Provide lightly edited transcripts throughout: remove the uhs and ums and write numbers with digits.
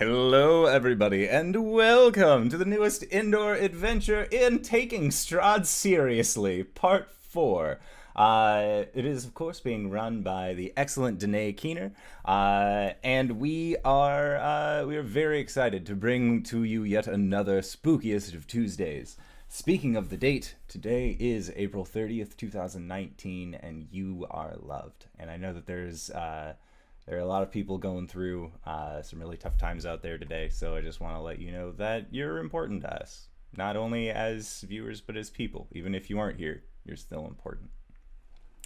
Hello, everybody, and welcome to the newest indoor adventure in Taking Strahd Seriously, Part 4. It is, of course, being run by the excellent Danae Keener, and we are very excited to bring to you yet another spookiest of Tuesdays. Speaking of the date, today is April 30th, 2019, and you are loved. And I know that there are a lot of people going through some really tough times out there today, so I just want to let you know that you're important to us. Not only as viewers, but as people. Even if you aren't here, you're still important.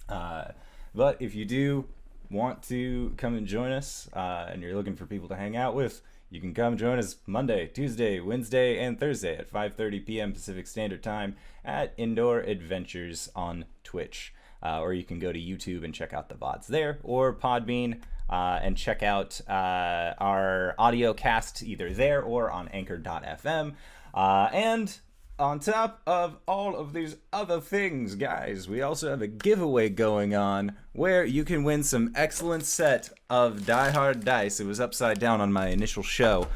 But if you do want to come and join us, and you're looking for people to hang out with, you can come join us Monday, Tuesday, Wednesday, and Thursday at 5:30 p.m. Pacific Standard Time at Indoor Adventures on Twitch. Or you can go to YouTube and check out the VODs there, or Podbean, and check out our audio cast either there or on Anchor.fm. And on top of all of these other things, guys, we also have a giveaway going on where you can win some excellent set of Die Hard dice. It was upside down on my initial show.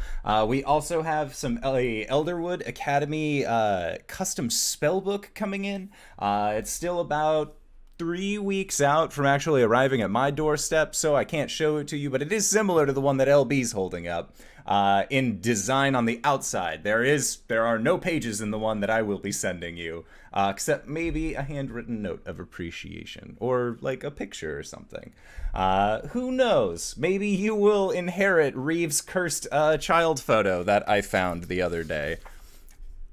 We also have some Elderwood Academy custom spellbook coming in. It's still about 3 weeks out from actually arriving at my doorstep, so I can't show it to you, but it is similar to the one that LB's holding up in design on the outside. There are no pages in the one that I will be sending you, except maybe a handwritten note of appreciation, or like a picture or something. Who knows? Maybe you will inherit Reeves' cursed child photo that I found the other day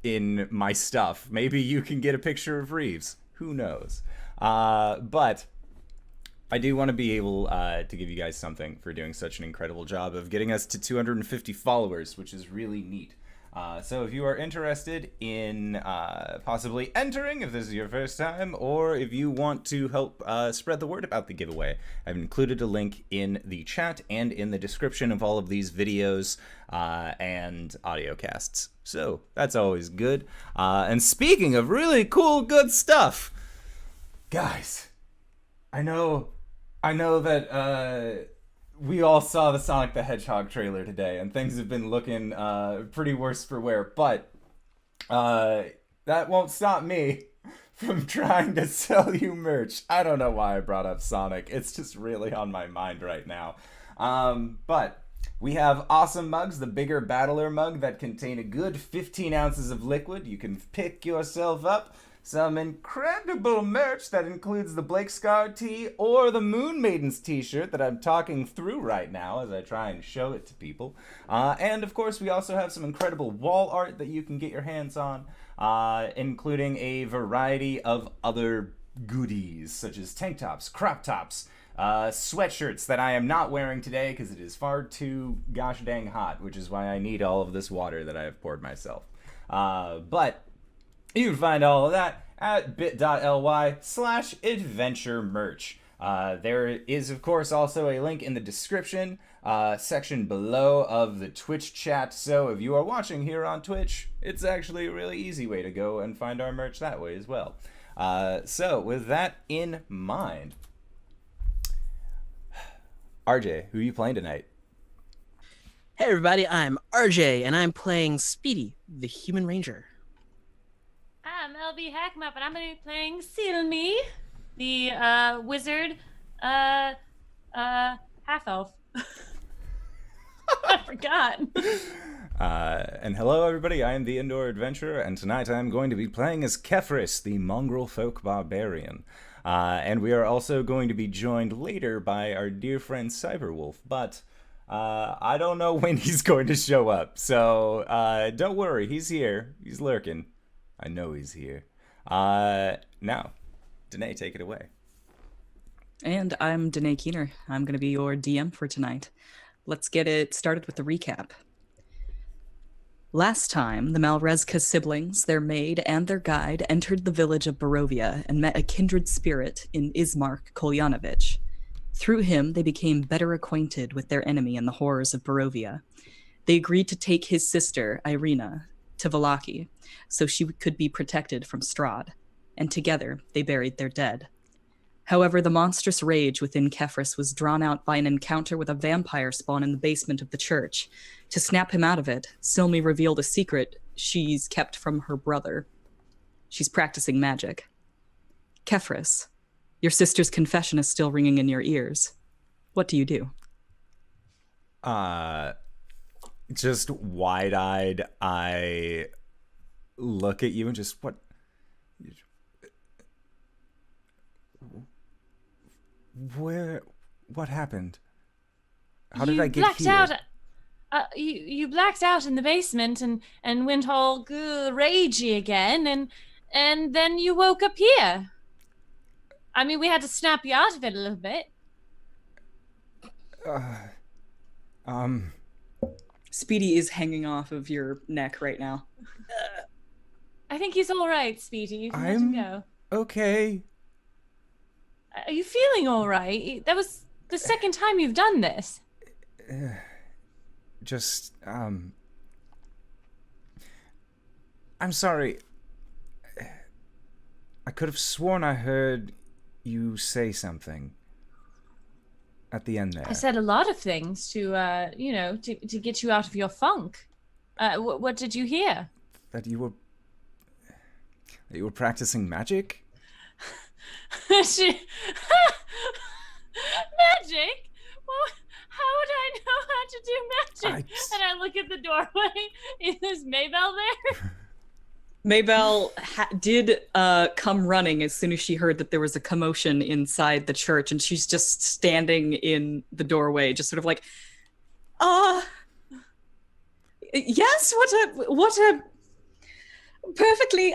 in my stuff. Maybe you can get a picture of Reeves. Who knows? But I do want to be able to give you guys something for doing such an incredible job of getting us to 250 followers, which is really neat. So if you are interested in possibly entering, if this is your first time, or if you want to help spread the word about the giveaway, I've included a link in the chat and in the description of all of these videos and audio casts. So that's always good. And speaking of really cool, good stuff, guys, I know that we all saw the Sonic the Hedgehog trailer today, and things have been looking pretty worse for wear, but that won't stop me from trying to sell you merch. I don't know why I brought up Sonic. It's just really on my mind right now. But we have awesome mugs, the bigger Battler mug that contain a good 15 ounces of liquid. You can pick yourself up some incredible merch that includes the Blake Scar tee or the Moon Maidens t-shirt that I'm talking through right now as I try and show it to people. And of course, we also have some incredible wall art that you can get your hands on, including a variety of other goodies, such as tank tops, crop tops, sweatshirts that I am not wearing today because it is far too gosh dang hot, which is why I need all of this water that I have poured myself. But you can find all of that at bit.ly/adventure-merch. There is, of course, also a link in the description section below of the Twitch chat. So if you are watching here on Twitch, it's actually a really easy way to go and find our merch that way as well. So with that in mind, RJ, who are you playing tonight? Hey everybody, I'm RJ, and I'm playing Speedy, the Human Ranger. I'm LBHackEmUp, and I'm going to be playing Silme, the wizard, half-elf. I forgot. And hello everybody, I am the Indoor Adventurer, and tonight I'm going to be playing as Kefris, the Mongrel Folk Barbarian. And we are also going to be joined later by our dear friend Cyberwolf, but I don't know when he's going to show up, so don't worry, he's here, he's lurking. I know he's here. Now, Danae, take it away. And I'm Danae Keener. I'm going to be your DM for tonight. Let's get it started with the recap. Last time, the Malrezka siblings, their maid, and their guide entered the village of Barovia and met a kindred spirit in Ismark Kolyanovich. Through him, they became better acquainted with their enemy and the horrors of Barovia. They agreed to take his sister, Irina, to Vallaki, so she could be protected from Strahd, and together they buried their dead. However, the monstrous rage within Kefris was drawn out by an encounter with a vampire spawn in the basement of the church. To snap him out of it, Silme revealed a secret she's kept from her brother. She's practicing magic. Kefris, your sister's confession is still ringing in your ears. What do you do? Just wide-eyed, I look at you and just, what happened? How did I get here? You blacked out in the basement and went all ragey again, and then you woke up here. I mean, we had to snap you out of it a little bit. Speedy is hanging off of your neck right now. I think he's all right, Speedy. You can let him go. Okay. Are you feeling all right? That was the second time you've done this. I'm sorry. I could have sworn I heard you say something at the end there. I said a lot of things to get you out of your funk. What did you hear? That you were practicing magic? Magic? Well, how would I know how to do magic? And I look at the doorway. Is Maybell there? Maybell did come running as soon as she heard that there was a commotion inside the church, and she's just standing in the doorway, just sort of like, yes, what a perfectly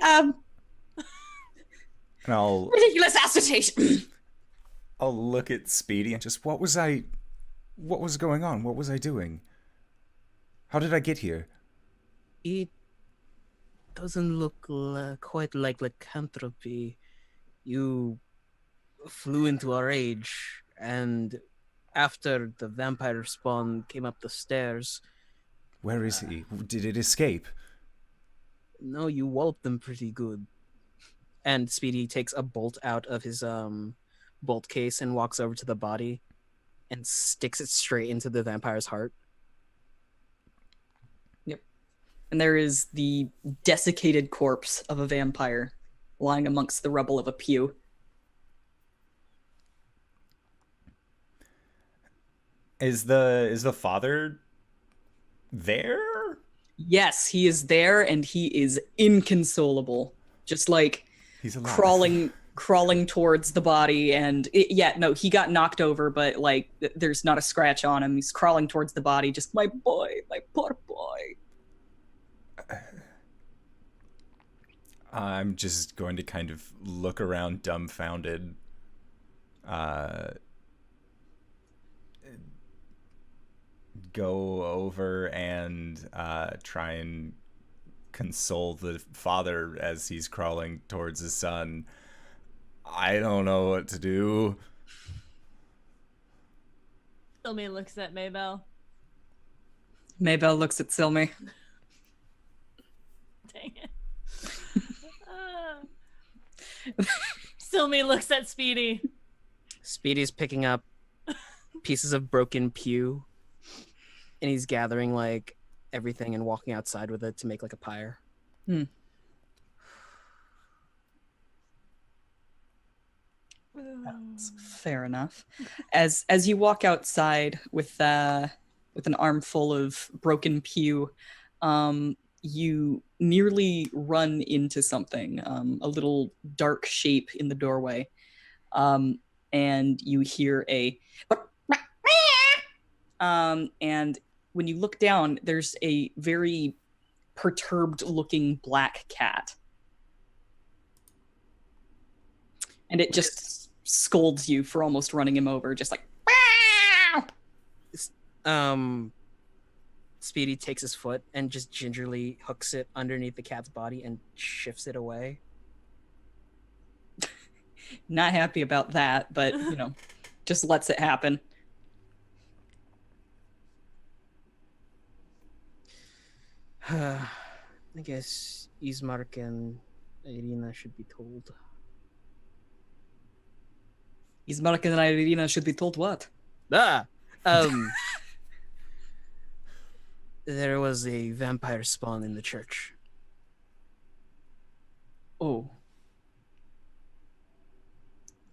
ridiculous assertion. I'll look at Speedy and just, what was going on? What was I doing? How did I get here? It doesn't look quite like lycanthropy. You flew into a rage, and after the vampire spawn came up the stairs... Where is he? Did it escape? No, you walloped them pretty good. And Speedy takes a bolt out of his bolt case and walks over to the body and sticks it straight into the vampire's heart. And there is the desiccated corpse of a vampire lying amongst the rubble of a pew. Is the father there? Yes, he is there, and he is inconsolable. Just like he's alive. crawling towards the body, and he got knocked over, but like there's not a scratch on him. He's crawling towards the body, just my boy, my poor boy. I'm just going to kind of look around dumbfounded. Go over and try and console the father as he's crawling towards his son. I don't know what to do. Silme looks at Maybell. Maybell looks at Silme. Dang it. Silme looks at Speedy. Speedy's picking up pieces of broken pew, and he's gathering like everything and walking outside with it to make like a pyre. That's fair enough. As you walk outside with an armful of broken pew, you nearly run into something, a little dark shape in the doorway, and you hear and when you look down, there's a very perturbed looking black cat, and it just scolds you for almost running him over, just like Speedy takes his foot and just gingerly hooks it underneath the cat's body and shifts it away. Not happy about that, but, just lets it happen. I guess Ismark and Irina should be told. Ismark and Irina should be told what? Ah, there was a vampire spawn in the church. Oh.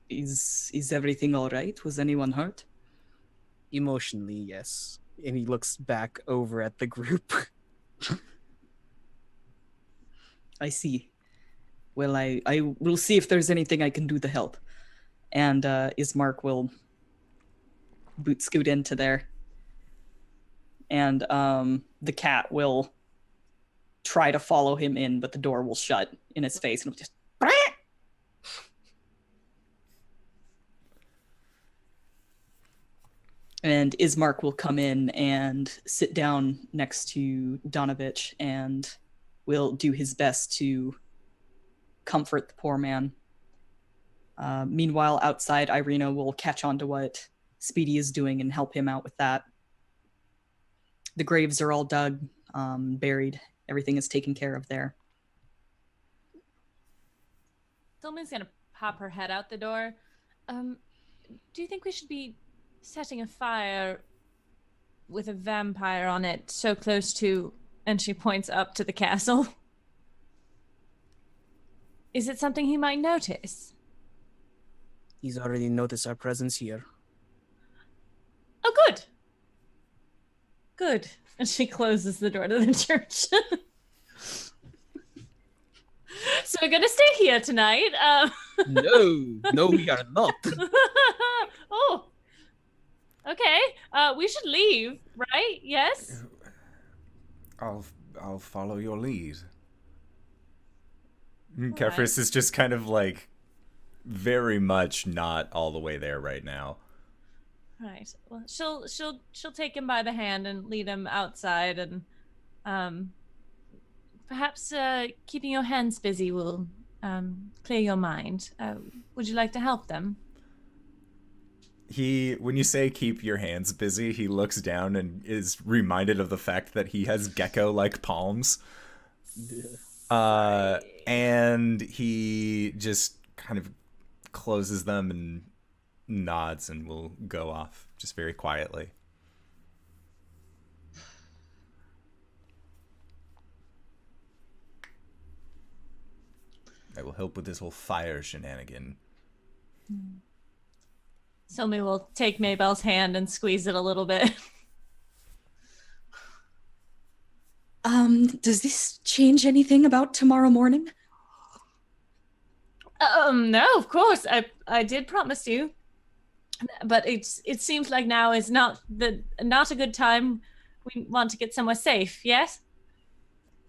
Is everything all right? Was anyone hurt? Emotionally, yes. And he looks back over at the group. I see. Well, I will see if there's anything I can do to help. And Ismark will boot scoot into there. And the cat will try to follow him in, but the door will shut in his face and it'll just... And Ismark will come in and sit down next to Donovich and will do his best to comfort the poor man. Meanwhile, outside, Irina will catch on to what Speedy is doing and help him out with that. The graves are all dug, buried. Everything is taken care of there. Silme's gonna pop her head out the door. Do you think we should be setting a fire with a vampire on it so close to... And she points up to the castle. Is it something he might notice? He's already noticed our presence here. Oh, good. Good. And she closes the door to the church. So we're gonna stay here tonight. No, we are not. Oh. Okay. We should leave, right? Yes? I'll follow your lead. All Kefris right. is just kind of like very much not all the way there right now. Right. Well, she'll take him by the hand and lead him outside, and perhaps keeping your hands busy will clear your mind. Would you like to help them? When you say keep your hands busy, he looks down and is reminded of the fact that he has gecko-like palms. And he just kind of closes them and nods and will go off just very quietly. I will help with this whole fire shenanigan. Silme will take Maybelle's hand and squeeze it a little bit. Does this change anything about tomorrow morning? No, of course. I did promise you. But it seems like now is not a good time. We want to get somewhere safe, yes?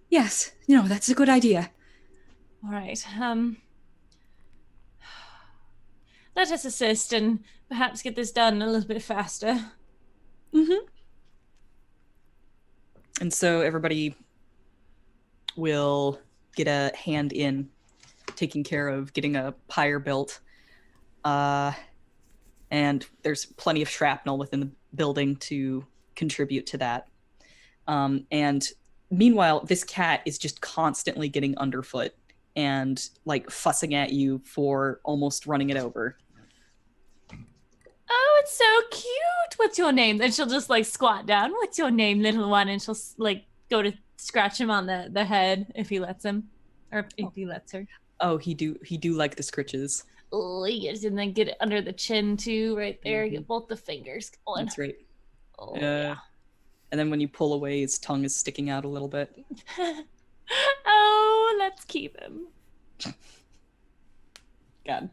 Yes, that's a good idea. All right. Let us assist and perhaps get this done a little bit faster. Mm-hmm. And so everybody will get a hand in taking care of getting a pyre built. And there's plenty of shrapnel within the building to contribute to that. And meanwhile, this cat is just constantly getting underfoot and like fussing at you for almost running it over. Oh, it's so cute. What's your name? Then she'll just like squat down. What's your name, little one? And she'll like go to scratch him on the head if he lets him, or if he lets her. Oh, he do like the scritches. Oh, yes, and then get it under the chin too, right there. Mhm. Get both the fingers going. That's right. Oh, yeah. And then when you pull away, his tongue is sticking out a little bit. Oh, let's keep him. God.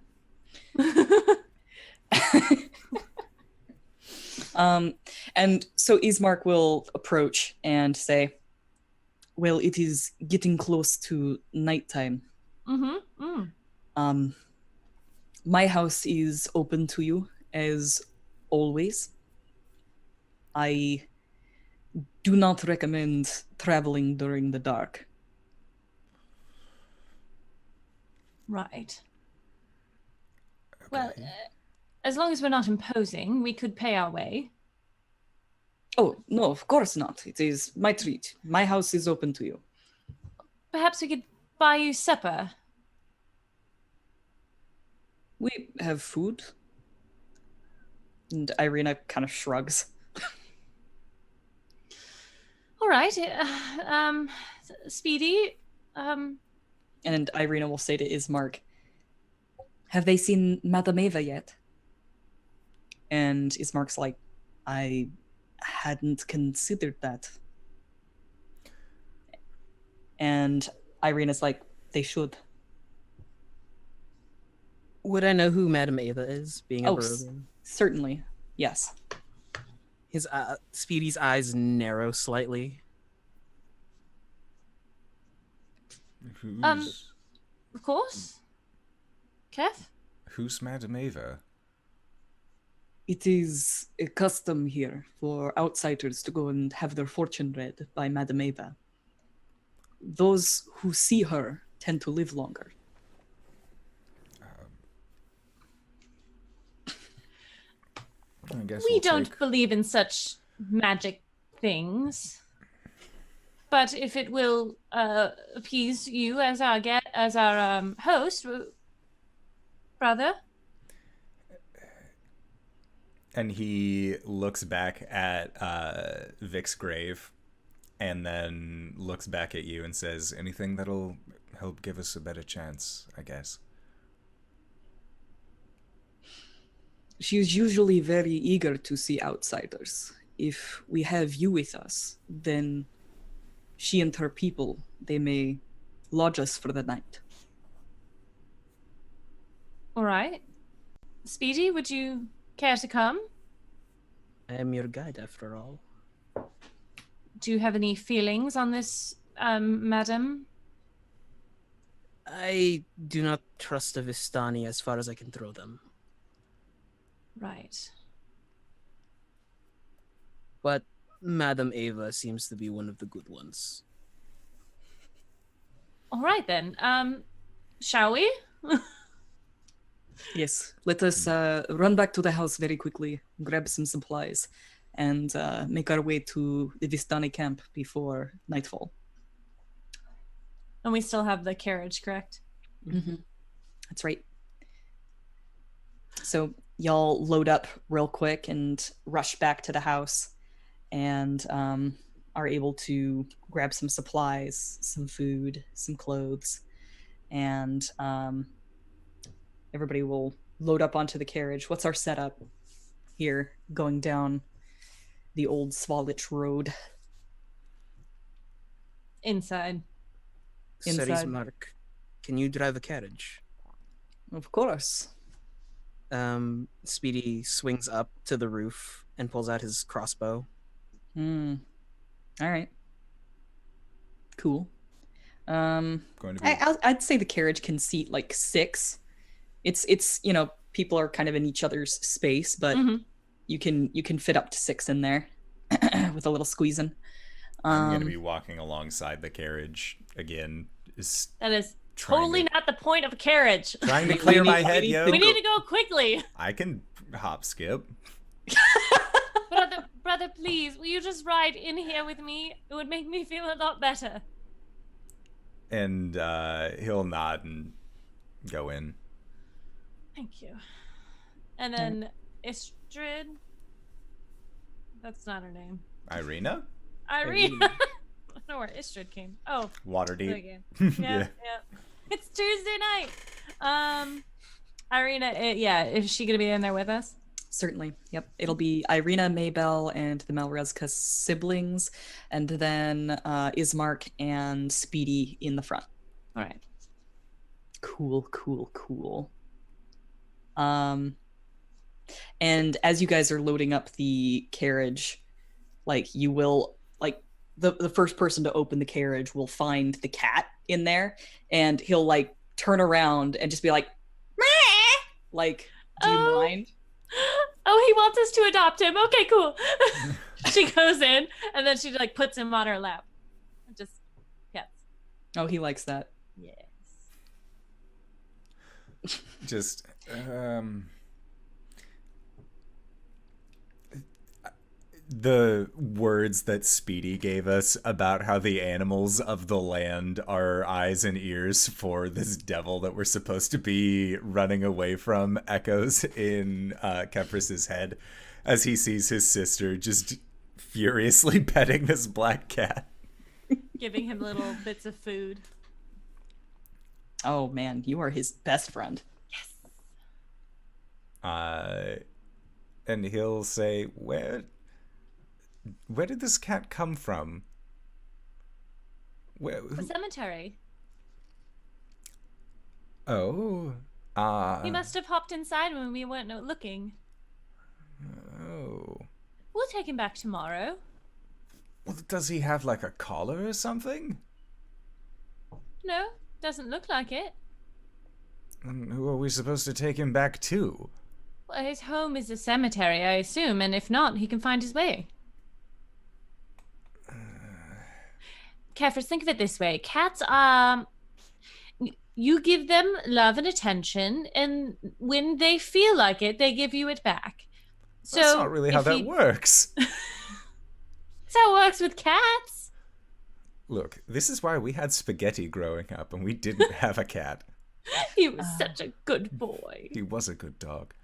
And so Ismark will approach and say, well, it is getting close to nighttime. Mm-hmm. Mm. My house is open to you, as always. I do not recommend traveling during the dark. Right. Well, as long as we're not imposing, we could pay our way. Oh, no, of course not. It is my treat. My house is open to you. Perhaps we could buy you supper. We have food. And Irina kind of shrugs. All right. Speedy. And Irina will say to Ismark, have they seen Madame Eva yet? And Ismark's like, I hadn't considered that. And Irina's like, they should. Would I know who Madame Eva is, being a Oh, Barovian? certainly. Yes. His Speedy's eyes narrow slightly. Of course. Kev? Who's Madame Eva? It is a custom here for outsiders to go and have their fortune read by Madame Eva. Those who see her tend to live longer. I guess We we'll don't take- believe in such magic things. But if it will appease you as our host, brother. And he looks back at Vic's grave and then looks back at you and says, anything that'll help give us a better chance, I guess. She is usually very eager to see outsiders. If we have you with us, then she and her people, they may lodge us for the night. All right. Speedy, would you care to come? I am your guide, after all. Do you have any feelings on this, madam? I do not trust the Vistani as far as I can throw them. Right. But Madame Eva seems to be one of the good ones. All right, then. Shall we? Yes, let us run back to the house very quickly, grab some supplies, and make our way to the Vistani camp before nightfall. And we still have the carriage, correct? Mm-hmm. That's right. So y'all load up real quick and rush back to the house and are able to grab some supplies, some food, some clothes, and everybody will load up onto the carriage. What's our setup here going down the old Svalich road? Inside. Inside. Mark, can you drive a carriage? Of course. Speedy swings up to the roof and pulls out his crossbow. All right. Cool. Going to be... I'd say the carriage can seat like 6. It's people are kind of in each other's space, but you can fit up to 6 in there with a little squeezing. I'm going to be walking alongside the carriage again. That is totally not the point of a carriage. Trying to clear my head, yo. We need to go quickly. I can hop skip. Brother, please, will you just ride in here with me? It would make me feel a lot better. And he'll nod and go in. Thank you. And then Strahd. That's not her name. Irina? Irina. I don't know where Strahd came. Oh. Waterdeep. Okay. Yeah. It's Tuesday night. Irina, is she gonna be in there with us? Certainly. Yep. It'll be Irina, Maybell, and the Malrezka siblings, and then Ismark and Speedy in the front. All right. Cool. And as you guys are loading up the carriage, like you will, like the first person to open the carriage will find the cat in there, and he'll like turn around and just be like, meh! Like, do you mind? Oh, he wants us to adopt him. Okay, cool. She goes in and then she like puts him on her lap. Just pets. Oh, he likes that. Yes. Just the words that Speedy gave us about how the animals of the land are eyes and ears for this devil that we're supposed to be running away from echoes in Kepris's head as he sees his sister just furiously petting this black cat. Giving him little bits of food. Oh man, you are his best friend. Yes. And he'll say, Where did this cat come from? The cemetery. Oh, He must have hopped inside when we weren't looking. Oh. We'll take him back tomorrow. Well, does he have like a collar or something? No, doesn't look like it. And who are we supposed to take him back to? Well, his home is a cemetery, I assume, and if not, he can find his way. Kefris, think of it this way. Cats are... You give them love and attention, and when they feel like it, they give you it back. So That's not really how that works. That's how it works with cats. Look, this is why we had Spaghetti growing up, and we didn't have a cat. He was such a good boy. He was a good dog.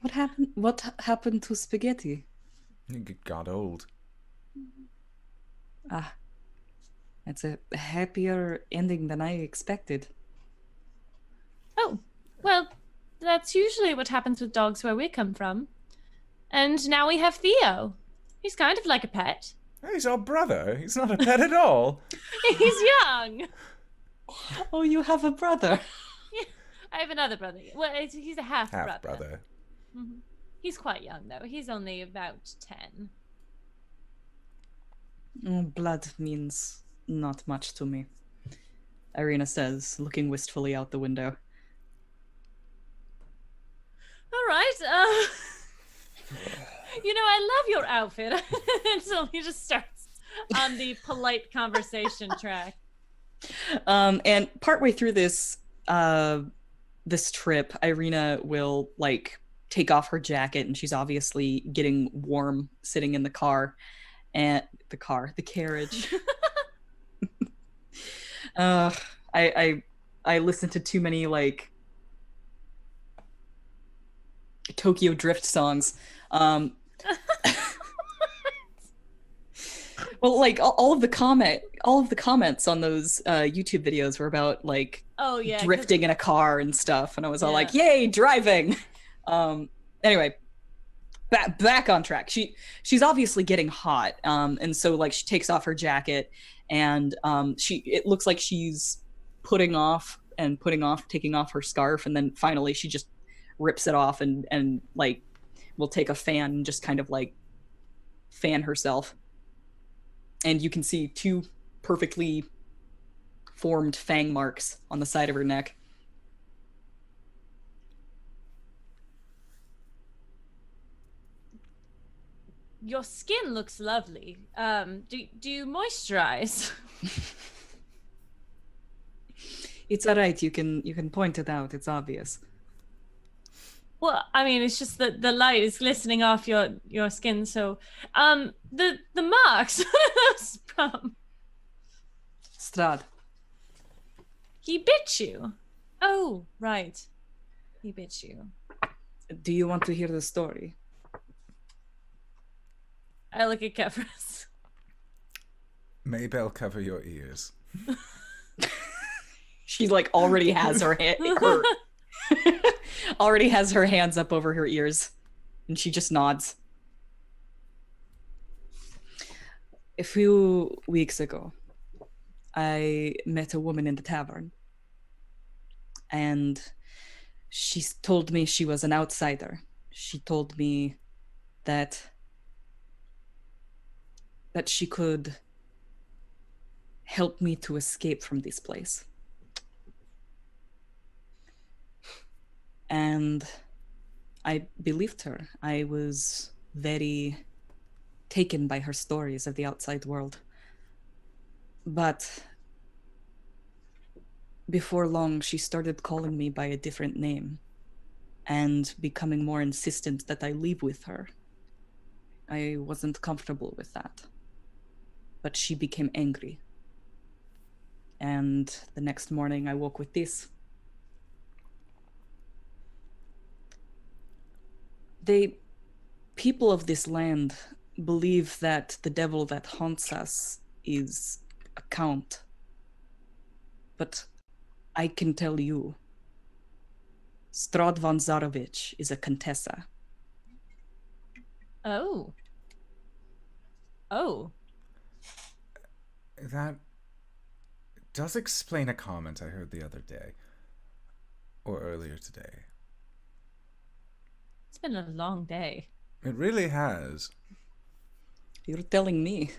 What happened? What happened to Spaghetti? He got old. Ah, it's a happier ending than I expected. Oh, well, that's usually what happens with dogs where we come from. And now we have Theo. He's kind of like a pet. He's our brother. He's not a pet at all. He's young. Oh, you have a brother. Yeah, I have another brother. Well, he's a half-brother. Half-brother. Mm-hmm. He's quite young, though. He's only about 10. Blood means not much to me, Irina says, looking wistfully out the window. All right. I love your outfit. And so he just starts on the polite conversation track. And partway through this trip, Irina will take off her jacket, and she's obviously getting warm sitting in the carriage. I listened to too many Tokyo Drift songs. Well, all of the comments on those YouTube videos were about drifting in a car and stuff, and I was all like, "Yay, driving!" Anyway, back on track. She's obviously getting hot, and so she takes off her jacket, and it looks like she's taking off her scarf, and then finally she just rips it off and will take a fan and just kind of fan herself. And you can see 2 perfectly formed fang marks on the side of her neck. Your skin looks lovely. Do you moisturize? It's all right. You can point it out. It's obvious. Well, I mean, it's just that the light is glistening off your skin. So, the marks. What are those from? Strahd. He bit you. Oh, right. He bit you. Do you want to hear the story? I look at Kefris. Maybell, cover your ears. She already has already has her hands up over her ears, and she just nods. A few weeks ago, I met a woman in the tavern, and she told me she was an outsider. She told me that she could help me to escape from this place. And I believed her. I was very taken by her stories of the outside world. But before long, she started calling me by a different name and becoming more insistent that I leave with her. I wasn't comfortable with that. But she became angry. And the next morning I woke with this. People of this land believe that the devil that haunts us is a count. But I can tell you, Strahd von Zarovich is a Contessa. Oh. Oh. That does explain a comment I heard the other day. Or earlier today. It's been a long day. It really has. You're telling me.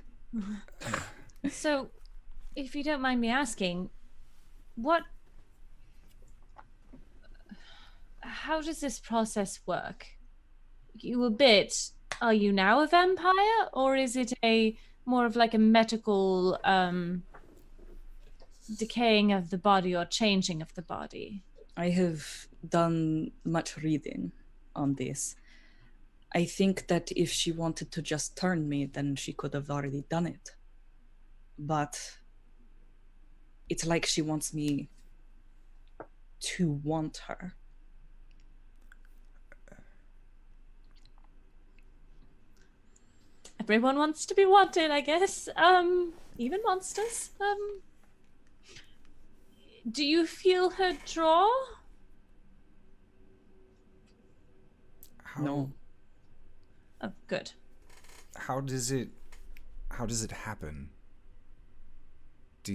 So, if you don't mind me asking, how does this process work? Are you now a vampire, or is it more of like a medical decaying of the body or changing of the body? I have done much reading on this. I think that if she wanted to just turn me, then she could have already done it. But it's like she wants me to want her. Everyone wants to be wanted, I guess. Even monsters. Do you feel her draw? No. Oh, good. How does it happen? Do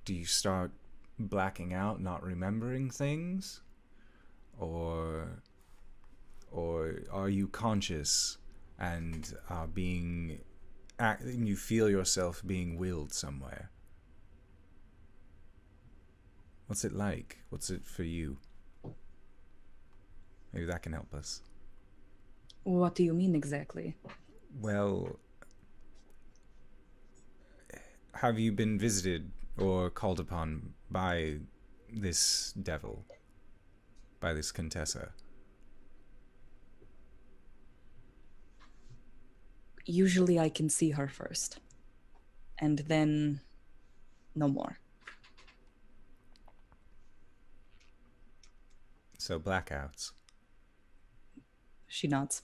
you start blacking out, not remembering things? Or are you conscious and you feel yourself being willed somewhere? What's it like? What's it for you? Maybe that can help us. What do you mean exactly? Well, have you been visited or called upon by this devil? By this Contessa? Usually I can see her first. And then no more. So blackouts. She nods.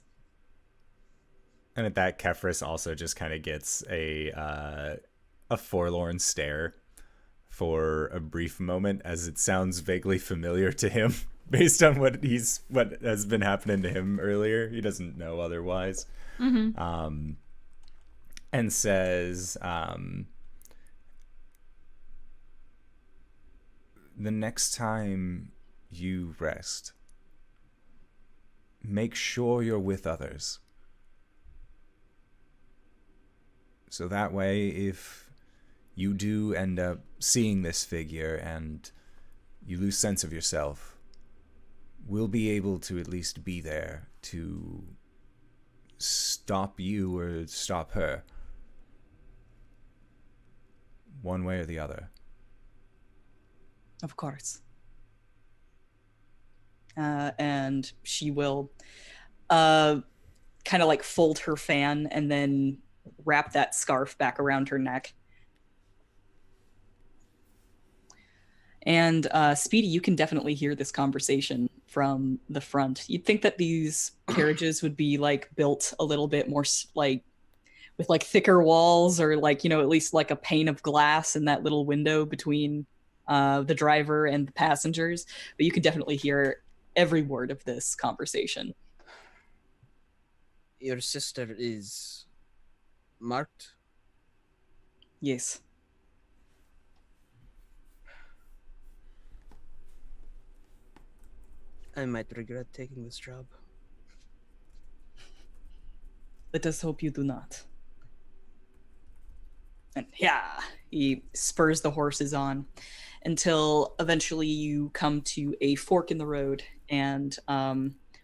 And at that, Kefris also just kind of gets a forlorn stare for a brief moment, as it sounds vaguely familiar to him based on what has been happening to him earlier. He doesn't know otherwise. Mm-hmm. And says, the next time you rest, make sure you're with others. So that way, if you do end up seeing this figure and you lose sense of yourself, we'll be able to at least be there to stop you or stop her. One way or the other. Of course. And she will kind of like fold her fan and then wrap that scarf back around her neck. And Speedy, you can definitely hear this conversation from the front. You'd think that these carriages would be like built a little bit more like with like thicker walls, or like, you know, at least like a pane of glass in that little window between the driver and the passengers. But you can definitely hear every word of this conversation. Your sister is marked? Yes. I might regret taking this job. Let us hope you do not. And yeah, he spurs the horses on until eventually you come to a fork in the road, and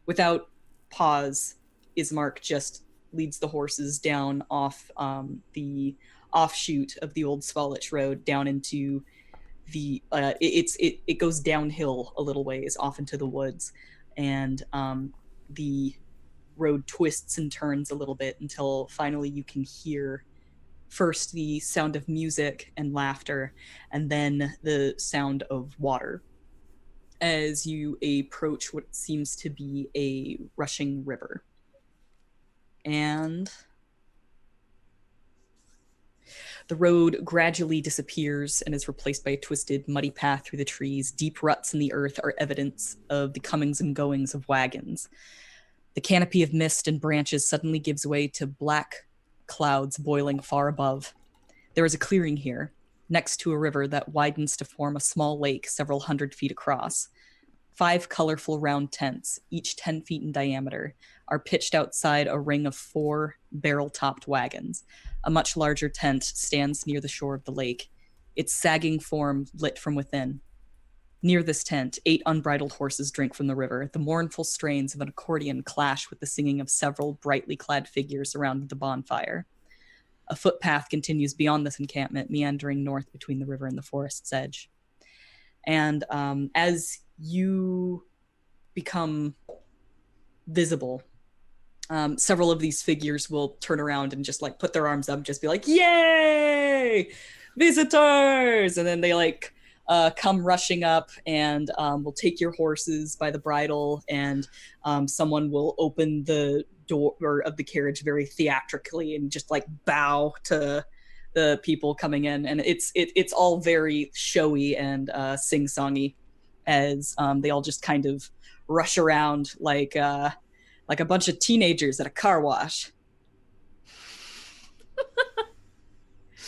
without pause, Ismark just leads the horses down off the offshoot of the old Svalich road down into the it goes downhill a little ways off into the woods, and the road twists and turns a little bit until finally you can hear first the sound of music and laughter, and then the sound of water as you approach what seems to be a rushing river. And the road gradually disappears and is replaced by a twisted, muddy path through the trees. Deep ruts in the earth are evidence of the comings and goings of wagons. The canopy of mist and branches suddenly gives way to black clouds boiling far above. There is a clearing here, next to a river that widens to form a small lake several 100 feet across. 5 colorful round tents, each 10 feet in diameter, are pitched outside a ring of 4 barrel-topped wagons. A much larger tent stands near the shore of the lake, its sagging form lit from within. Near this tent, 8 unbridled horses drink from the river. The mournful strains of an accordion clash with the singing of several brightly clad figures around the bonfire. A footpath continues beyond this encampment, meandering north between the river and the forest's edge. And as you become visible, several of these figures will turn around and just like put their arms up and just be like, "Yay! Visitors!" And then they like come rushing up and will take your horses by the bridle, and someone will open the door of the carriage very theatrically and just like bow to the people coming in, and it's all very showy and sing-songy as they all just kind of rush around like a bunch of teenagers at a car wash.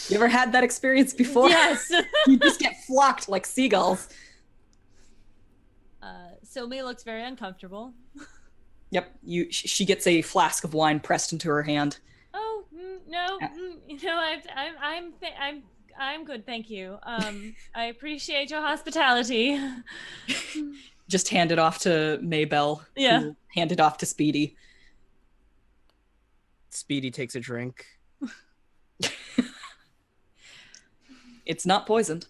You ever had that experience before? Yes. You just get flocked like seagulls. Silme looks very uncomfortable. Yep, she gets a flask of wine pressed into her hand. Oh no, I'm good, thank you. I appreciate your hospitality. Just hand it off to Maybelle. Yeah. Who hand it off to Speedy. Speedy takes a drink. It's not poisoned.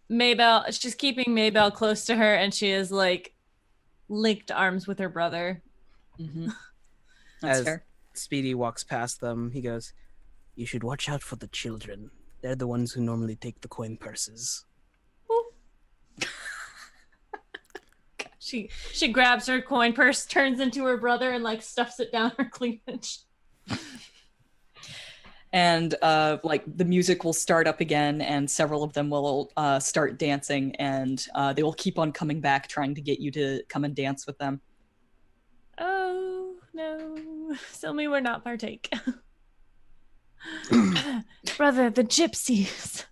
Maybelle, she's keeping Maybelle close to her, and she is like linked arms with her brother. Mm-hmm. That's As fair. Speedy walks past them, he goes, "You should watch out for the children. They're the ones who normally take the coin purses." She grabs her coin purse, turns into her brother, and like stuffs it down her cleavage. And like the music will start up again, and several of them will start dancing, and they will keep on coming back, trying to get you to come and dance with them. Oh no, Silme will not partake. Brother, the gypsies.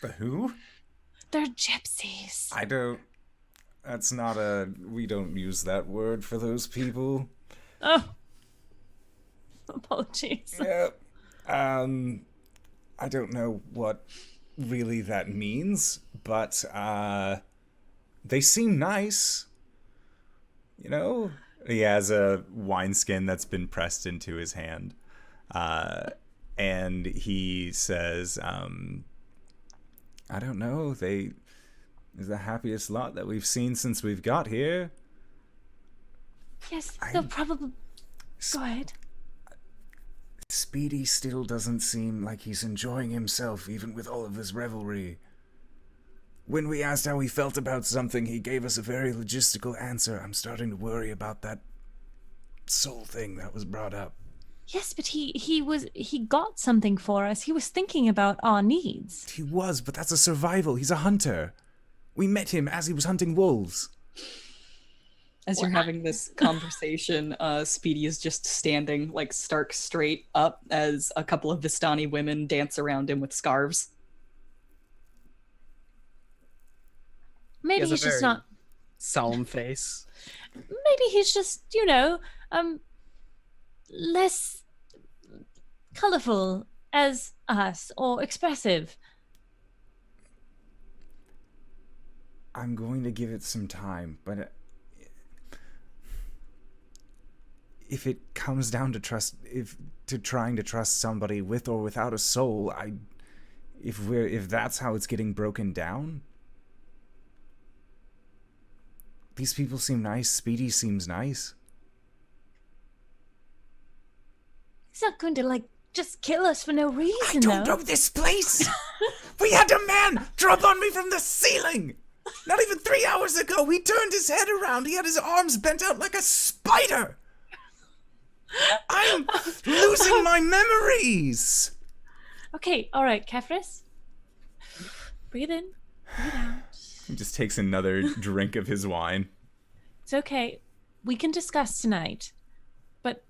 The who? They're gypsies. I don't. That's not a. We don't use that word for those people. Oh, apologies. Yeah. I don't know what really that means, but they seem nice. You know? He has a wineskin that's been pressed into his hand. And he says, I don't know, they're the happiest lot that we've seen since we've got here. Yes, they'll probably... Go ahead. Speedy still doesn't seem like he's enjoying himself, even with all of this revelry. When we asked how he felt about something, he gave us a very logistical answer. I'm starting to worry about that soul thing that was brought up. Yes, but he got something for us. He was thinking about our needs. He was, but that's a survival. He's a hunter. We met him as he was hunting wolves. As you're having this conversation, Speedy is just standing like stark straight up as a couple of Vistani women dance around him with scarves. Maybe He has he's a just very not... solemn face. Maybe he's just, less colorful as us, or expressive. I'm going to give it some time, but if it comes down to trying to trust somebody with or without a soul, if that's how it's getting broken down, these people seem nice. Speedy seems nice. He's not going to, like, just kill us for no reason, I don't though. know this place. We had a man drop on me from the ceiling. Not even 3 hours ago, he turned his head around. He had his arms bent out like a spider. I'm losing my memories. Okay, all right, Kefris. Breathe in, breathe out. He just takes another drink of his wine. It's okay. We can discuss tonight. But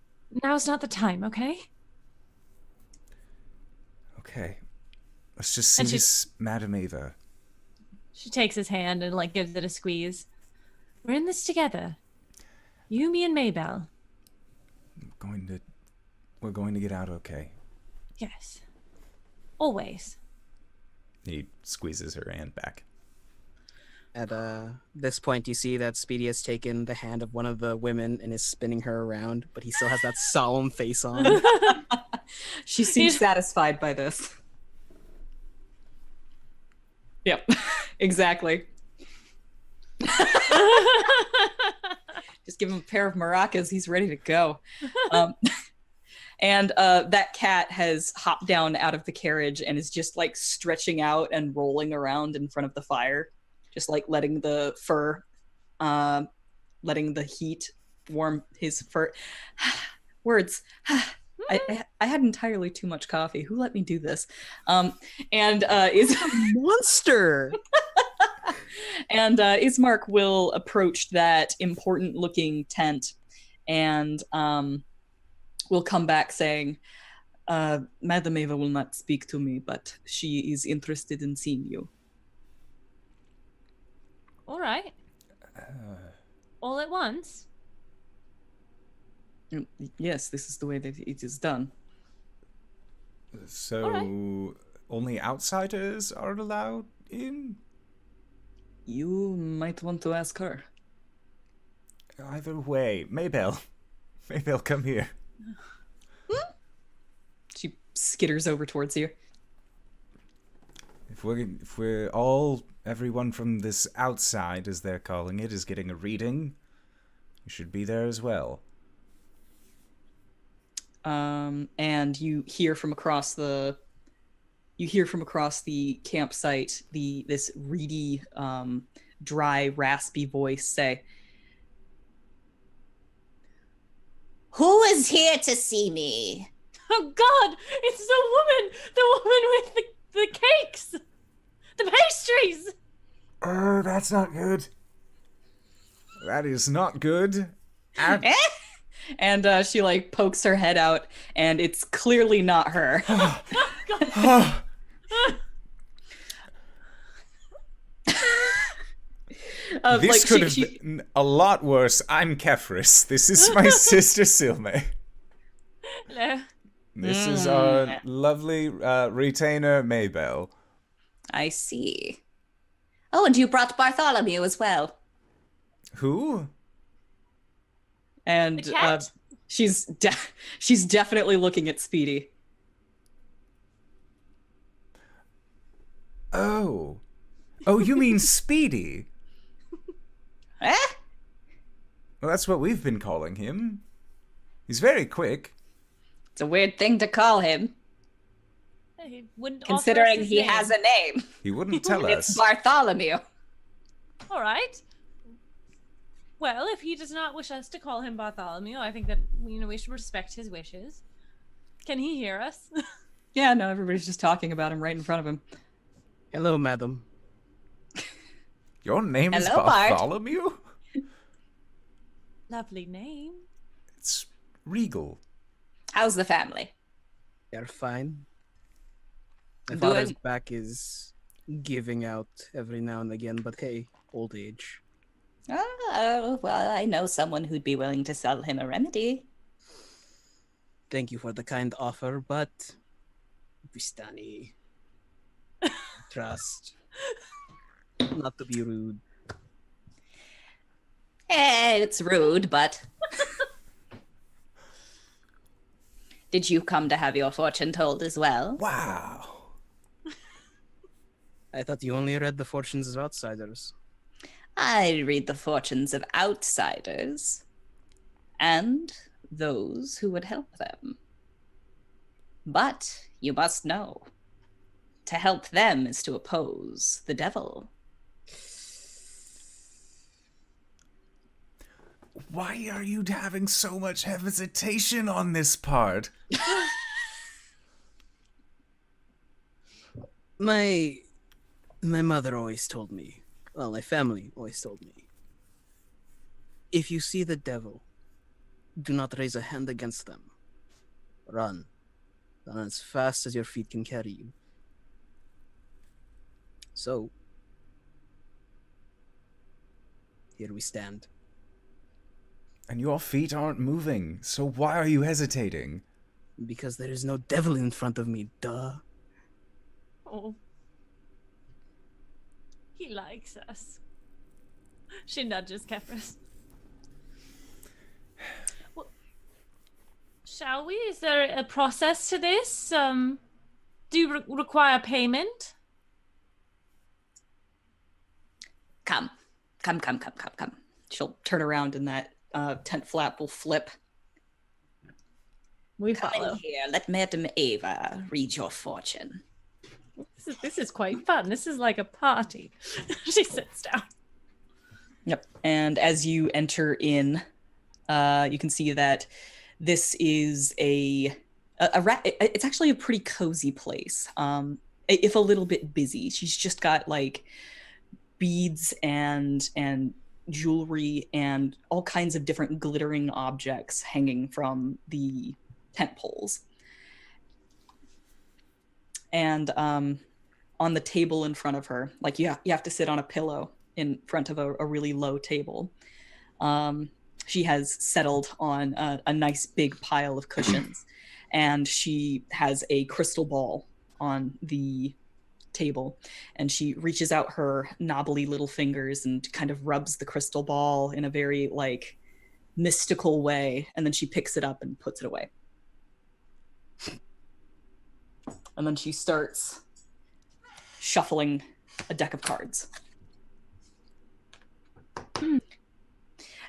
now's not the time, okay? Okay. Let's just see And she- this Madame Ava. She takes his hand and, like, gives it a squeeze. We're in this together. You, me, and Maybelle. We're going to get out okay. Yes. Always. He squeezes her hand back. At this point, you see that Speedy has taken the hand of one of the women and is spinning her around, but he still has that solemn face on. She seems satisfied by this. Yep, exactly. Just give him a pair of maracas. He's ready to go. And that cat has hopped down out of the carriage and is just like stretching out and rolling around in front of the fire, just like letting the fur, letting the heat warm his fur. Words. I had entirely too much coffee. Who let me do this? And is Monster! and Ismark will approach that important-looking tent and will come back saying, Madame Ava will not speak to me, but she is interested in seeing you. All right. All at once? Yes, this is the way that it is done. So, Alright. only outsiders are allowed in? You might want to ask her. Either way. Maybelle, come here. She skitters over towards you. If we're everyone from this outside, as they're calling it, is getting a reading, you should be there as well. And you hear from across the campsite this reedy, dry, raspy voice say, Who is here to see me? Oh, God! It's the woman with the cakes! The pastries! That's not good. That is not good. And she like pokes her head out, and it's clearly not her. This could have been a lot worse. I'm Kefris. This is my sister Silme. Hello. This is our lovely retainer Maybelle. I see. Oh, and you brought Bartholomew as well. Who? And The cat? she's definitely looking at Speedy. Oh, you mean Speedy? Eh? Well, that's what we've been calling him. He's very quick. It's a weird thing to call him, He wouldn't offer considering us his he name. has a name. He wouldn't tell It's us. Bartholomew. All right. Well, if he does not wish us to call him Bartholomew, I think that we should respect his wishes. Can he hear us? Yeah, no, everybody's just talking about him right in front of him. Hello, madam. Your name is Hello, Bart. Bartholomew? Lovely name. It's regal. How's the family? They're fine. My Good. father's back is giving out every now and again, but hey, old age. Oh, well, I know someone who'd be willing to sell him a remedy. Thank you for the kind offer, but Vistani. Trust. Not to be rude. It's rude, but... Did you come to have your fortune told as well? Wow. I thought you only read the fortunes of outsiders. I read the fortunes of outsiders and those who would help them. But you must know, to help them is to oppose the devil. Why are you having so much hesitation on this part? My mother always told me, well, my family always told me, if you see the devil, do not raise a hand against them. Run. Run as fast as your feet can carry you. So, here we stand. And your feet aren't moving, so why are you hesitating? Because there is no devil in front of me, duh. Oh. He likes us. She nudges Kefris. Well, shall we? Is there a process to this? Do you require payment? Come. She'll turn around and that tent flap will flip. We Come follow. in here. Let Madam Ava read your fortune. This is quite fun. This is like a party. She sits down. Yep. And as you enter in, you can see that this is it's actually a pretty cozy place. If a little bit busy. She's just got like beads and jewelry and all kinds of different glittering objects hanging from the tent poles. And on the table in front of her, like you have to sit on a pillow in front of a really low table. She has settled on a nice big pile of cushions, and she has a crystal ball on the table, and she reaches out her knobbly little fingers and kind of rubs the crystal ball in a very like mystical way, and then she picks it up and puts it away. And then she starts shuffling a deck of cards.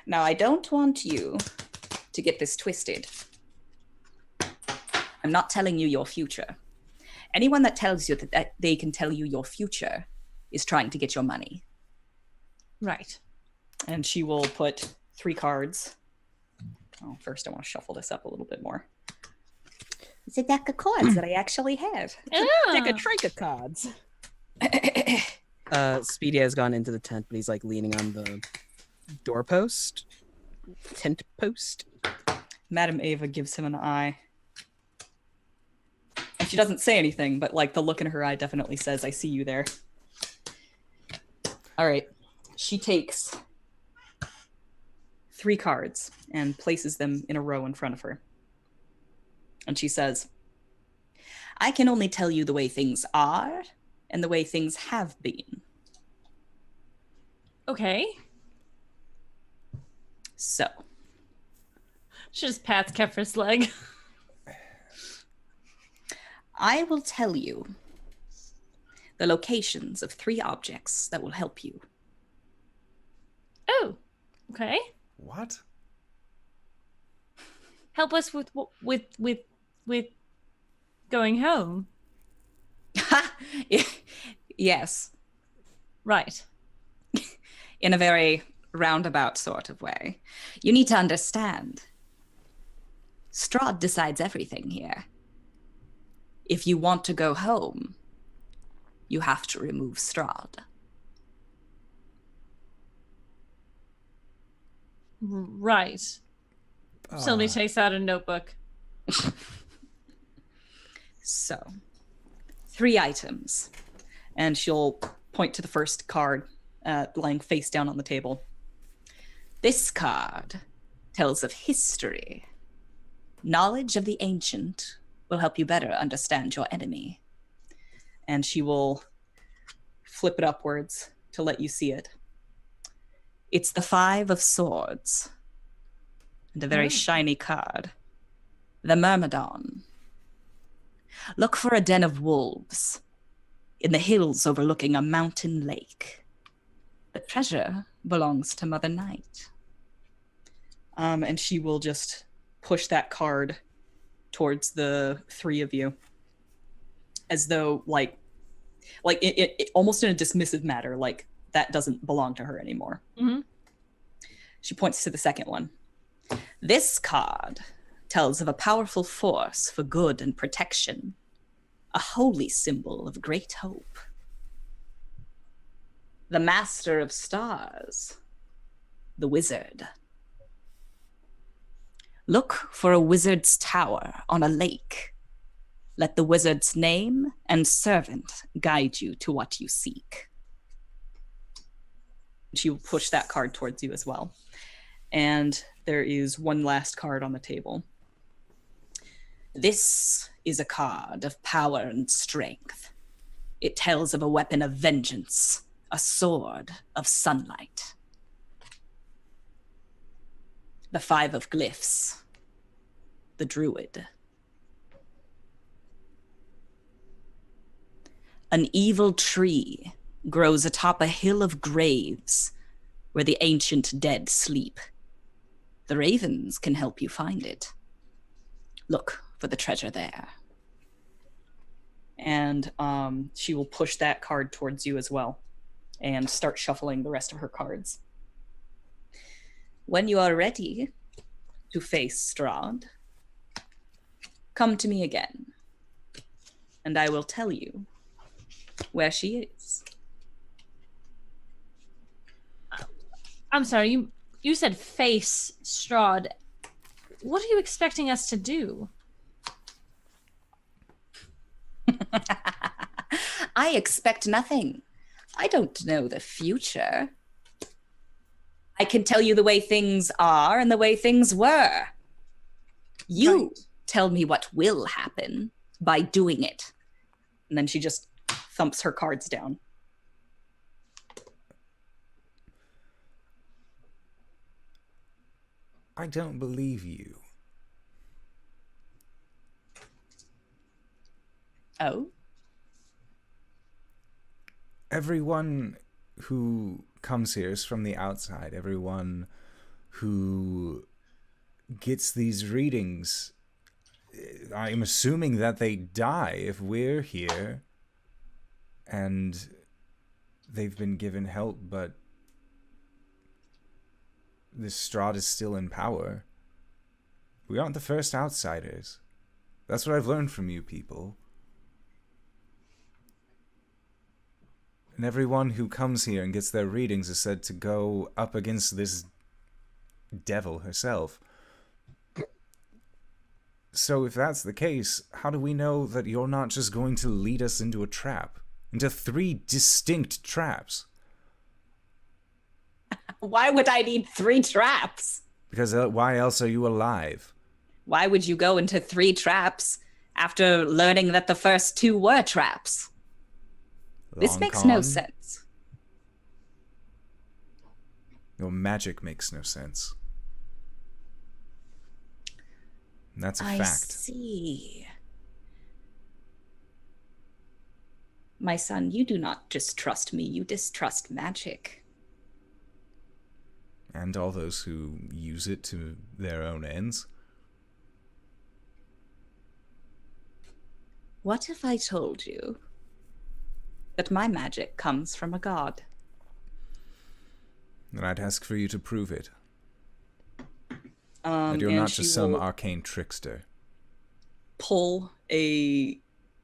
Now, I don't want you to get this twisted. I'm not telling you your future. Anyone that tells you that they can tell you your future is trying to get your money. Right. And she will put 3 cards. Oh, first I want to shuffle this up a little bit more. It's a deck of cards that I actually have. Take a trick of cards. Speedy has gone into the tent, but he's like leaning on the doorpost. Tent post. Madam Ava gives him an eye. And she doesn't say anything, but like the look in her eye definitely says, I see you there. All right. She takes 3 cards and places them in a row in front of her. And she says, I can only tell you the way things are and the way things have been. Okay. So, She just pats Kefris' leg. I will tell you the locations of 3 objects that will help you. Oh, okay. What? Help us with going home. Yes, Right. in a very roundabout sort of way. You need to understand. Strahd decides everything here. If you want to go home, you have to remove Strahd. Right. Silme takes out a notebook. So, 3 items. And she'll point to the first card lying face down on the table. this card tells of history. Knowledge of the ancient will help you better understand your enemy. And she will flip it upwards to let you see it. It's the 5 of Swords. And a very shiny card. The Myrmidon. Look for a den of wolves in the hills overlooking a mountain lake. The treasure belongs to Mother Night. And she will just push that card towards the three of you, as though like it almost in a dismissive manner, like that doesn't belong to her anymore. Mm-hmm. She points to the second one. This card tells of a powerful force for good and protection, a holy symbol of great hope. The Master of Stars, the Wizard. Look for a wizard's tower on a lake. Let the wizard's name and servant guide you to what you seek. She will push that card towards you as well. And there is one last card on the table. This is a card of power and strength. It tells of a weapon of vengeance, a sword of sunlight. The Five of Glyphs, the Druid. An evil tree grows atop a hill of graves where the ancient dead sleep. The ravens can help you find it. Look for the treasure there. And she will push that card towards you as well and start shuffling the rest of her cards. When you are ready to face Strahd, come to me again, and I will tell you where she is. I'm sorry, you said face Strahd. What are you expecting us to do? I expect nothing. I don't know the future. I can tell you the way things are and the way things were. You tell me what will happen by doing it. And then she just thumps her cards down. I don't believe you. Oh? Everyone who comes here is from the outside. Everyone who gets these readings, I'm assuming that they die if we're here and they've been given help, but this Strahd is still in power. We aren't the first outsiders. That's what I've learned from you people. And everyone who comes here and gets their readings is said to go up against this devil herself. So if that's the case, how do we know that you're not just going to lead us into a trap? Into 3 distinct traps? Why would I need 3 traps? Because why else are you alive? Why would you go into 3 traps after learning that the first 2 were traps? This makes no sense. Your magic makes no sense. And that's a fact. I see. My son, you do not distrust me, you distrust magic. And all those who use it to their own ends. What if I told you that my magic comes from a god? Then I'd ask for you to prove it. And you're not she just some will arcane trickster. pull a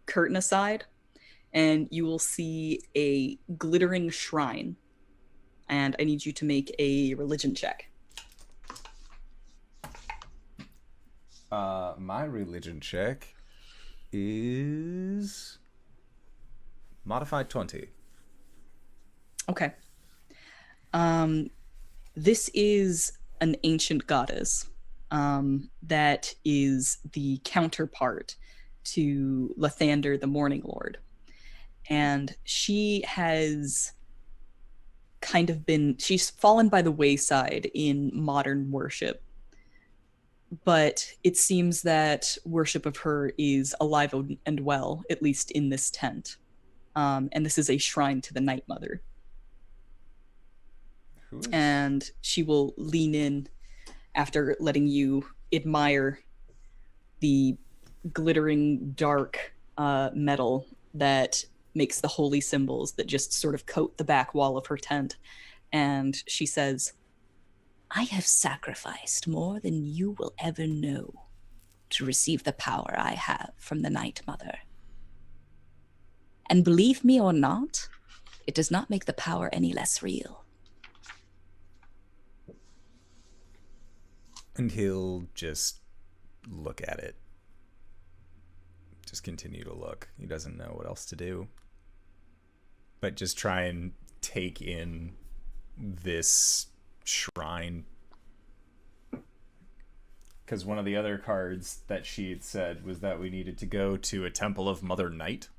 curtain aside, and you will see a glittering shrine. And I need you to make a religion check. My religion check is modified 20. Okay. This is an ancient goddess that is the counterpart to Lathander, the Morning Lord. And she has kind of she's fallen by the wayside in modern worship. But it seems that worship of her is alive and well, at least in this tent. And this is a shrine to the Night Mother. Who is... And she will lean in after letting you admire the glittering dark metal that makes the holy symbols that just sort of coat the back wall of her tent. And she says, I have sacrificed more than you will ever know to receive the power I have from the Night Mother. And believe me or not, it does not make the power any less real. And he'll just look at it. Just continue to look. He doesn't know what else to do. But just try and take in this shrine. Because one of the other cards that she had said was that we needed to go to a temple of Mother Night.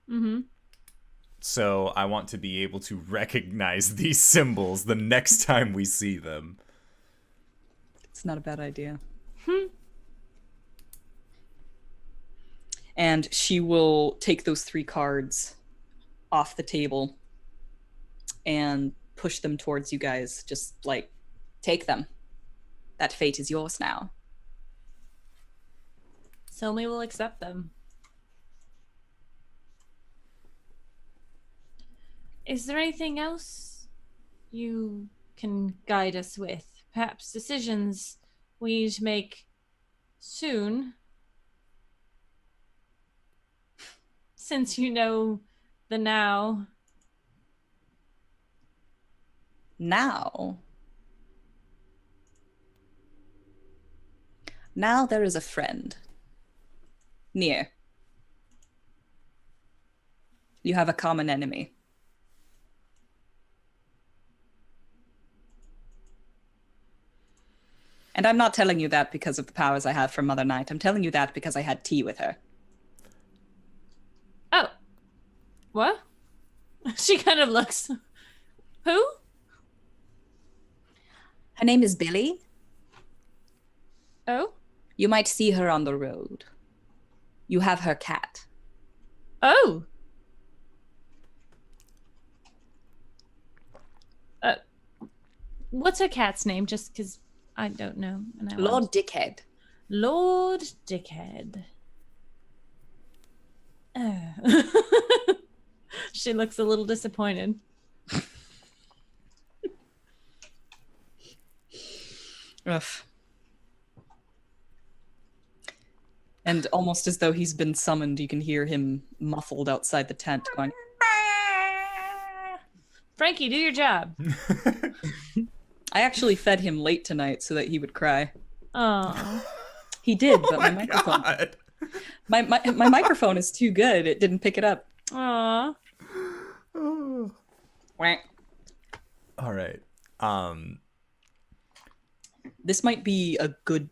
Mm-hmm. So I want to be able to recognize these symbols the next time we see them. It's not a bad idea. And she will take those 3 cards off the table and push them towards you guys. Just like, take them. That fate is yours now. Silme will accept them. Is there anything else you can guide us with? Perhaps decisions we need to make soon? Since you know the now. Now there is a friend. Near. You have a common enemy. And I'm not telling you that because of the powers I have from Mother Night. I'm telling you that because I had tea with her. Oh. What? She kind of looks... Who? Her name is Billie. Oh? You might see her on the road. You have her cat. Oh. What's her cat's name? Just because I don't know. And Lord Dickhead. Lord Dickhead. Oh. She looks a little disappointed. Rough. And almost as though he's been summoned, you can hear him muffled outside the tent going, Frankie, do your job. I actually fed him late tonight so that he would cry. Oh. He did, but my microphone... My microphone is too good. It didn't pick it up. Aw. All right. This might be a good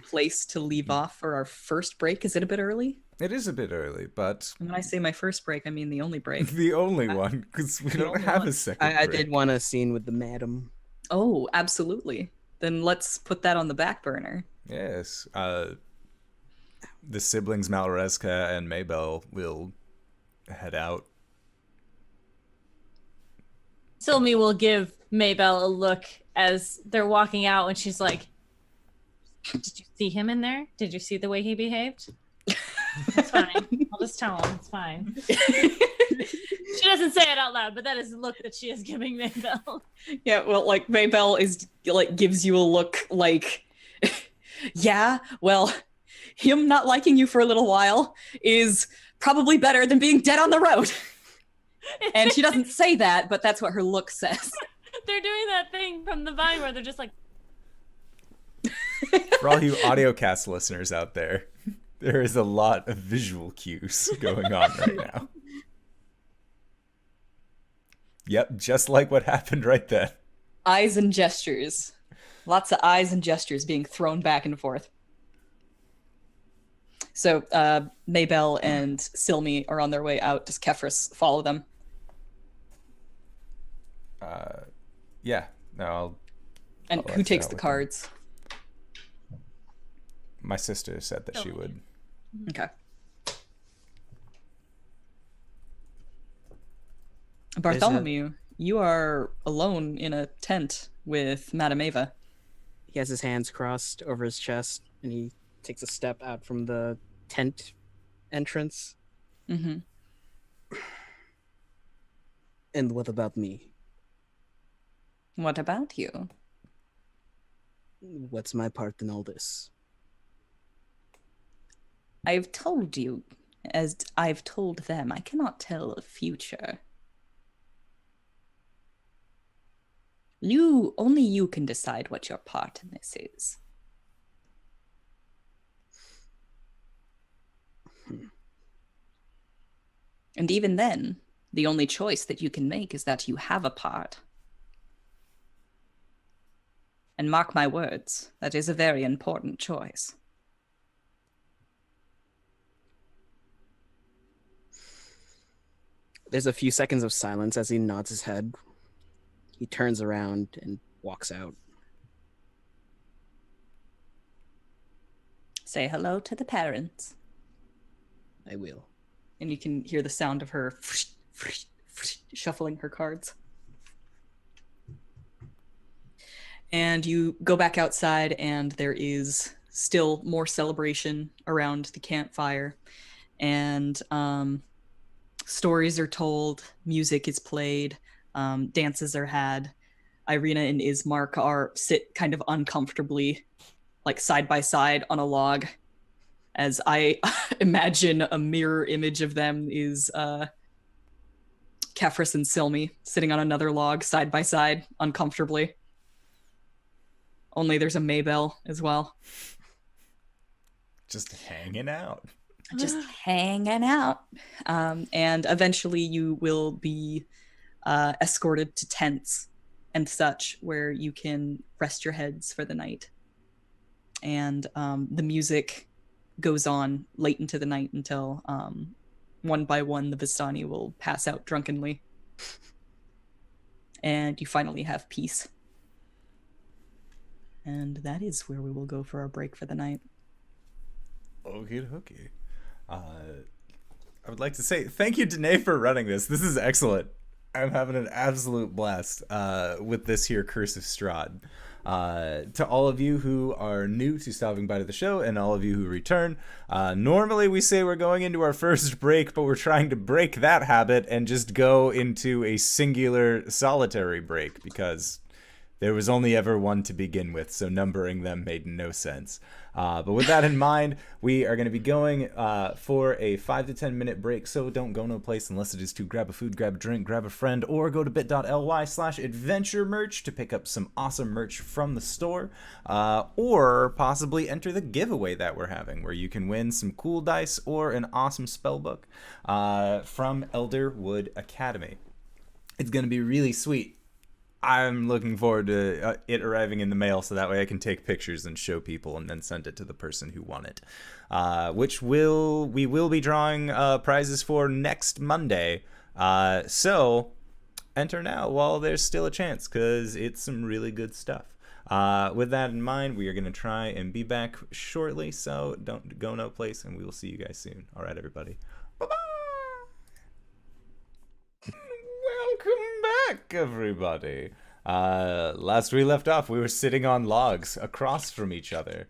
place to leave off for our first break. Is it a bit early? It is a bit early, but... When I say my first break, I mean the only break. The only one, because we don't have a second I break. did want a scene with the madam. Oh, absolutely. Then let's put that on the back burner. Yes. The siblings Malreska and Maybell will head out. Silme will give Maybell a look as they're walking out, and she's like, did you see him in there? Did you see the way he behaved? It's fine. I'll just tell him. It's fine. She doesn't say it out loud, but that is the look that she is giving Maybell. Yeah, well, like, Maybell is, like, gives you a look like, yeah, well, him not liking you for a little while is probably better than being dead on the road. And she doesn't say that, but that's what her look says. They're doing that thing from the Vine where they're just like... For all you audiocast listeners out there, there is a lot of visual cues going on right now. Yep, just like what happened right then. Eyes and gestures. Lots of eyes and gestures being thrown back and forth. So Maybell and Silme are on their way out. Does Kefris follow them? Yeah. No, And who takes the cards? My sister said that she would. Okay. Bartholomew, you are alone in a tent with Madame Ava. He has his hands crossed over his chest, and he takes a step out from the tent entrance. Mm-hmm. And what about me? What about you? What's my part in all this? I've told you, as I've told them, I cannot tell the future. Only you can decide what your part in this is. And even then, the only choice that you can make is that you have a part. And mark my words, that is a very important choice. There's a few seconds of silence as he nods his head. He turns around and walks out. Say hello to the parents. I will. And you can hear the sound of her shuffling her cards. And you go back outside, and there is still more celebration around the campfire. And stories are told, music is played, dances are had. Irina and Ismark sit kind of uncomfortably, like side by side on a log, as I imagine a mirror image of them is Kefris and Silme sitting on another log side by side, uncomfortably. Only there's a Maybell as well. Just hanging out. Just hanging out. And eventually you will be escorted to tents and such, where you can rest your heads for the night. And the music goes on late into the night until one by one the Vistani will pass out drunkenly. And you finally have peace. And that is where we will go for our break for the night. Okie dokie. I would like to say thank you, Danae, for running this. This is excellent. I'm having an absolute blast with this here Curse of Strahd. To all of you who are new to stopping by to the show, and all of you who return, normally we say we're going into our first break, but we're trying to break that habit and just go into a singular solitary break, because there was only ever one to begin with, so numbering them made no sense. But with that in mind, we are going to be going for a 5 to 10 minute break, so don't go no place unless it is to grab a food, grab a drink, grab a friend, or go to bit.ly/adventure merch to pick up some awesome merch from the store, or possibly enter the giveaway that we're having, where you can win some cool dice or an awesome spellbook from Elderwood Academy. It's going to be really sweet. I'm looking forward to it arriving in the mail, so that way I can take pictures and show people and then send it to the person who won it, which we will be drawing prizes for next Monday. So enter now while there's still a chance, because it's some really good stuff. With that in mind, we are going to try and be back shortly, so don't go no place, and we will see you guys soon. All right, everybody. Bye-bye. Welcome back, everybody. Last we left off, we were sitting on logs across from each other,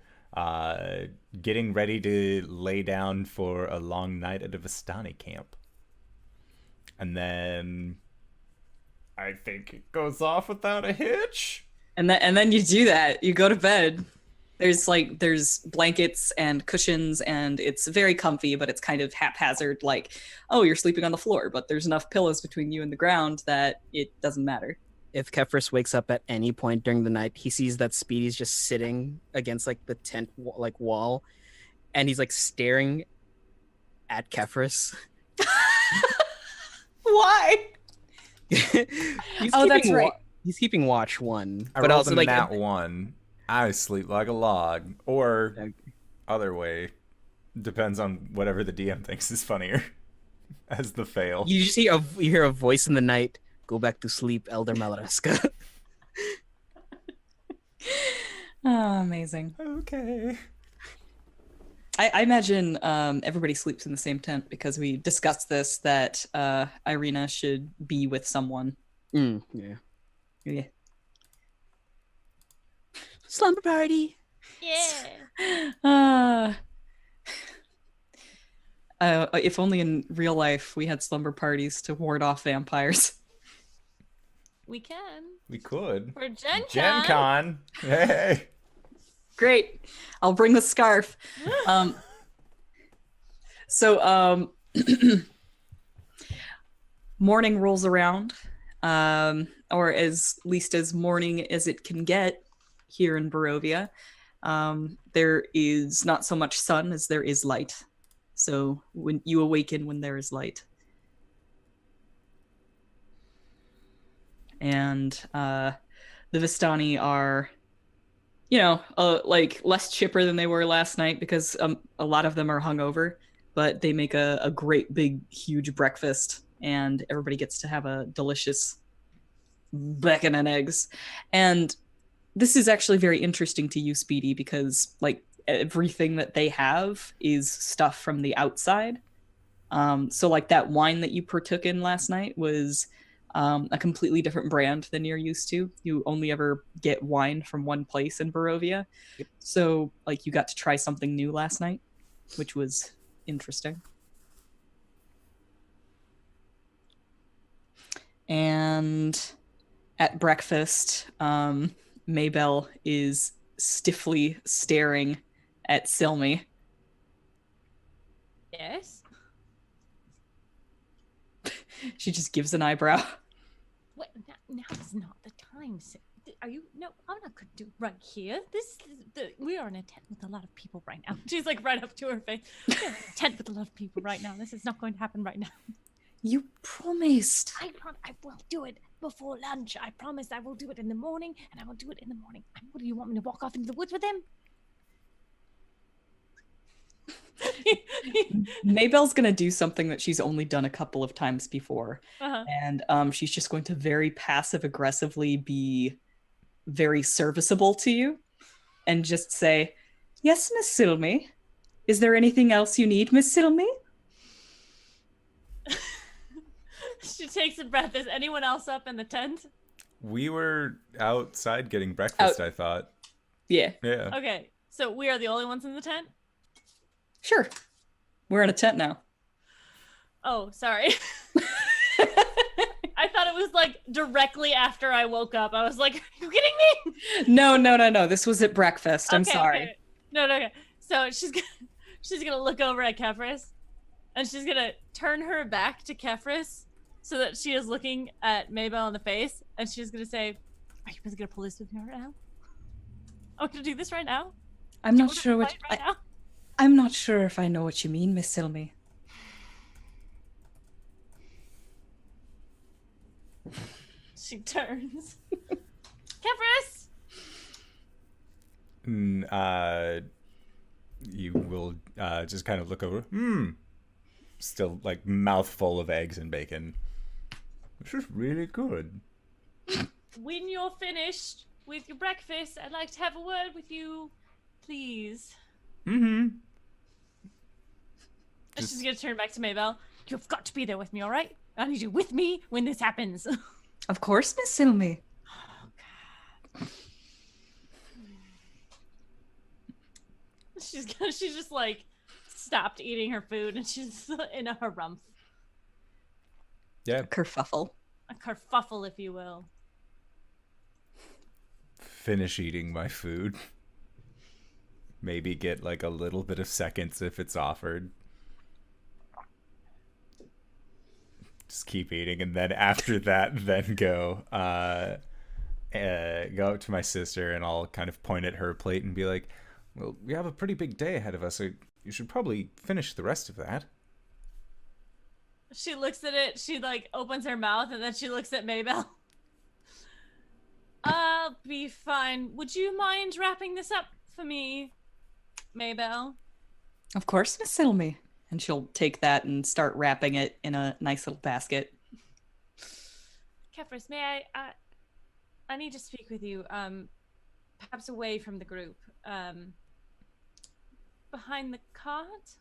getting ready to lay down for a long night at a Vistani camp. And then I think it goes off without a hitch. And then you do that. You go to bed. There's blankets and cushions, and it's very comfy, but it's kind of haphazard, like, oh, you're sleeping on the floor, but there's enough pillows between you and the ground that it doesn't matter. If Kefris wakes up at any point during the night, he sees that Speedy's just sitting against like the tent wall, and he's like staring at Kefris. Why? That's right. He's keeping watch one, I but rolled also a like nat 1. I sleep like a log, or other way, depends on whatever the DM thinks is funnier as the fail. you just you hear a voice in the night. Go back to sleep, Elder Malaraska. Oh, amazing. Okay. I imagine everybody sleeps in the same tent, because we discussed this, that Irina should be with someone. Yeah. Yeah. Slumber party. Yeah. If only in real life we had slumber parties to ward off vampires. We can. We could. For Gen Gen Con. Con. Hey. Great. I'll bring the scarf. So morning rolls around, or as least as morning as it can get here in Barovia. There is not so much sun as there is light. So when you awaken when there is light. And the Vistani are, like less chipper than they were last night because a lot of them are hungover, but they make a great big huge breakfast and everybody gets to have a delicious bacon and eggs. And this is actually very interesting to you, Speedy, because like everything that they have is stuff from the outside. So like that wine that you partook in last night was a completely different brand than you're used to. You only ever get wine from one place in Barovia. Yep. So like you got to try something new last night, which was interesting. And at breakfast, Maybelle is stiffly staring at Silme. Yes. She just gives an eyebrow. What? Now is not the time. Are you? No, I'm not gonna do right here. We are in a tent with a lot of people right now. She's like right up to her face. We're in a tent with a lot of people right now. This is not going to happen right now. You promised. I will do it before lunch. I promise I will do it in the morning, and I will do it in the morning. What do you want me to walk off into the woods with him? Maybelle's gonna do something that she's only done a couple of times before. Uh-huh. And she's just going to very passive aggressively be very serviceable to you and just say, "Yes, Miss Silme. Is there anything else you need, Miss Silme?" She takes a breath. Is anyone else up in the tent? We were outside getting breakfast, I thought. Yeah. Yeah. Okay, so we are the only ones in the tent? Sure. We're in a tent now. Oh, sorry. I thought it was like directly after I woke up. I was like, are you kidding me? No. This was at breakfast. I'm sorry. Okay. No, okay. So she's gonna look over at Kefris, and she's gonna turn her back to Kefris so that she is looking at Maybelle in the face, and she's gonna say, "Are you guys gonna pull this with me right now? I'm gonna do this right now. I'm not sure what. I'm not sure if I know what you mean, Miss Silme. She turns. Kefris! You will just kind of look over. Still like mouthful of eggs and bacon. This is really good. When you're finished with your breakfast, I'd like to have a word with you, please. Mm-hmm. She's gonna turn back to Maybelle. You've got to be there with me, all right? I need you with me when this happens. Of course, Miss Silme. Oh, God. She's just like stopped eating her food and she's in a harumph. Yeah. Kerfuffle. A kerfuffle, if you will. Finish eating my food. Maybe get like a little bit of seconds if it's offered. Just keep eating, and then after that, then go up to my sister, and I'll kind of point at her plate and be like, "Well, we have a pretty big day ahead of us, so you should probably finish the rest of that." She looks at it. She like opens her mouth, and then she looks at Maybelle. I'll be fine. Would you mind wrapping this up for me, Maybelle? Of course, Miss Silme. And she'll take that and start wrapping it in a nice little basket. Kefris, may I need to speak with you, perhaps away from the group, behind the cart?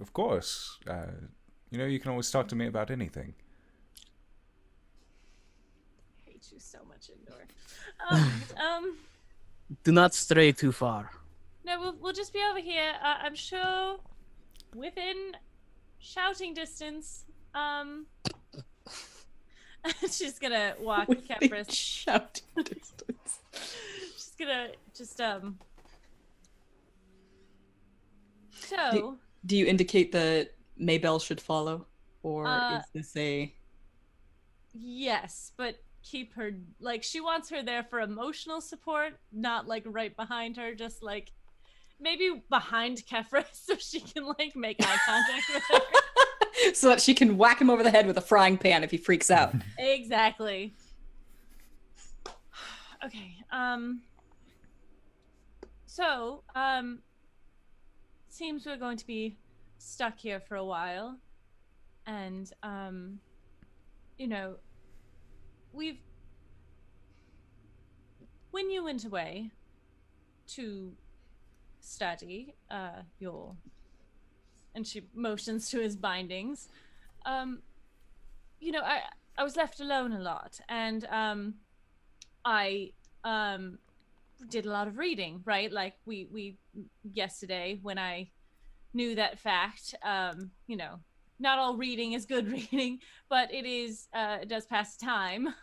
Of course. You can always talk to me about anything. hate you so much, Indoor. Do not stray too far. No, we'll just be over here. I'm sure within shouting distance. She's gonna walk Kefris. Shouting distance. She's gonna just So. Do you indicate that Maybelle should follow, or is this a? Yes, but keep her like she wants her there for emotional support, not like right behind her, just like maybe behind Kefra so she can like make eye contact with her. So that she can whack him over the head with a frying pan if he freaks out. Exactly. Okay. So, seems we're going to be stuck here for a while. And, you know, when you went away to study, and she motions to his bindings, you know, I was left alone a lot, and, I, did a lot of reading, right? Like we yesterday when I knew that fact, you know, not all reading is good reading, but it does pass time.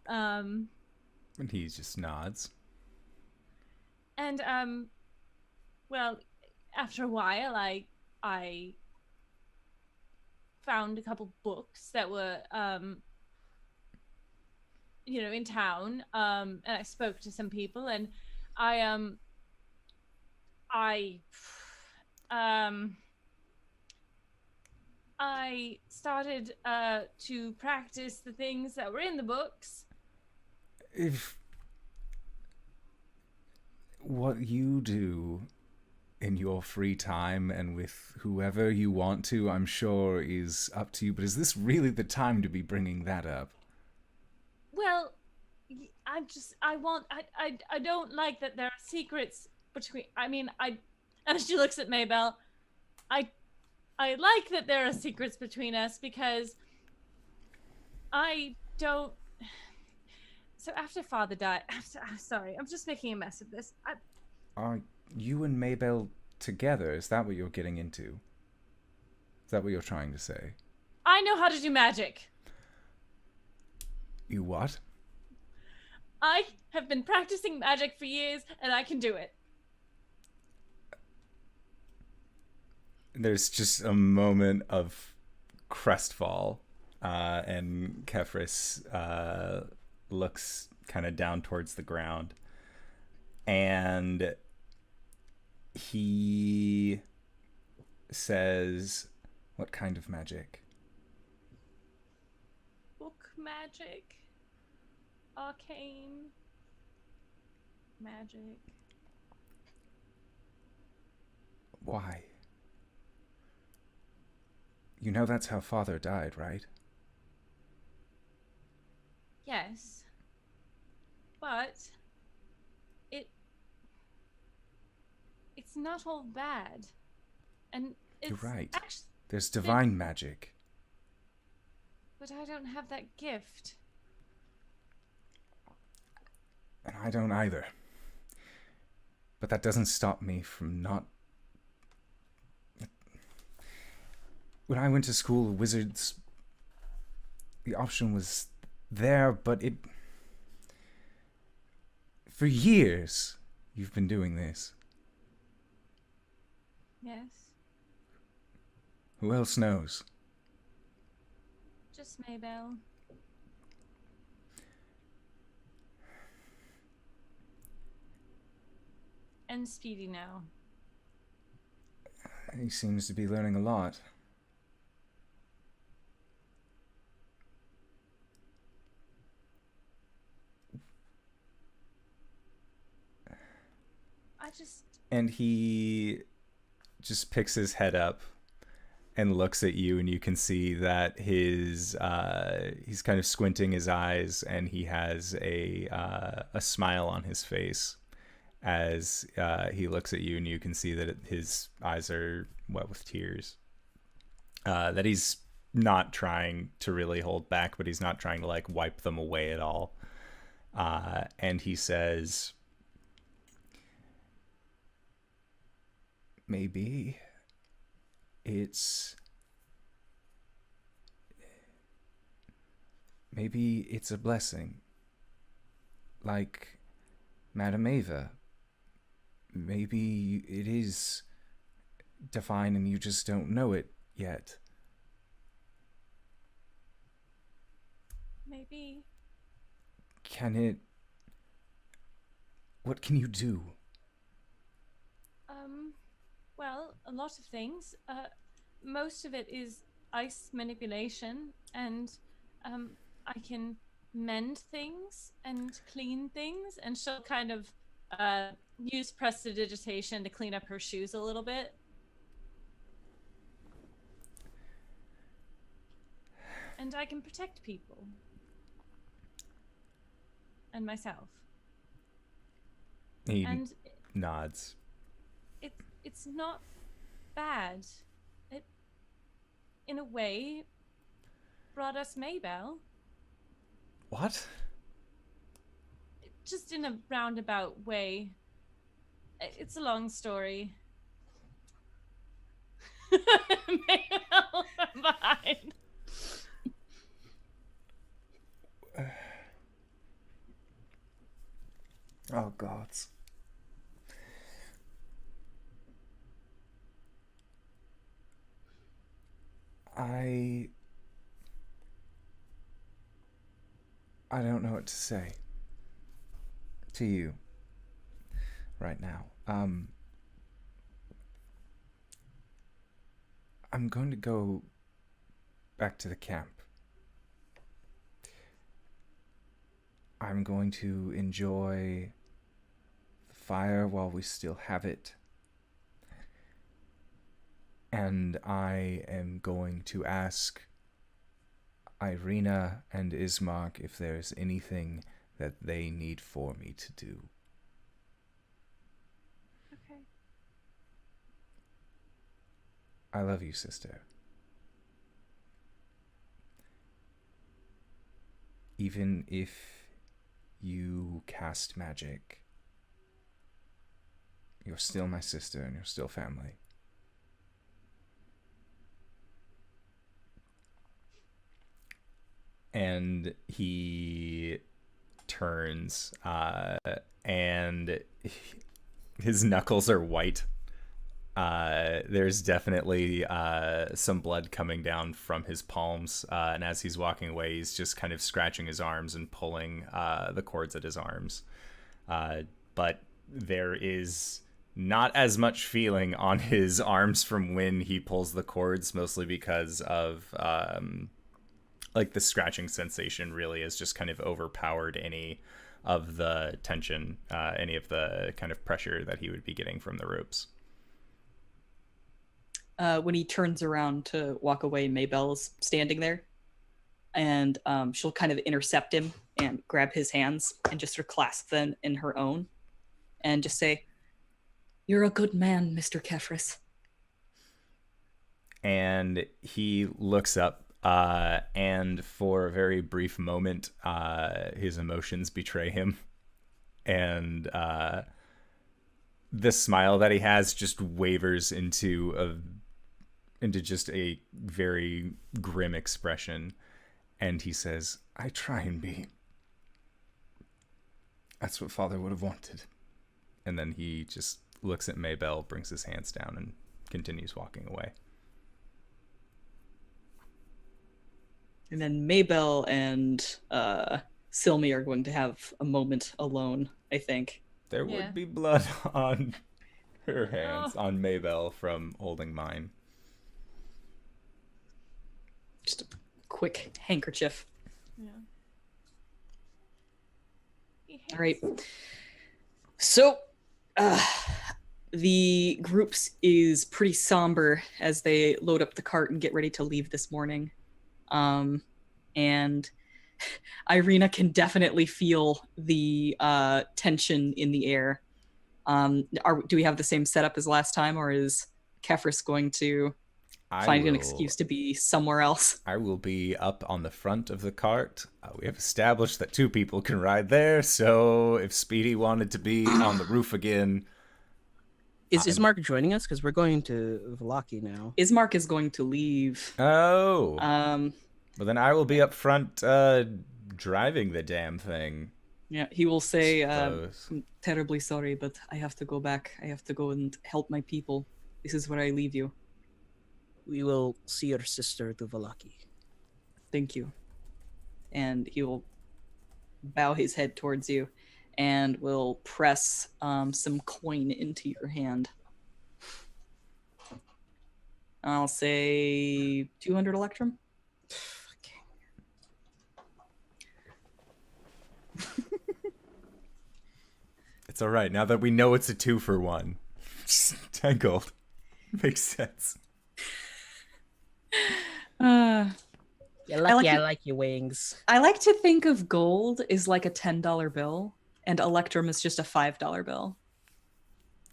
And he just nods. And well, after a while I found a couple books that were you know, in town, and I spoke to some people, and I started to practice the things that were in the books. If what you do in your free time and with whoever you want to, I'm sure is up to you, but is this really the time to be bringing that up? Well, I don't like that there are secrets between, and she looks at Maybelle, I like that there are secrets between us because I don't, so after Father died, sorry, I'm just making a mess of this. Are you and Maybelle together? Is that what you're getting into? Is that what you're trying to say? I know how to do magic. You what? I have been practicing magic for years, and I can do it. There's just a moment of crestfall, and Kefris looks kind of down towards the ground, and he says, "What kind of magic?" Book magic. Arcane magic. Why? You know that's how Father died, right? Yes. But it's not all bad. And it's You're right. actually, There's divine magic. but I don't have that gift. And I don't either. But that doesn't stop me from not... When I went to school, wizards... The option was there, but it... For years, you've been doing this. Yes. Who else knows? Just Maybelle. And Speedy now. He seems to be learning a lot. And he just picks his head up and looks at you, and you can see that he's kind of squinting his eyes, and he has a smile on his face as he looks at you, and you can see that his eyes are wet with tears. That he's not trying to really hold back, but he's not trying to like wipe them away at all. And he says, maybe it's a blessing, like Madame Ava. Maybe it is divine and you just don't know it yet. Maybe. What can you do? Well, a lot of things. Most of it is ice manipulation, and I can mend things and clean things, and she'll kind of use prestidigitation to clean up her shoes a little bit. And I can protect people. And myself. He and nods. It's not bad. It, in a way, brought us Maybell. What? Just in a roundabout way. It's a long story. Maybell from behind. Oh, gods. I don't know what to say to you right now. I'm going to go back to the camp. I'm going to enjoy the fire while we still have it. And I am going to ask Irina and Ismark if there's anything that they need for me to do. Okay. I love you, sister. Even if you cast magic, you're still my sister and you're still family. And he turns, and his knuckles are white. There's definitely some blood coming down from his palms, and as he's walking away, he's just kind of scratching his arms and pulling the cords at his arms. But there is not as much feeling on his arms from when he pulls the cords, mostly because of like the scratching sensation really has just kind of overpowered any of the tension, any of the kind of pressure that he would be getting from the ropes. When he turns around to walk away, Maybell's standing there, and she'll kind of intercept him and grab his hands and just sort of clasp them in her own and just say, "You're a good man, Mr. Kefris." And he looks up, and for a very brief moment, his emotions betray him. And the smile that he has just wavers into just a very grim expression. And he says, "I try and be. That's what Father would have wanted." And then he just looks at Maybell, brings his hands down, and continues walking away. And then Maybell and Silme are going to have a moment alone, I think. There would be blood on her hands, on Maybell from holding mine. Just a quick handkerchief. Yeah. All right. So, the groups is pretty somber as they load up the cart and get ready to leave this morning. And Irina can definitely feel the tension in the air. Do we have the same setup as last time, or is Kefris going to... find an excuse to be somewhere else. I will be up on the front of the cart. We have established that 2 people can ride there, so if Speedy wanted to be on the roof again... Is Ismark joining us? Because we're going to Vallaki now. Ismark is going to leave. Oh. Well, then I will be up front driving the damn thing. Yeah, he will say, Suppose. I'm terribly sorry, but I have to go back. I have to go and help my people. This is where I leave you. We will see your sister to Vallaki. Thank you. And he will bow his head towards you and will press some coin into your hand. I'll say 200 Electrum. It's all right. Now that we know it's a 2-for-1. 10 gold. Makes sense. You're lucky I like your wings. I like to think of gold is like a $10 bill, and Electrum is just a $5 bill.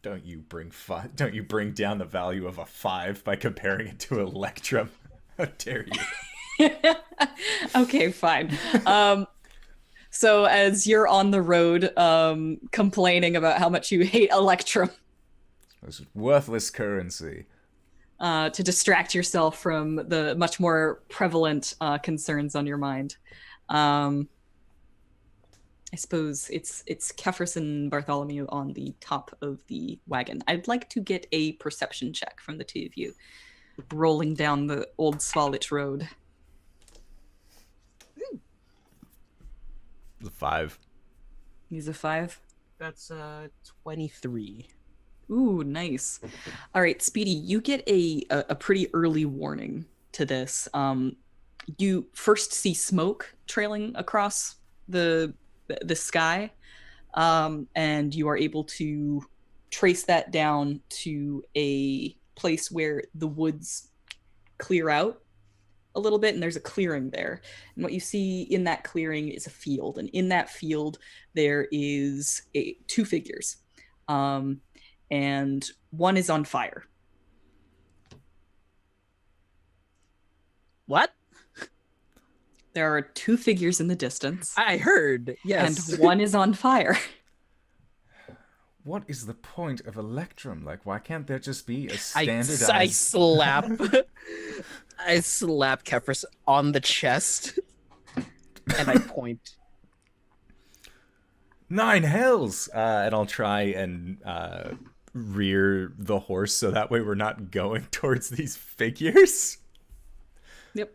Don't you bring down the value of a 5 by comparing it to Electrum? How dare you? Okay, fine. So as you're on the road complaining about how much you hate Electrum, It's worthless currency. to distract yourself from the much more prevalent concerns on your mind. I suppose it's Kefris and Bartholomew on the top of the wagon. I'd like to get a perception check from the 2 of you, rolling down the old Svalich road. The 5. He's a 5. That's 23. Ooh, nice. All right, Speedy, you get a pretty early warning to this. You first see smoke trailing across the sky, and you are able to trace that down to a place where the woods clear out a little bit, and there's a clearing there. And what you see in that clearing is a field, and in that field there is 2 figures. And one is on fire. What? There are 2 figures in the distance. I heard, yes. And one is on fire. What is the point of Electrum? Like, why can't there just be a standardized... I slap Kefris on the chest, and I point. 9 hells! And I'll try and rear the horse so that way we're not going towards these figures. Yep.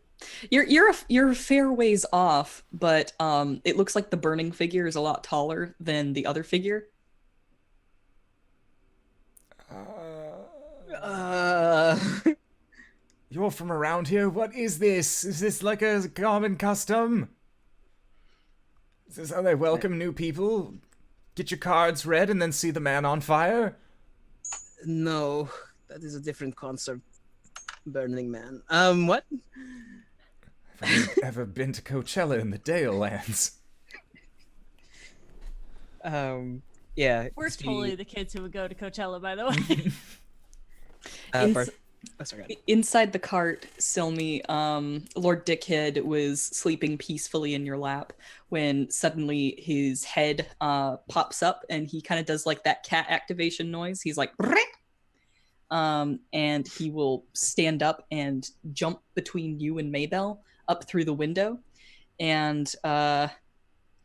You're a fair ways off, but it looks like the burning figure is a lot taller than the other figure. You're from around here? What is this? Is this like a common custom? Is this how they welcome new people? Get your cards read and then see the man on fire? No, that is a different concept. Burning Man. What? Have you ever been to Coachella in the Dale Lands? Yeah. We're Speedy- totally the kids who would go to Coachella, by the way. Sorry. Inside the cart, Silme, Lord Dickhead was sleeping peacefully in your lap when suddenly his head pops up and he kind of does like that cat activation noise. He's like, and he will stand up and jump between you and Maybell up through the window. And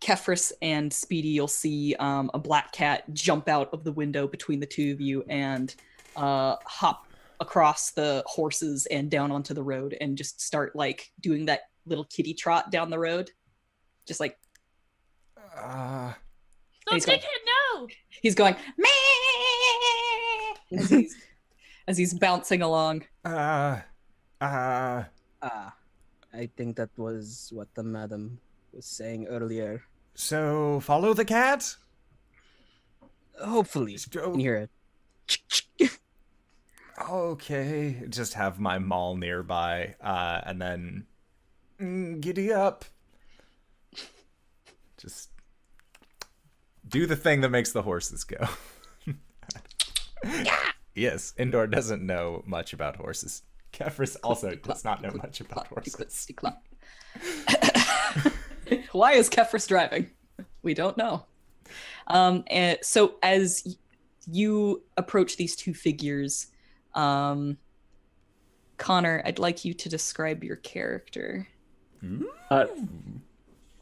Kefris and Speedy, you'll see a black cat jump out of the window between the 2 of you and hop across the horses and down onto the road and just start like doing that little kitty trot down the road. Just like Oh, He's Dickhead, going- no! he's going meh as he's bouncing along. I think that was what the madam was saying earlier. So, follow the cat? Hopefully. You can hear it. Okay, just have my maul nearby, and then giddy up. Just do the thing that makes the horses go. Yes, Indoor doesn't know much about horses. Kefris also does not know much about horses. Why is Kefris driving? We don't know. And so as you approach these two figures, Connor, I'd like you to describe your character.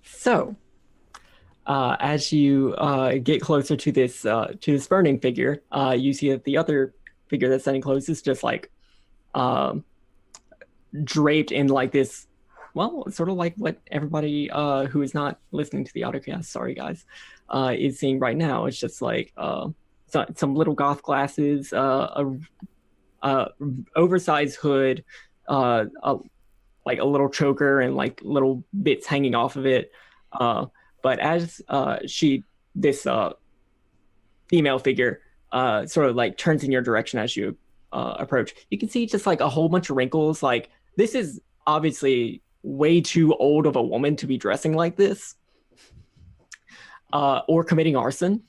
So, as you get closer to this burning figure, you see that the other figure that's standing close is just like draped in like this. Well, sort of like what everybody who is not listening to the autocast, sorry guys, is seeing right now. It's just like some little goth glasses, a oversized hood, like a little choker and like little bits hanging off of it. But as this female figure sort of like turns in your direction as you approach, you can see just like a whole bunch of wrinkles. Like this is obviously way too old of a woman to be dressing like this, or committing arson.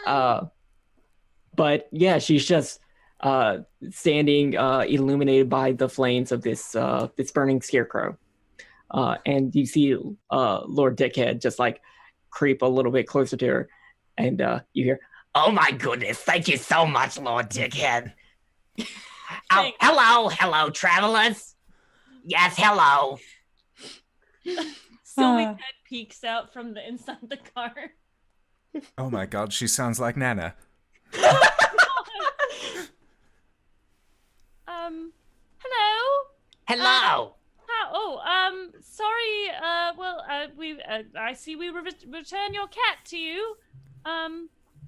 But yeah, she's just standing illuminated by the flames of this burning scarecrow. And you see Lord Dickhead just like creep a little bit closer to her, and you hear, "Oh my goodness, thank you so much, Lord Dickhead." Oh, hello, travelers. Yes, hello. Silme's head peeks out from the inside the car. Oh my god, she sounds like Nana. Hello. Hello. Sorry. I see we return your cat to you.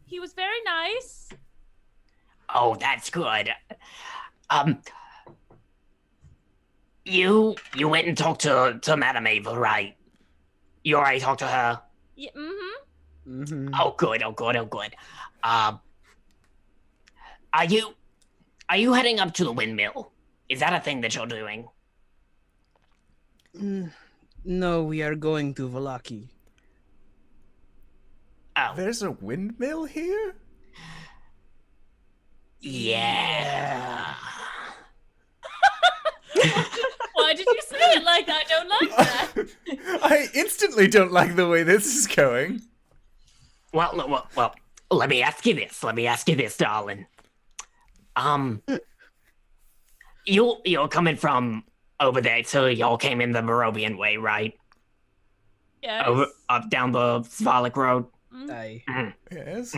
He was very nice. Oh, that's good. You went and talked to Madame Ava, right? You already talked to her? Yeah, mm-hmm. Mm-hmm. Oh, good. Are you heading up to the windmill? Is that a thing that you're doing? No, we are going to Vallaki. Oh, There's a windmill here? yeah. Why did you say it like that? I don't like that. I instantly don't like the way this is going. Well, let me ask you this, darling. You're coming from over there, so y'all came in the Barovian way, right? Yes. Over up down the Svalich Road. Aye. Yes.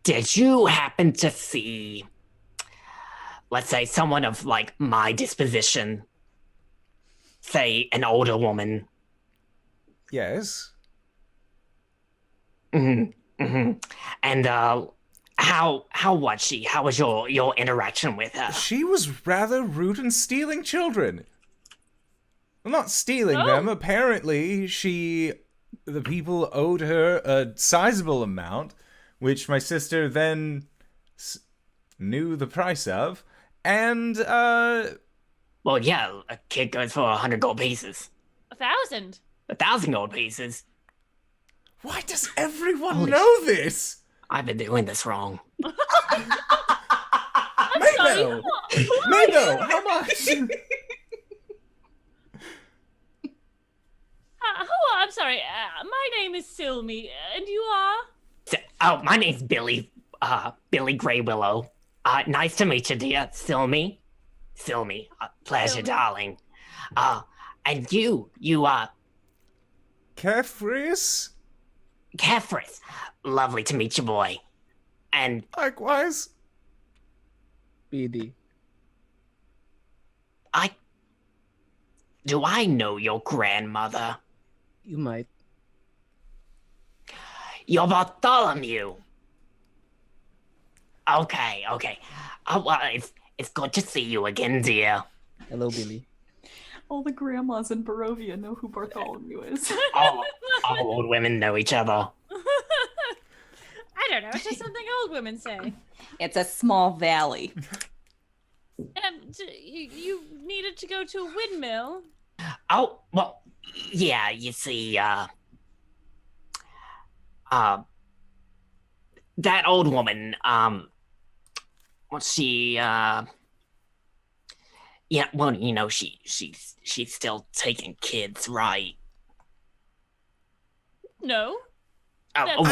Did you happen to see, let's say, someone of like my disposition, say an older woman? Yes. And how was she? How was your interaction with her? She was rather rude and stealing children. Well, not stealing them. Apparently, the people owed her a sizable amount, which my sister then knew the price of, and Well, yeah, a kid goes for 100 gold pieces. 1,000. 1,000 gold pieces. why does everyone know this? I've been doing this wrong. Mabel! Mabel, how much? I'm sorry. My name is Silme, and you are? Oh, my name's Billie. Billie Greywillow. Nice to meet you, dear. Silme. Pleasure, Silme. darling. And you, Kefris? Kefris. Lovely to meet you, boy. And Likewise. Speedy. do I know your grandmother? You might. You're Bartholomew. Okay. Well, it's good to see you again, dear. Hello, Billie. All the grandmas in Barovia know who Bartholomew is. All old women know each other. I don't know. It's just something old women say. It's a small valley. You needed to go to a windmill. Oh, well, yeah, you see, that old woman, Well, yeah, well, she's still taking kids, right? No. Oh,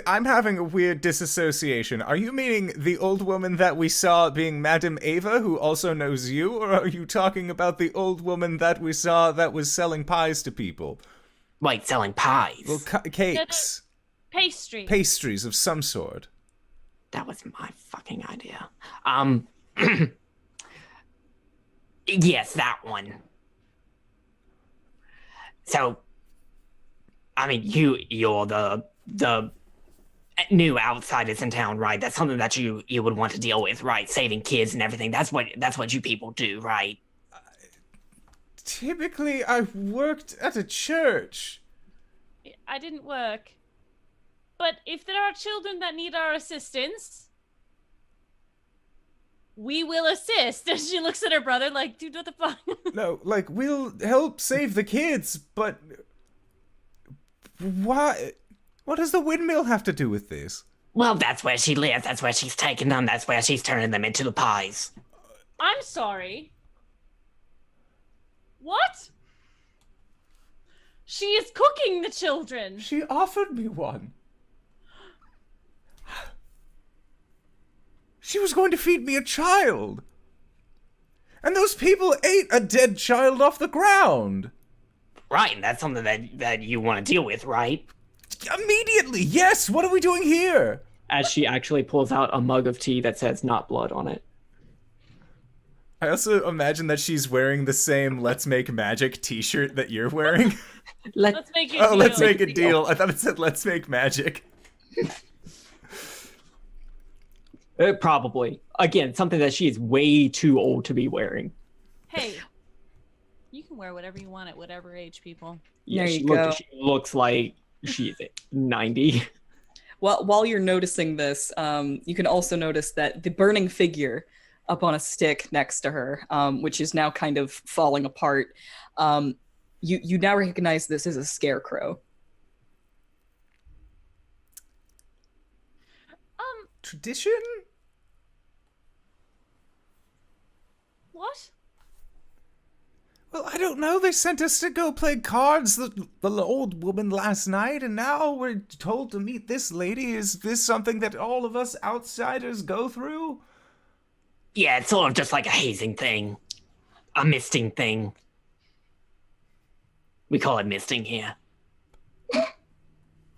I'm having a weird disassociation. Are you meaning the old woman that we saw being Madame Ava, who also knows you, or are you talking about the old woman that we saw that was selling pies to people? wait, selling pies. Well, cakes. Pastry. Pastries of some sort. That was my fucking idea. Yes, that one. So, I mean, you're the new outsiders in town, right? That's something that you would want to deal with, right? Saving kids and everything. That's what you people do, right? Typically, I've worked at a church. I didn't work. But if there are children that need our assistance, we will assist. And she looks at her brother like, dude, what the fuck? No, like, we'll help save the kids, but... Why? What does the windmill have to do with this? Well, that's where she lives. That's where she's taking them. That's where she's turning them into the pies. I'm sorry. What? She is cooking the children. She offered me one. She was going to feed me a child. And those people ate a dead child off the ground. Right, and that's something that you want to deal with, right? Immediately, yes! What are we doing here? As she actually pulls out a mug of tea that says "not blood" on it. I also imagine that she's wearing the same Let's Make Magic t-shirt that you're wearing. Let's make a deal. Oh, let's make a deal. I thought it said Let's Make Magic. Probably. Again, something that she is way too old to be wearing. Hey, you can wear whatever you want at whatever age, people. Yeah, There she you go. She looks like she's 90. Well, while you're noticing this, you can also notice that the burning figure up on a stick next to her, which is now kind of falling apart, you now recognize this as a scarecrow. Tradition? What? Well, I don't know. They sent us to go play cards, the old woman, last night, and now we're told to meet this lady. Is this something that all of us outsiders go through? Yeah, it's sort of just like a hazing thing. A misting thing. We call it misting here.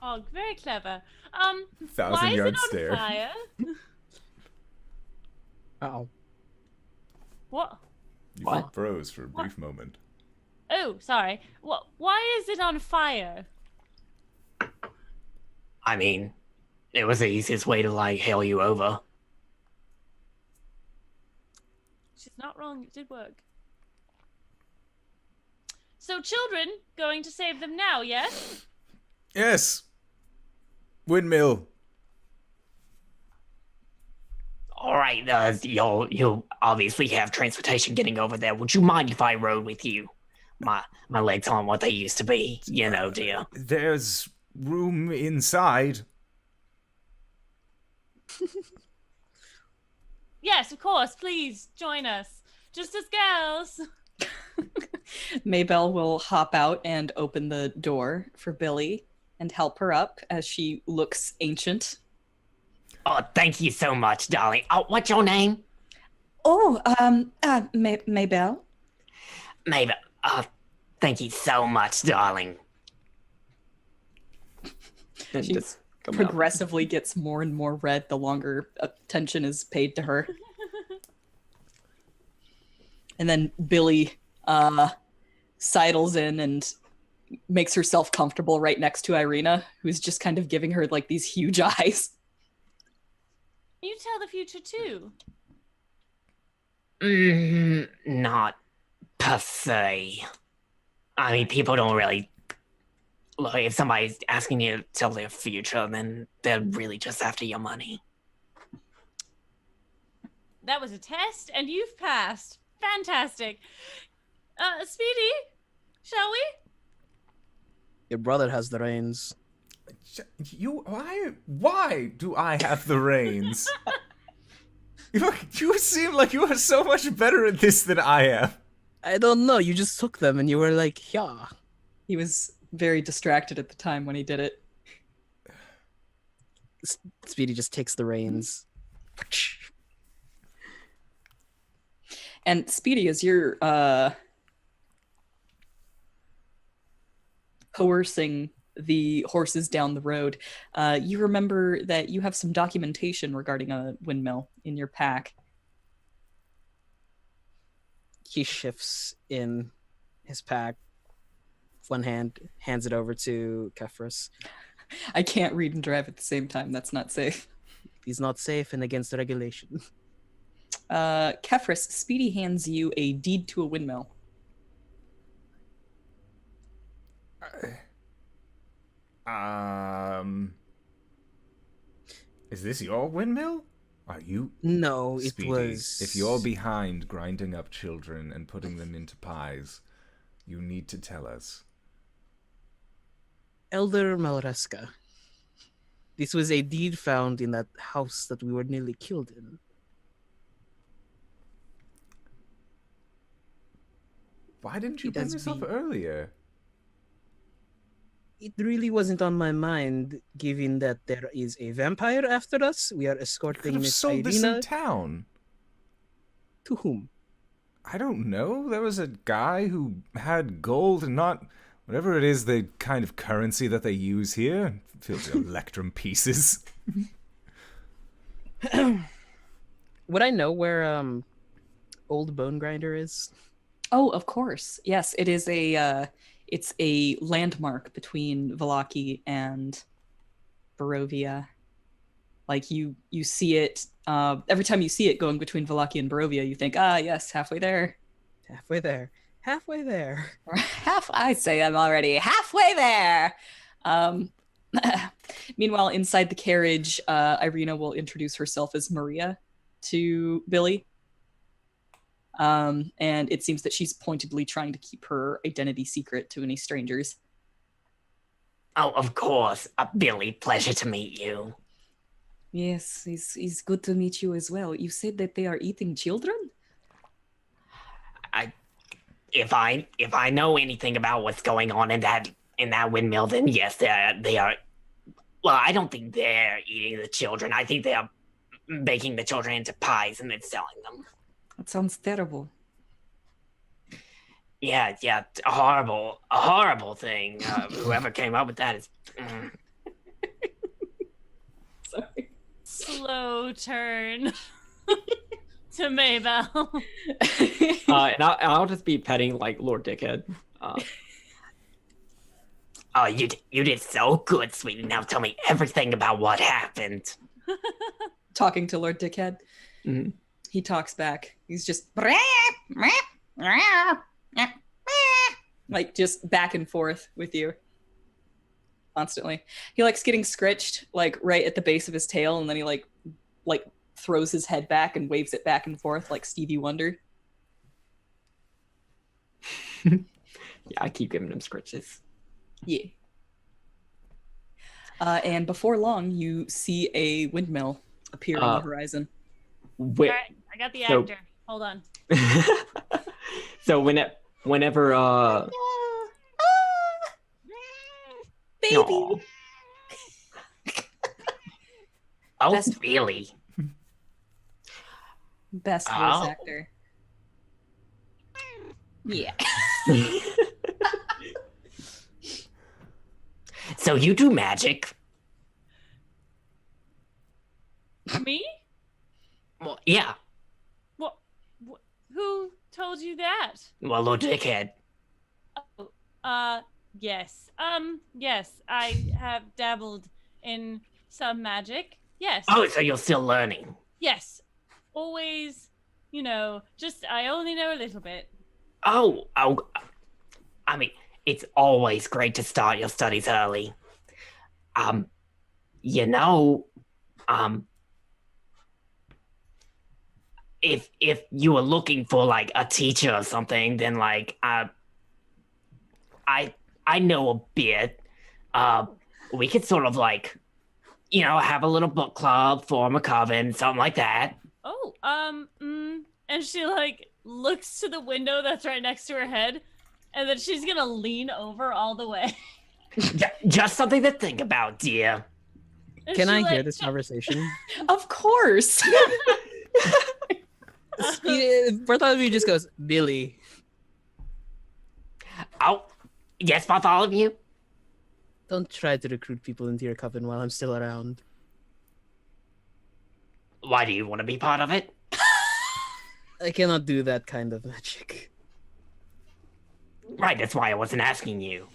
Oh, very clever. Why 1,000-yard is it stare. on fire? Uh-oh. What? You What? froze for a brief moment. Oh, sorry. What? Why is it on fire? I mean, it was the easiest way to, like, hail you over. She's not wrong. It did work. So, children, going to save them now, yes? Yes. Windmill. All right, you'll obviously have transportation getting over there. Would you mind if I rode with you? My legs aren't what they used to be, you know, dear. There's room inside. Yes, of course. Please join us. Just as girls. Maybelle will hop out and open the door for Billie and help her up as she looks ancient. Oh, thank you so much, darling. Oh, what's your name? Oh, Maybelle. Maybe. Thank you so much, darling. And She just come out. progressively gets more and more red the longer attention is paid to her. And then Billie sidles in and makes herself comfortable right next to Irina, who's just kind of giving her like these huge eyes. You tell the future too. Not per se. I mean, people don't really. Look, if somebody's asking you to tell their future, then they're really just after your money. That was a test, and you've passed. Fantastic. Speedy, shall we? Your brother has the reins. Why do I have the reins? You seem like you are so much better at this than I am. I don't know. You just took them and you were like, yeah. He was very distracted at the time when he did it. Speedy just takes the reins. And Speedy, as you're coercing the horses down the road, you remember that you have some documentation regarding a windmill in your pack. He shifts in his pack. One hand, hands it over to Kefris. I can't read and drive at the same time. That's not safe. He's not safe and against the regulation. Kefris, Speedy hands you a deed to a windmill. Is this your windmill? Are you? No, it Speedy, was... if you're behind grinding up children and putting them into pies, you need to tell us. Elder Malreska. This was a deed found in that house that we were nearly killed in. Why didn't you It bring has this up been- earlier? It really wasn't on my mind, given that there is a vampire after us. We are You could escorting have Miss sold this Irina. in town. To whom? I don't know. There was a guy who had gold and not whatever it is, the kind of currency that they use here. It feels like electrum pieces. Would I know where old Bonegrinder is? Oh, of course. Yes, it is it's a landmark between Vallaki and Barovia. Like you see it every time you see it going between Vallaki and Barovia, you think, yes, halfway there. Halfway there. Halfway there. I say I'm already halfway there. Meanwhile, inside the carriage, Irina will introduce herself as Maria to Billie. And it seems that she's pointedly trying to keep her identity secret to any strangers. Oh, of course. Billie, pleasure to meet you. Yes, it's good to meet you as well. You said that they are eating children? If I know anything about what's going on in that windmill, then yes, they are. Well, I don't think they're eating the children. I think they are baking the children into pies and then selling them. That sounds terrible. Yeah, a horrible thing. Whoever came up with that is. Sorry. Slow turn to Maybell. And I'll just be petting like Lord Dickhead. Oh, you did so good, sweetie. Now tell me everything about what happened. Talking to Lord Dickhead. Mhm. He talks back. He's just like just back and forth with you constantly. He likes getting scritched like right at the base of his tail, and then he like throws his head back and waves it back and forth like Stevie Wonder. Yeah, I keep giving him scritches. Yeah. And before long, you see a windmill appear on the horizon. Wait, Alright, I got the So- actor. Hold on. so whenever Baby. Aw. Oh, That's- really? Best voice Oh. actor. Yeah. So you do magic? Me? Well, yeah. What? Who told you that? Well, Lord Dickhead. Yes. Yes, I have dabbled in some magic. Yes. Oh, so you're still learning. Yes. Always, just I only know a little bit. Oh. I mean, it's always great to start your studies early. If you were looking for like a teacher or something, then like I know a bit. We could sort of like, have a little book club, form a coven, something like that. Oh, And she like looks to the window that's right next to her head, and then she's gonna lean over all the way. Just something to think about, dear. And Can she, I like, hear this conversation? Of course. Bartholomew just goes, Billie. Oh, yes, Bartholomew? Don't try to recruit people into your coven while I'm still around. Why do you want to be part of it? I cannot do that kind of magic. Right, that's why I wasn't asking you.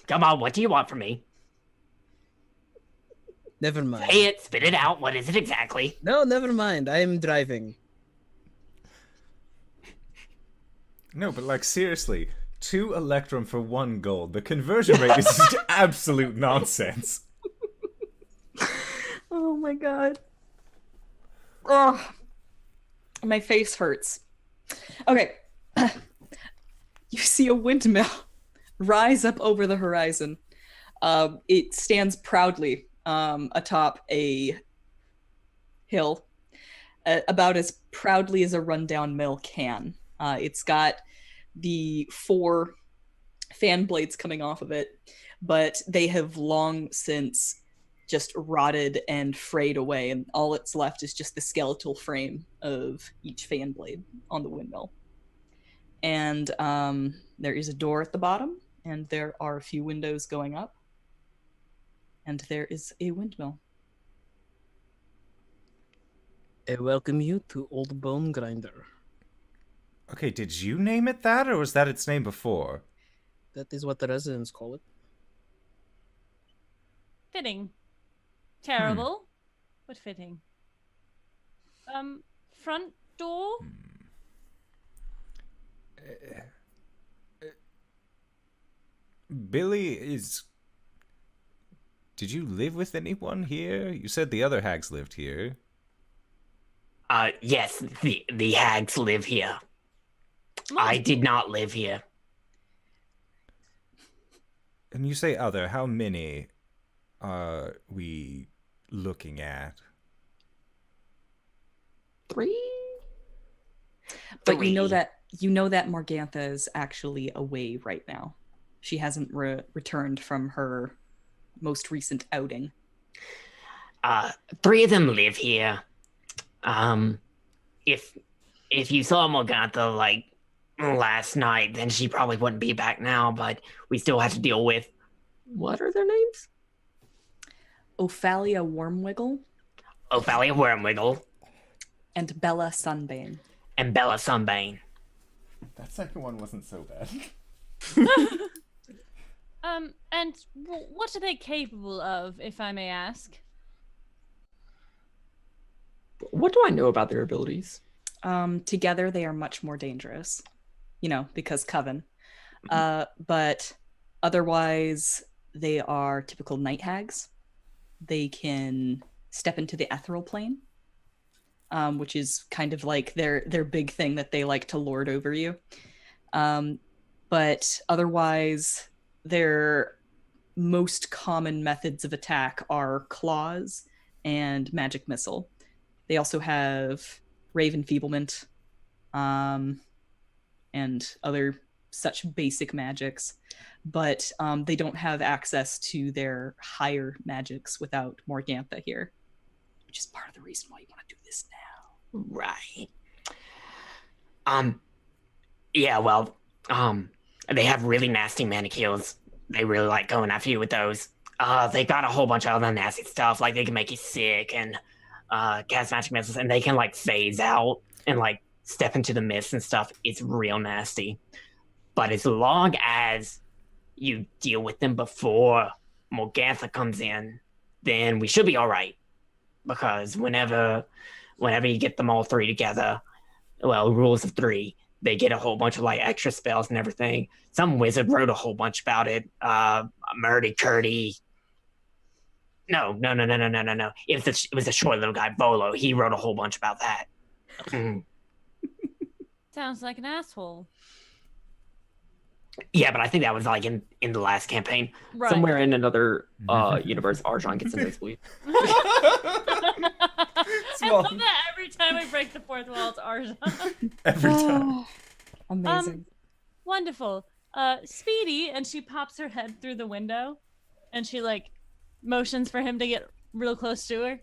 Come on, what do you want from me? Never mind. Say it, spit it out. What is it exactly? No, never mind. I'm driving. No, but like seriously, 2 electrum for 1 gold. The conversion rate is just absolute nonsense. Oh my god. Oh, my face hurts. Okay. You see a windmill rise up over the horizon. It stands proudly atop a hill, about as proudly as a rundown mill can. It's got the 4 fan blades coming off of it, but they have long since just rotted and frayed away, and all that's left is just the skeletal frame of each fan blade on the windmill. And there is a door at the bottom, and there are a few windows going up, and there is a windmill. I welcome you to Old Bonegrinder. Okay, did you name it that, or was that its name before? That is what the residents call it. Fitting. Terrible, but fitting. Front door? Billie is... Did you live with anyone here? You said the other hags lived here. Yes, the hags live here. I did not live here. And you say other, how many are we looking at? 3? But 3. you know that Morgantha is actually away right now. She hasn't returned from her most recent outing. 3 of them live here. If you saw Morgantha like last night, then she probably wouldn't be back now, but we still have to deal with... What are their names? Ophalia Wormwiggle Ophalia Wormwiggle and Bella Sunbane. and Bella Sunbane. That second one wasn't so bad. And what are they capable of, if I may ask? What do I know about their abilities? Together they are much more dangerous, because coven. But otherwise they are typical night hags. They can step into the ethereal plane, which is kind of like their big thing that they like to lord over you. But otherwise, their most common methods of attack are claws and magic missile. They also have rave enfeeblement, and other such basic magics. But they don't have access to their higher magics without Morgantha here, which is part of the reason why you want to do this now. Right. Yeah, well, they have really nasty manicures. They really like going after you with those. They got a whole bunch of other nasty stuff, like they can make you sick and cast magic missiles, and they can like phase out and like step into the mist and stuff. It's real nasty. But as long as you deal with them before Morgantha comes in, then we should be all right. Because whenever you get them all 3 together, well, rules of 3, they get a whole bunch of like extra spells and everything. Some wizard wrote a whole bunch about it. Murdy Curdy. No. It was a short little guy, Bolo. He wrote a whole bunch about that. Sounds like an asshole. Yeah, but I think that was like in the last campaign. Right. Somewhere in another universe, Arjan gets a nosebleed. wall. love that every time we break the fourth wall, it's Arja. Every time. Amazing. Wonderful. Speedy, and she pops her head through the window, and she like motions for him to get real close to her.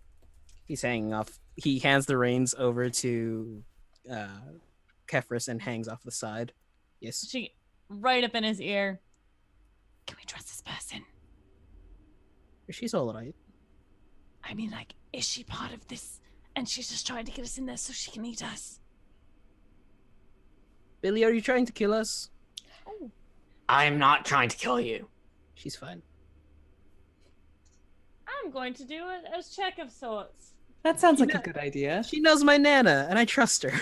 He's hanging off. He hands the reins over to Kefris and hangs off the side. Yes. She right up in his ear. Can we trust this person? She's all right. I mean, like, is she part of this? And she's just trying to get us in there so she can eat us. Billie, are you trying to kill us? I'm not trying to kill you. She's fine. I'm going to do a check of sorts. That sounds like a good idea. She knows my Nana, and I trust her.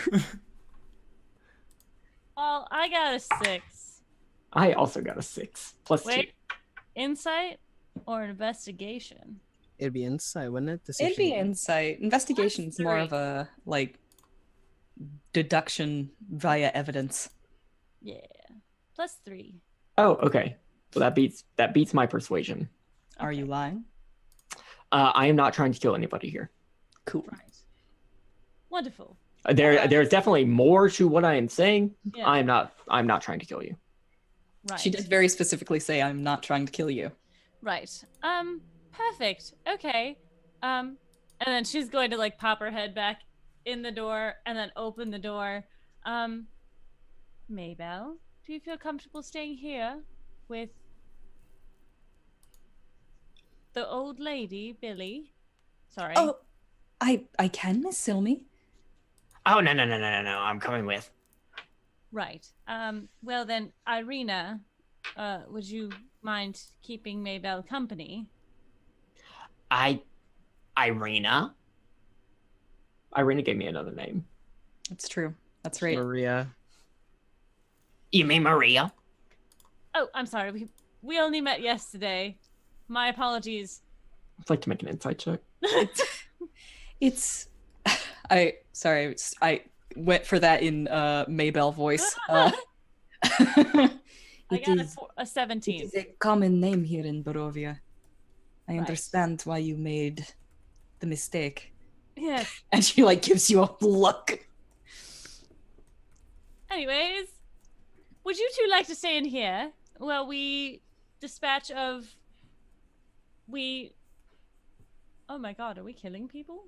Well, I got a 6. I also got a 6 plus Wait, insight or investigation? It'd be insight, wouldn't it? It'd be Decision. insight. Investigation's Plus more 3. of a like deduction via evidence. Yeah. Plus 3. 2. Oh, okay. So that beats my persuasion. Are you lying? I am not trying to kill anybody here. Cool. Right. Wonderful. There's definitely more to what I am saying. Yeah. I'm not trying to kill you. Right. She did very specifically say, "I'm not trying to kill you." Right. Perfect. Okay. And then she's going to like pop her head back in the door and then open the door. Maybell, do you feel comfortable staying here with the old lady, Billie? Sorry. Oh, I can, Miss Silme. Oh, no. I'm coming with. Right. Well then, Irina, would you mind keeping Maybell company? Irina? Irina gave me another name. That's true. That's right. Maria. You mean Maria? Oh, I'm sorry. We only met yesterday. My apologies. I'd like to make an insight check. It's I went for that in Maybell voice. I It got is a 17. it is a common name here in Barovia. I Right. understand why you made the mistake. Yes. And she like gives you a look. Anyways, would you two like to stay in here while we dispatch of Oh my god, are we killing people?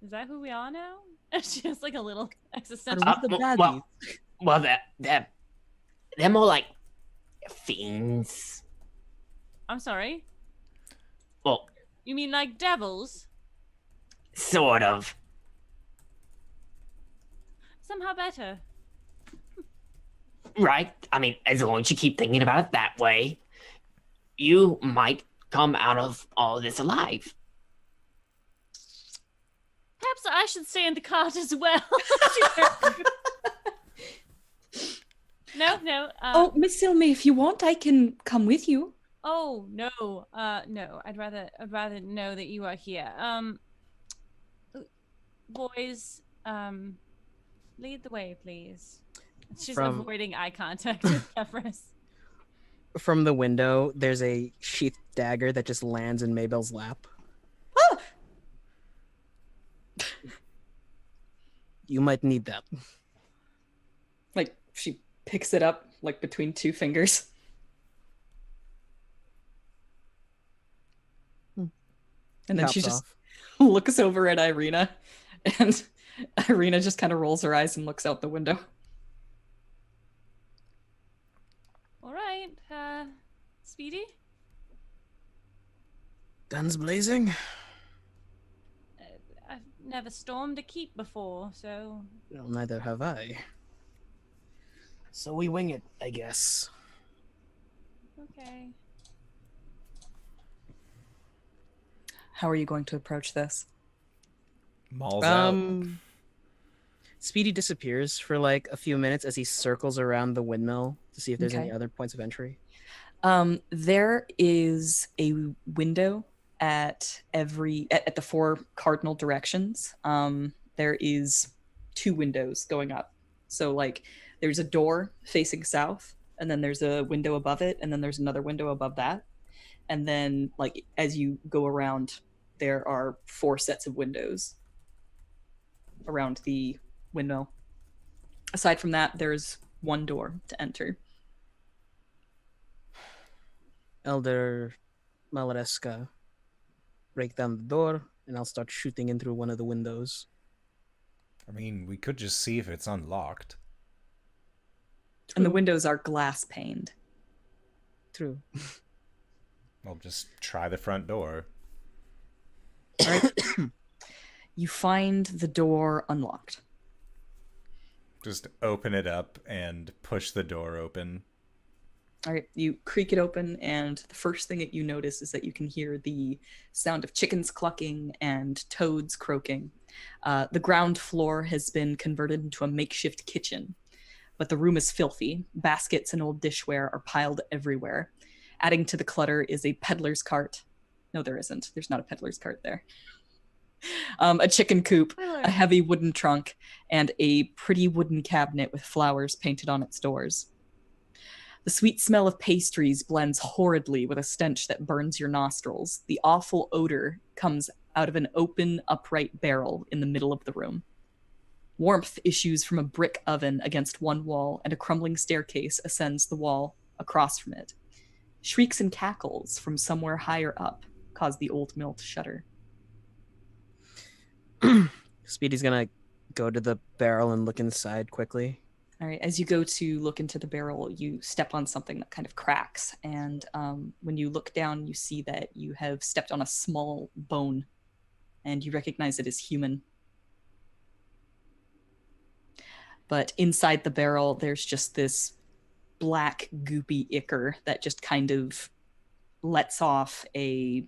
Is that who we are now? She has like a little existential. Are we the baddies? Well, they're more like fiends. I'm sorry. Well, You mean like devils? sort of. Somehow better. Right? I mean, as long as you keep thinking about it that way, you might come out of all this alive. Perhaps I should stay in the cart as well. No. Oh, Miss Silme, if you want, I can come with you. Oh no. No. I'd rather know that you are here. Boys, lead the way, please. She's From- avoiding eye contact with Kefris. From the window, there's a sheathed dagger that just lands in Maybell's lap. Ah! You might need that. Like she picks it up like between two fingers. And then she Tops just off. looks over at Irina, and Irina just kind of rolls her eyes and looks out the window. All right, Speedy. Guns blazing. I've never stormed a keep before, so Well, neither have I. So we wing it, I guess. okay. How are you going to approach this? Malls out. Speedy disappears for like a few minutes as he circles around the windmill to see if there's any Okay. other points of entry. There is a window at the four cardinal directions. There is two windows going up. So like there's a door facing south, and then there's a window above it, and then there's another window above that. And then like as you go around, there are four sets of windows around the windmill. Aside from that, there's one door to enter. Elder Malareska, break down the door, and I'll start shooting in through one of the windows. I mean, we could just see if it's unlocked. And the windows are glass paned. True. I'll just try the front door. All right. You find the door unlocked. Just open it up and push the door open. All right, you creak it open, and the first thing that you notice is that you can hear the sound of chickens clucking and toads croaking. The ground floor has been converted into a makeshift kitchen, but the room is filthy. Baskets and old dishware are piled everywhere. Adding to the clutter is a peddler's cart. No, there isn't. There's not a peddler's cart there. A chicken coop, a heavy wooden trunk, and a pretty wooden cabinet with flowers painted on its doors. The sweet smell of pastries blends horridly with a stench that burns your nostrils. The awful odor comes out of an open, upright barrel in the middle of the room. Warmth issues from a brick oven against one wall, and a crumbling staircase ascends the wall across from it. Shrieks and cackles from somewhere higher up cause the old mill to shudder. Speedy's gonna go to the barrel and look inside quickly. All right, as you go to look into the barrel, you step on something that kind of cracks, and when you look down, you see that you have stepped on a small bone, and you recognize it as human. But inside the barrel, there's just this black, goopy ichor that just kind of lets off a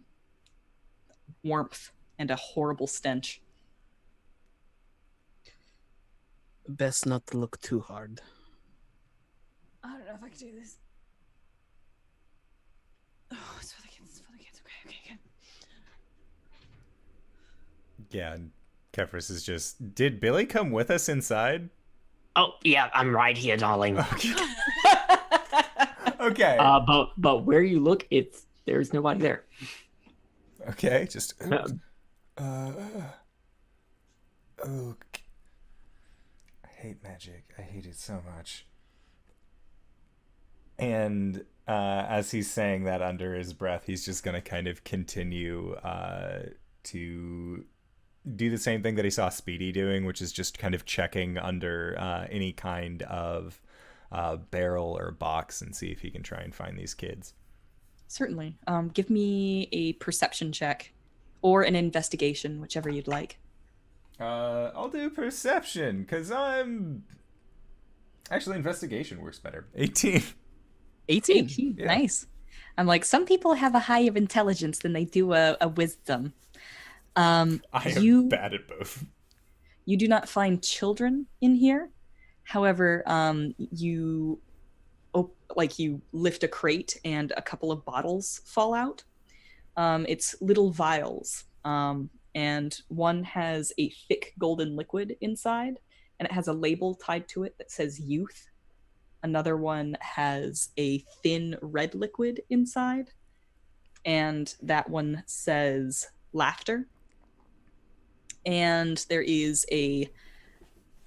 warmth and a horrible stench. Best not to look too hard. I don't know if I can do this. Oh, it's for the kids. It's for the kids. Okay, good. Yeah, and Kefris is just... Did Billie come with us inside? Oh, yeah, I'm right here, darling. Okay. But where you look, there's nobody there. Okay, just... Okay. I hate magic. I hate it so much. And as he's saying that under his breath, he's just going to kind of continue to do the same thing that he saw Speedy doing, which is just kind of checking under any kind of barrel or box and see if he can try and find these kids. Certainly. Give me a perception check or an investigation, whichever you'd like. I'll do perception, because I'm... Actually, investigation works better. 18. 18? Yeah. Nice. I'm like, some people have a higher intelligence than they do a wisdom. I am bad at both. You do not find children in here. However, you lift a crate and a couple of bottles fall out. It's little vials. And one has a thick golden liquid inside, and it has a label tied to it that says youth. Another one has a thin red liquid inside, and that one says laughter. And there is a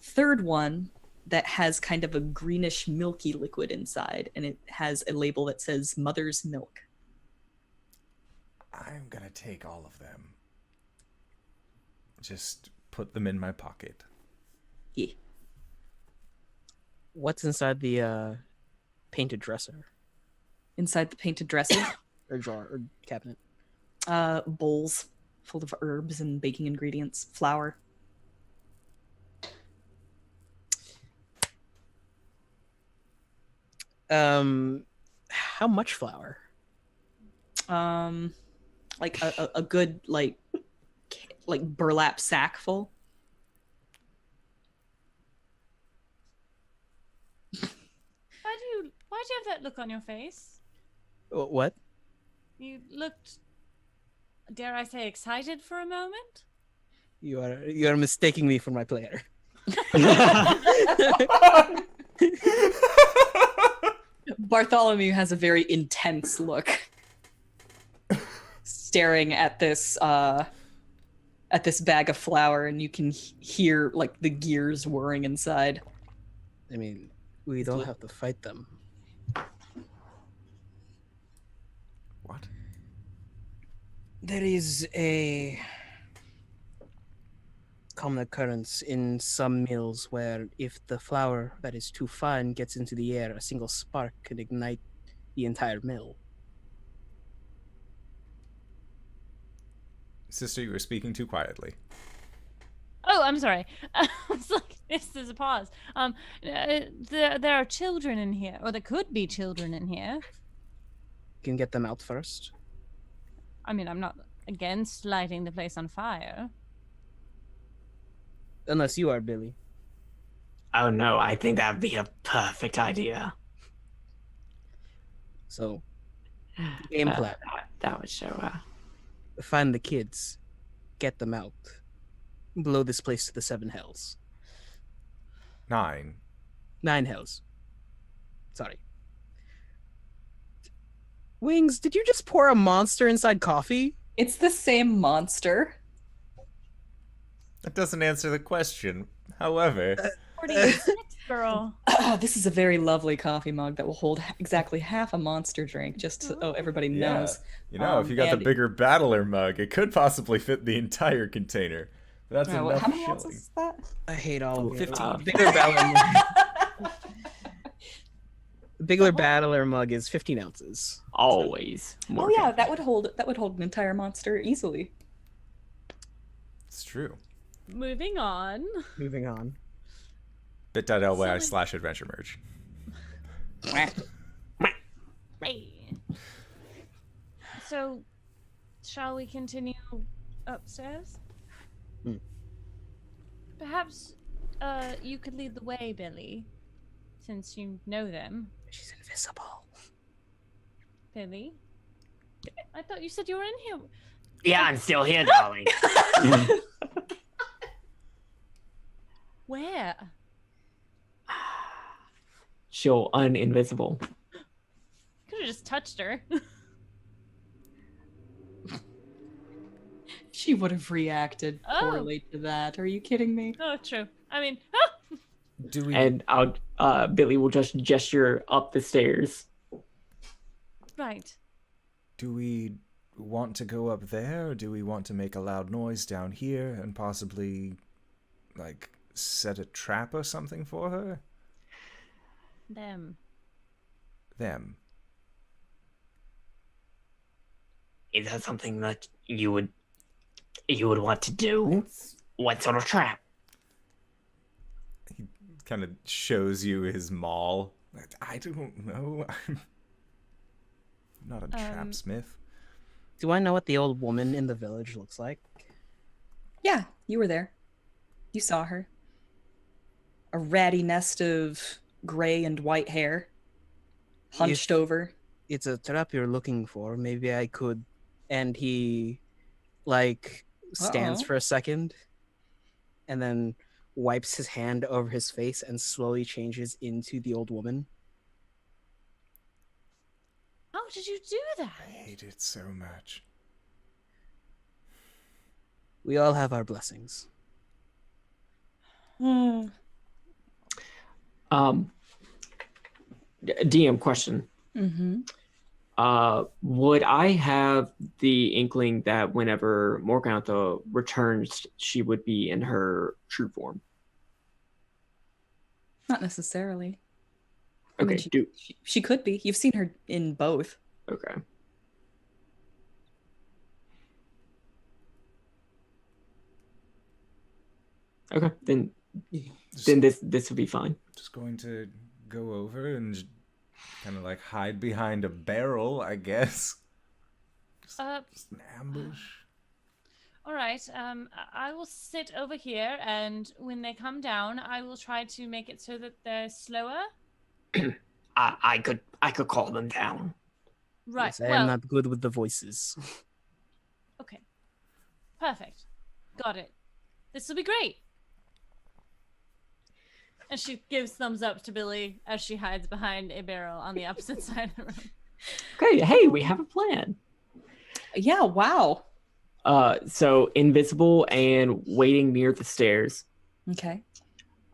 third one that has kind of a greenish milky liquid inside, and it has a label that says mother's milk. I'm gonna take all of them. Just put them in my pocket. Yeah. What's inside the painted dresser? Inside the painted dresser? Or drawer or cabinet? Bowls full of herbs and baking ingredients, flour. How much flour? Like a good like burlap sack full. Why do you have that look on your face? What? You looked, dare I say, excited for a moment? You are mistaking me for my player. Bartholomew has a very intense look, staring at this at this bag of flour, and you can hear like the gears whirring inside. I mean, we don't have to fight them. What? There is a common occurrence in some mills where if the flour that is too fine gets into the air, a single spark can ignite the entire mill. Sister, you were speaking too quietly. Oh, I'm sorry. I was like, this is a pause. There are children in here, or there could be children in here. You can get them out first. I mean, I'm not against lighting the place on fire. Unless you are, Billie. Oh no, I think that would be a perfect idea. So, game plan. That would show Find the kids. Get them out. Blow this place to the 7 hells. 9. 9 hells. Sorry. Wings, did you just pour a monster inside coffee? It's the same monster. That doesn't answer the question. However, 46, girl. This is a very lovely coffee mug that will hold exactly half a monster drink, just so everybody knows. you know, if you got the bigger battler mug, it could possibly fit the entire container. That's enough how many chili. ounces is that? I hate all of you. 15. Bigger battler mug. Bigger battler mug is 15 ounces. always more. Oh yeah, that would hold an entire monster easily. It's true. Moving on. Moving on. bit.ly/adventure merge. Right. So, shall we continue upstairs? Perhaps you could lead the way, Billie, since you know them. She's invisible. Billie? I thought you said you were in here. Yeah, I'm still here, darling. Where? She'll uninvisible. Could have just touched her. She would have reacted poorly to that. Are you kidding me? Oh, true. I mean, Do we? And Billie will just gesture up the stairs. right. Do we want to go up there, or do we want to make a loud noise down here and possibly, like, set a trap or something for her? Them. Them. Is that something that you would want to do? What sort of trap? He kind of shows you his maul. Like, I don't know. I'm not a trapsmith. Do I know what the old woman in the village looks like? Yeah, you were there. You saw her. A ratty nest of gray and white hair, hunched over. It's a trap you're looking for. Maybe I could. And he, like, stands for a second and then wipes his hand over his face and slowly changes into the old woman. How did you do that? I hate it so much. We all have our blessings. DM question. Mm-hmm. Would I have the inkling that whenever Morgantha returns, she would be in her true form? Not necessarily. I Okay, mean, she could be. You've seen her in both. Okay. Okay, then this would be fine. Just going to go over and kind of like hide behind a barrel, I guess. Just an ambush. All right. I will sit over here, and when they come down, I will try to make it so that they're slower. I could call them down. Right. Yes, I am not good with the voices. Okay. Perfect. Got it. This will be great. And she gives thumbs up to Billie as she hides behind a barrel on the opposite side of the room. Okay, hey, we have a plan. Yeah, wow. So invisible and waiting near the stairs. Okay.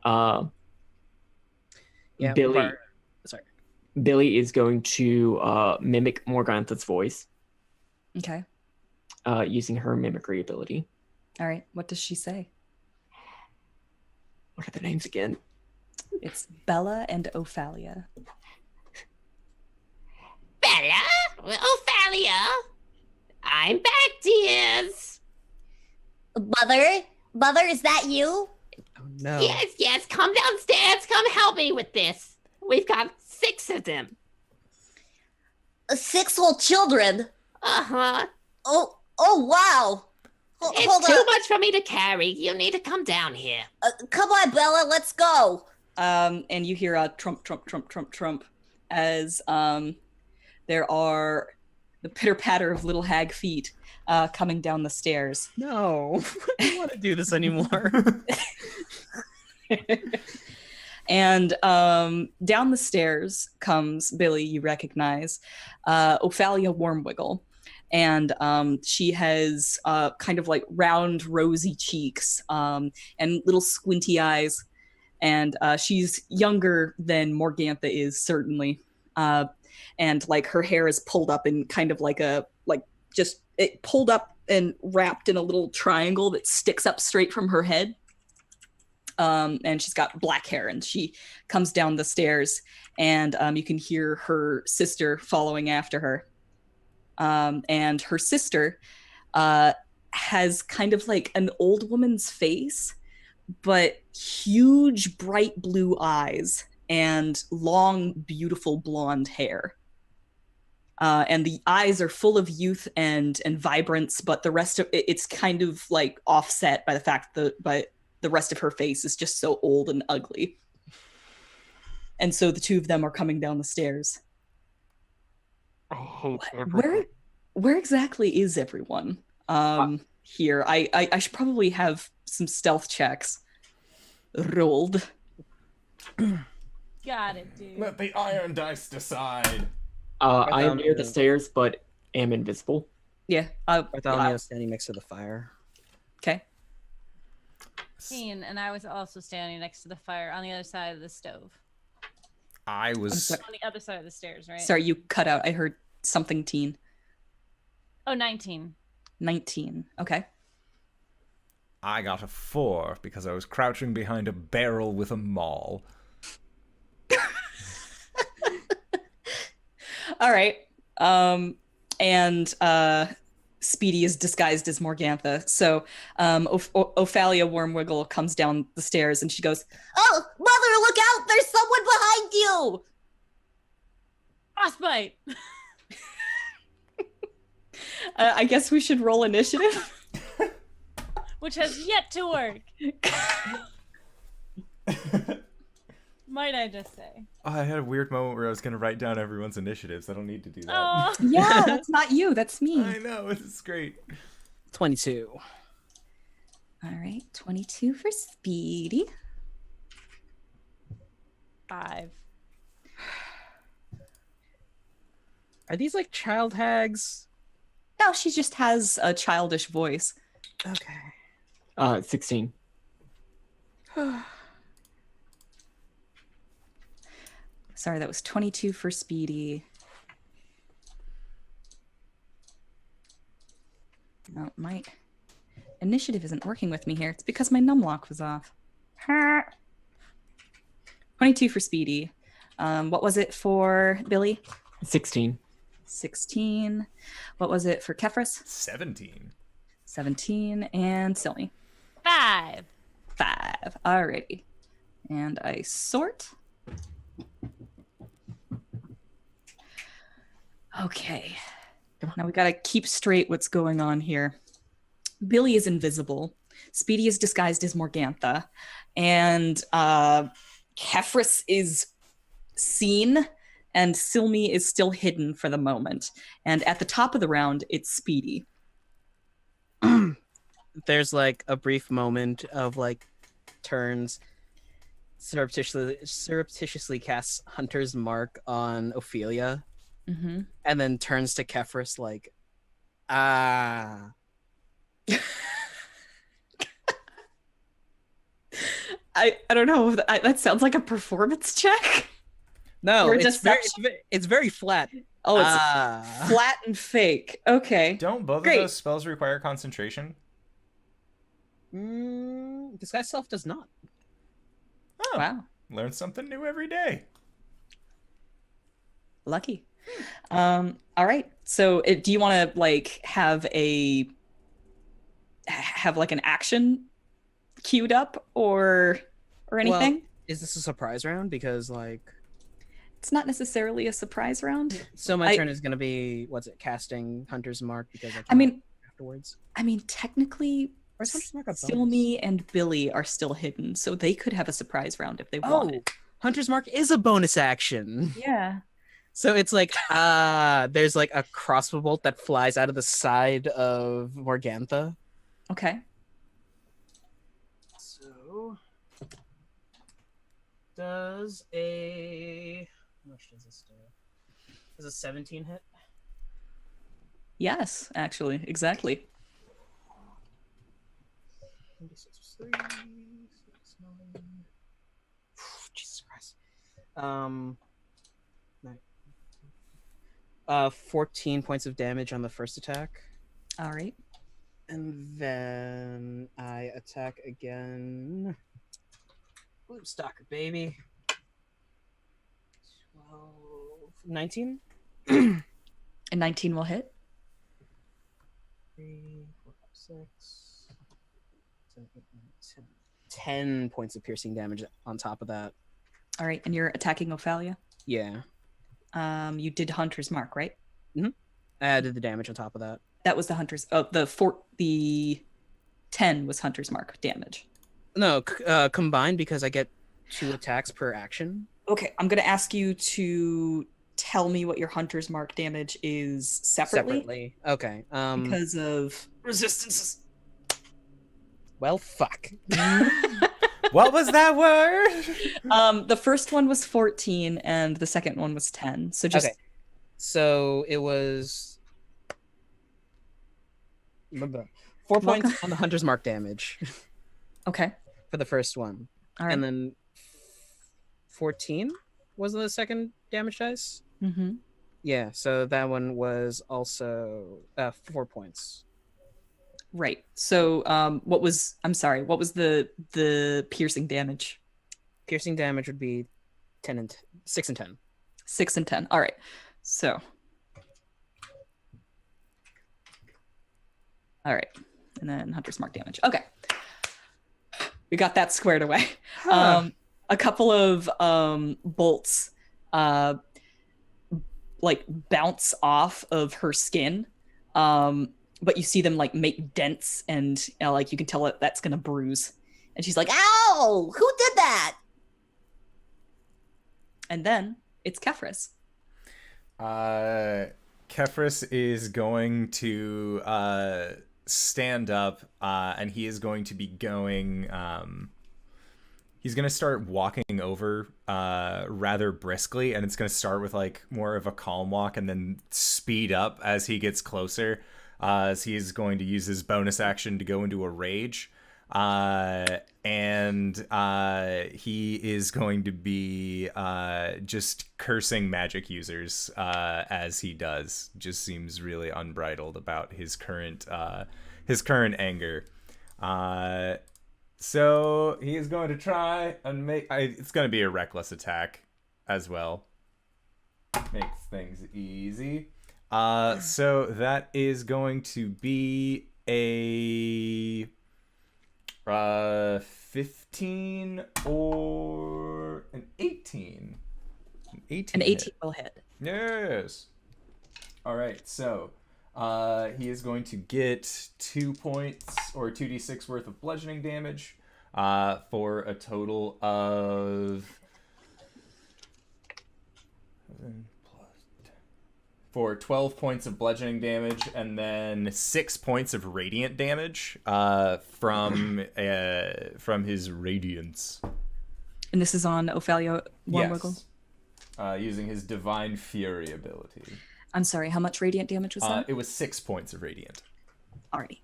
Yeah, Billie. Sorry. Billie is going to mimic Morgantha's voice Okay. using her mimicry ability. All right. What does she say? What are their names again? It's Bella and Ophalia. Bella? Ophalia? I'm back, dears. Mother, is that you? Oh no. Yes, come downstairs. Come help me with this. We've got 6 of them. 6 whole children. Uh-huh. Oh wow. Hold It's too on. much for me to carry. You need to come down here. Come on, Bella, let's go. And you hear a trump, trump, trump, trump, trump, as there are the pitter patter of little hag feet coming down the stairs. No. I don't want to do this anymore. And down the stairs comes Billie, you recognize, Ophalia Wormwiggle. And she has kind of like round, rosy cheeks and little squinty eyes. And she's younger than Morgantha is, certainly. And like her hair is pulled up in kind of like it pulled up and wrapped in a little triangle that sticks up straight from her head. And she's got black hair, and she comes down the stairs, and you can hear her sister following after her. And her sister has kind of like an old woman's face, but huge bright blue eyes and long, beautiful blonde hair. And the eyes are full of youth and vibrance, but the rest of it's kind of like offset by the fact that the rest of her face is just so old and ugly. And so the two of them are coming down the stairs. I hate everything. Where exactly is everyone here? I should probably have some stealth checks rolled. Got it, dude. Let the iron dice decide. I am near the stairs, but am invisible. Yeah. Bartholomew standing next to the fire. Okay. And I was also standing next to the fire on the other side of the stove. I was. On the other side of the stairs, right? Sorry, you cut out. I heard something teen. Oh, 19. 19. Okay. I got a 4 because I was crouching behind a barrel with a maul. All right. And Speedy is disguised as Morgantha. So Ophalia Wormwiggle comes down the stairs and she goes, Oh, Mother, look out! There's someone behind you! Frostbite! I guess we should roll initiative. Which has yet to work. Might I just say. Oh, I had a weird moment where I was going to write down everyone's initiatives. I don't need to do that. Oh. Yeah, that's not you. That's me. I know, this is great. 22. All right, 22 for Speedy. 5. Are these like child hags? No, she just has a childish voice. Okay. 16. Sorry, that was 22 for Speedy. No, my initiative isn't working with me here. It's because my numlock was off. 22 for Speedy. What was it for Billie? 16. 16. What was it for Kefris? 17. 17. And Silme? 5. 5. Alrighty. And I sort. Okay. Now we gotta keep straight what's going on here. Billie is invisible. Speedy is disguised as Morgantha. And Kefris is seen, and Silme is still hidden for the moment. And at the top of the round, it's Speedy. There's like a brief moment of like turns, surreptitiously casts Hunter's Mark on Ophelia, Mm-hmm. and then turns to Kefris like, ah. I don't know. That sounds like a performance check. No, Or it's deception. it's very flat. Oh, it's flat and fake. Okay. Don't both Great. of those spells require concentration? Disguise self does not. Oh, Wow. learn something new every day. Lucky. All right. So, do you want to like have like an action queued up or anything? Well, is this a surprise round? Because like, It's not necessarily a surprise round. so my turn is gonna be casting Hunter's Mark because I mean, afterwards. technically, Or is Hunter's Mark a bonus? Silme and Billie are still hidden, so they could have a surprise round if they wanted. Hunter's Mark is a bonus action. Yeah. So it's like, there's like a crossbow bolt that flies out of the side of Morgantha. Okay. So, does a... How much does this do? Does a 17 hit? Yes, actually, exactly. 26 plus 3, 6, 9. Jesus Christ. 14 points of damage on the first attack. All right. And then I attack again. Blue Stalker, baby. 12, 19? And 19 will hit. 3, 4, 5, 6, 7, 8, 9, 10. 10 points of piercing damage on top of that. All right, and you're attacking Ophalia. Yeah. You did Hunter's Mark, right? I added the damage on top of that. That was the Hunter's. Oh, the 10 was Hunter's Mark damage. No, combined because I get 2 attacks per action. Okay, I'm gonna ask you to tell me what your Hunter's Mark damage is separately. Okay. Because of resistances. Well, fuck. What was that word? The first one was 14 and the second one was 10. So just Okay. So it was 4 points on the Hunter's Mark damage okay. for the first one. All right. And then 14 was the second damage dice? Mm-hmm. Yeah, so that one was also 4 points. Right. So what was the piercing damage? Piercing damage would be 6 and 10. 6 and 10. All right. So. All right. And then Hunter's Mark damage. Okay. We got that squared away. A couple of bolts like bounce off of her skin. But you see them like make dents and like you can tell that's going to bruise. And she's like, Ow! Who did that? and then it's Kefris. Kefris is going to stand up, and he is going to be going. He's going to start walking over rather briskly, and it's going to start with like more of a calm walk, and then speed up as he gets closer. As he is going to use his bonus action to go into a rage. And he is going to be just cursing magic users as he does. Just seems really unbridled about his current anger. So he is going to try and make. It's going to be a reckless attack as well. Makes things easy. So that is going to be a 15 or an 18. An 18 hit. Will hit. Yes. All right. So he is going to get 2 points or 2d6 worth of bludgeoning damage for a total of 12 points of bludgeoning damage, and then 6 points of radiant damage from his radiance. And this is on Ophalia Wormwiggle? Yes. Using his Divine Fury ability. I'm sorry, how much radiant damage was that? It was 6 points of radiant. Alrighty.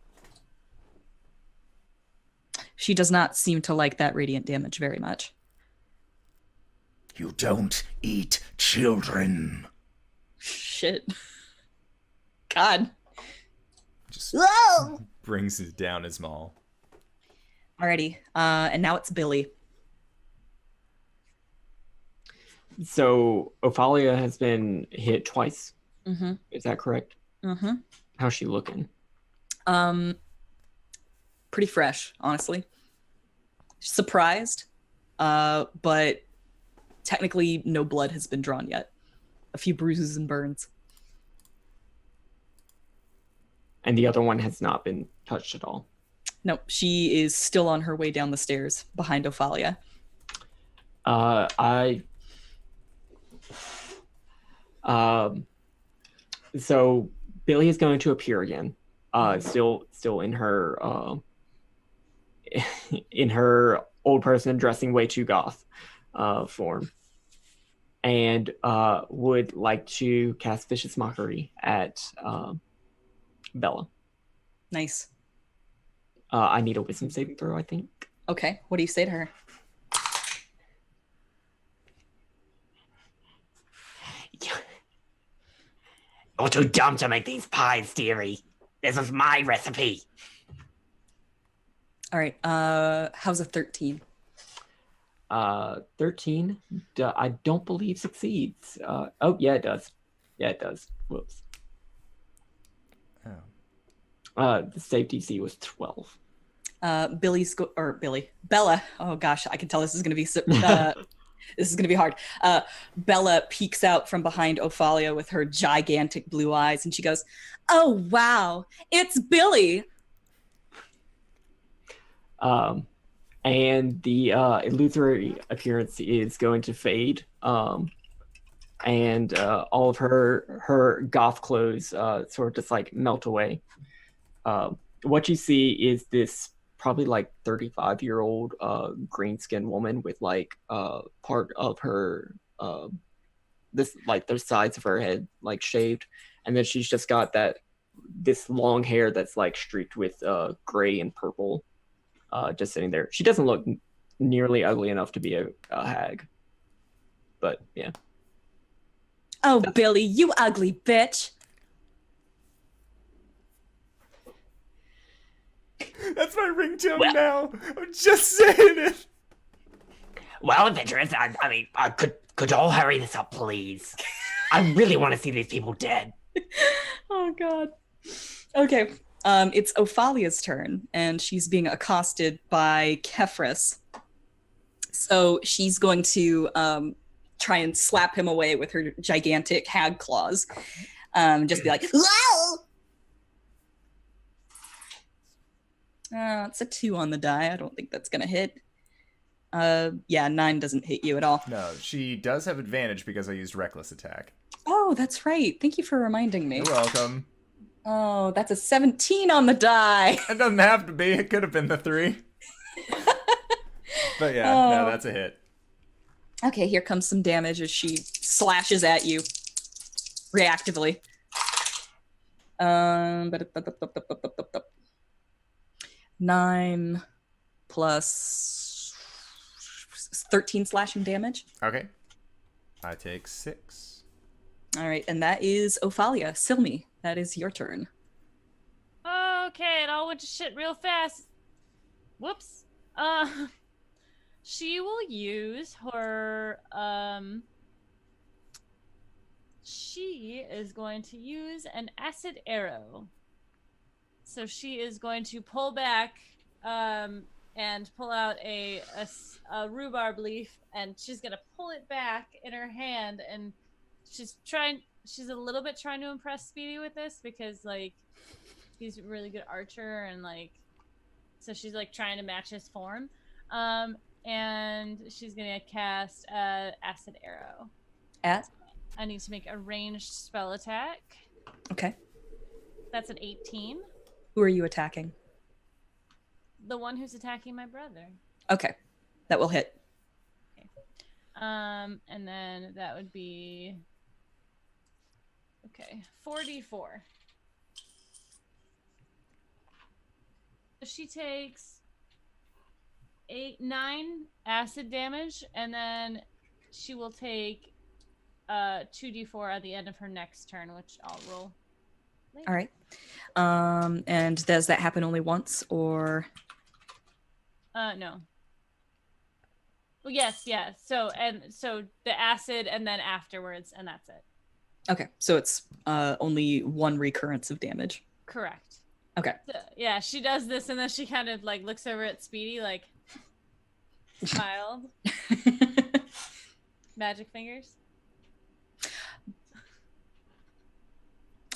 She does not seem to like that radiant damage very much. You don't eat children. Shit. God. Just Whoa! brings it down his maul. Alrighty. And now it's Billie. So Ophalia has been hit twice. Mm-hmm. Is that correct? Mm-hmm. How's she looking? Pretty fresh, honestly. Surprised, but technically no blood has been drawn yet. A few bruises and burns. And the other one has not been touched at all. Nope, she is still on her way down the stairs behind Ophalia. So Billie is going to appear again. Still in her in her old person dressing way too goth form, and would like to cast Vicious Mockery at Bella. Nice. I need a Wisdom saving throw, I think. Okay, what do you say to her? You're too dumb to make these pies, dearie. This was my recipe. All right, how's a 13? 13, I don't believe succeeds. Oh, yeah, it does. Yeah, it does. Whoops. Oh. The save DC was 12. Bella. Oh gosh, I can tell this is gonna be this is gonna be hard. Bella peeks out from behind Ophalia with her gigantic blue eyes, and she goes, "Oh wow, it's Billie." And the illusory appearance is going to fade. And all of her goth clothes sort of just like melt away. What you see is this probably like 35-year-old green skinned woman with like part of her this like the sides of her head like shaved, and then she's just got this long hair that's like streaked with gray and purple, just sitting there. She doesn't look nearly ugly enough to be a hag, but yeah. Oh, Billie, you ugly bitch. That's my ringtone now. I'm just saying it. Well, adventurers, I mean, could all hurry this up, please? I really want to see these people dead. Oh god. Okay. It's Ophalia's turn, and she's being accosted by Kefris. So she's going to try and slap him away with her gigantic hag claws. Just be like, Whoa! it's a 2 on the die. I don't think that's gonna hit. Yeah, 9 doesn't hit you at all. No, she does have advantage because I used reckless attack. Oh, that's right. Thank you for reminding me. You're welcome. Oh, that's a 17 on the die. It doesn't have to be. It could have been the 3. But yeah, no, that's a hit. Okay, here comes some damage as she slashes at you reactively. 9 plus 13 slashing damage. Okay. I take 6. All right, and that is Ophalia. Silme, that is your turn. Okay, it all went to shit real fast. Whoops. She will use her, she is going to use an acid arrow. So she is going to pull back, and pull out a rhubarb leaf, and she's gonna pull it back in her hand, and she's a little bit trying to impress Speedy with this because like he's a really good archer, and like so she's like trying to match his form. And she's gonna cast acid arrow. I need to make a ranged spell attack. Okay. That's an 18. Who are you attacking? The one who's attacking my brother. Okay, that will hit. Okay. And then that would be 44. She takes 9 acid damage, and then she will take 2d4 at the end of her next turn, which I'll roll later. All right. And does that happen only once, or? No. Well, yes, yeah. So the acid, and then afterwards, and that's it. Okay, so it's only one recurrence of damage. Correct. Okay. So, yeah, she does this, and then she kind of like looks over at Speedy, like smiled. Magic fingers.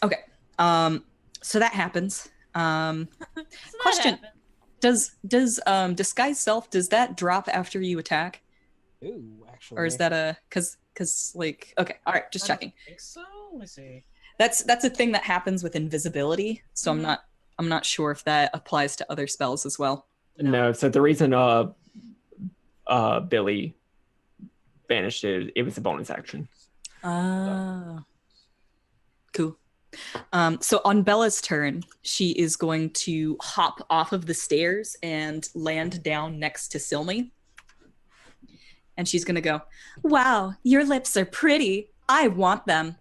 Okay. So that happens. So Question: happens. Does disguise self, does that drop after you attack, Ooh, actually. or is that a because like, okay, all right, just checking. I think so. Let me see. That's a thing that happens with invisibility. So I'm not sure if that applies to other spells as well. No, so the reason Billie banished it was a bonus action. Ah. Cool. So on Bella's turn, she is going to hop off of the stairs and land down next to Silme. And she's going to go, "Wow, your lips are pretty. I want them."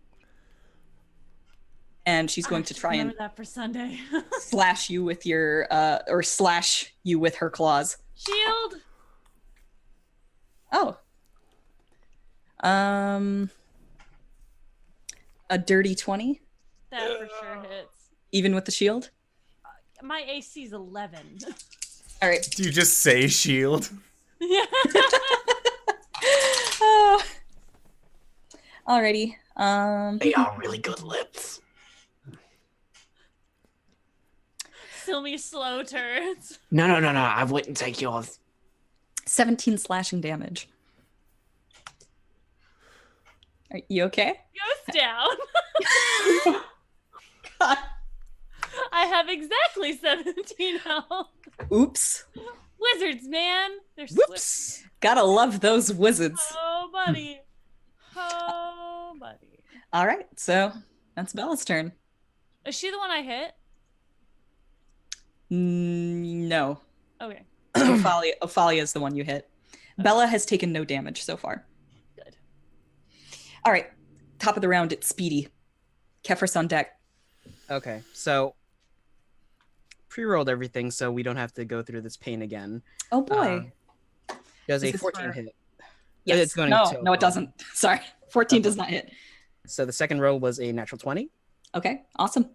And she's going to try and remember that for Sunday. slash you with your or slash you with her claws. Shield. Oh. A dirty 20, That for sure hits. even with the shield. My AC's 11. All right. Do you just say shield? Yeah. Alrighty. They are really good lips. Silme slow turns. No. I wouldn't take yours. 17 slashing damage. Are you okay? Goes down. God. I have exactly 17 health. Oops. Wizards, man. They're Whoops. Gotta love those wizards. Oh, buddy. Oh, buddy. All right, so that's Bella's turn. Is she the one I hit? No. Okay. Ophalia is the one you hit. Bella has taken no damage so far. Good. All right, top of the round, it's Speedy. Kefris on deck. Okay, so pre-rolled everything so we don't have to go through this pain again. Oh boy. Does Is a this 14 for- hit? Yes. It's going no, to- no, it doesn't. Sorry. 14 does not hit. So the second roll was a natural 20, Okay, awesome.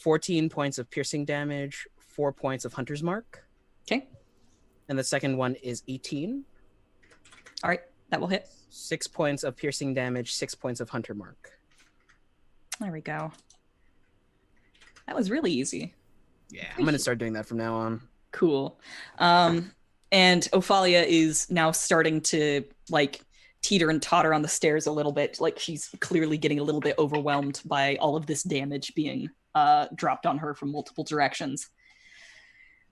14 points of piercing damage, 4 points of Hunter's Mark, Okay, and the second one is 18, all right, that will hit. 6 points of piercing damage, 6 points of Hunter Mark. There we go. That was really easy. Yeah, I'm going to start doing that from now on. Cool. And Ophalia is now starting to like teeter and totter on the stairs a little bit. Like she's clearly getting a little bit overwhelmed by all of this damage being dropped on her from multiple directions.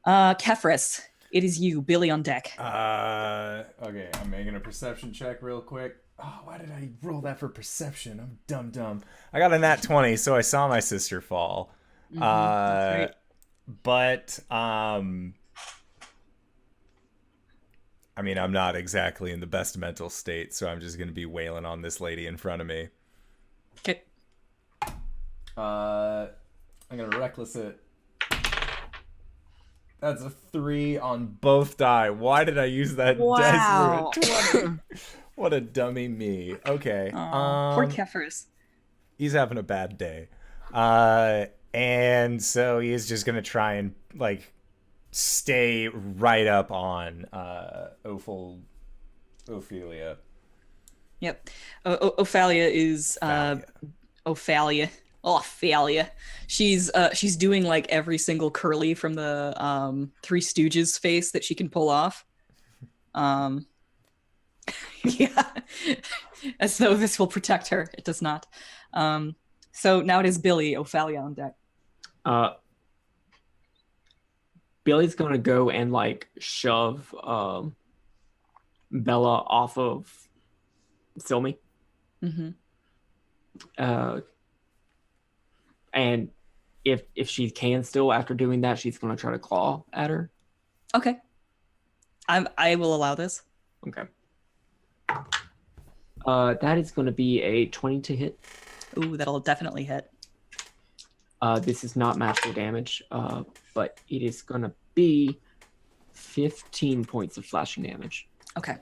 Kefris, it is you. Billie on deck. Okay, I'm making a perception check real quick. Oh, why did I roll that for perception? I'm dumb. I got a nat 20, so I saw my sister fall. That's right. But I mean, I'm not exactly in the best mental state, so I'm just gonna be wailing on this lady in front of me. Okay. I'm gonna reckless it. That's a 3 on both die. Why did I use that Wow. dice roll? What a dummy me. Okay. Poor Kefris. He's having a bad day. And so he's just gonna try and like stay right up on Ophelia. Yep. Ophalia is Ophalia. She's doing like every single curly from the Three Stooges face that she can pull off. Yeah. As though this will protect her. It does not. So now it is Billie, Ophalia on deck. Billie's gonna go and like shove Bella off of Silme. Mm-hmm. And if she can still, after doing that, she's gonna try to claw at her. Okay. I will allow this. Okay. That is going to be a 20 to hit. Ooh, that'll definitely hit. This is not magical damage, but it is going to be 15 points of slashing damage. Okay.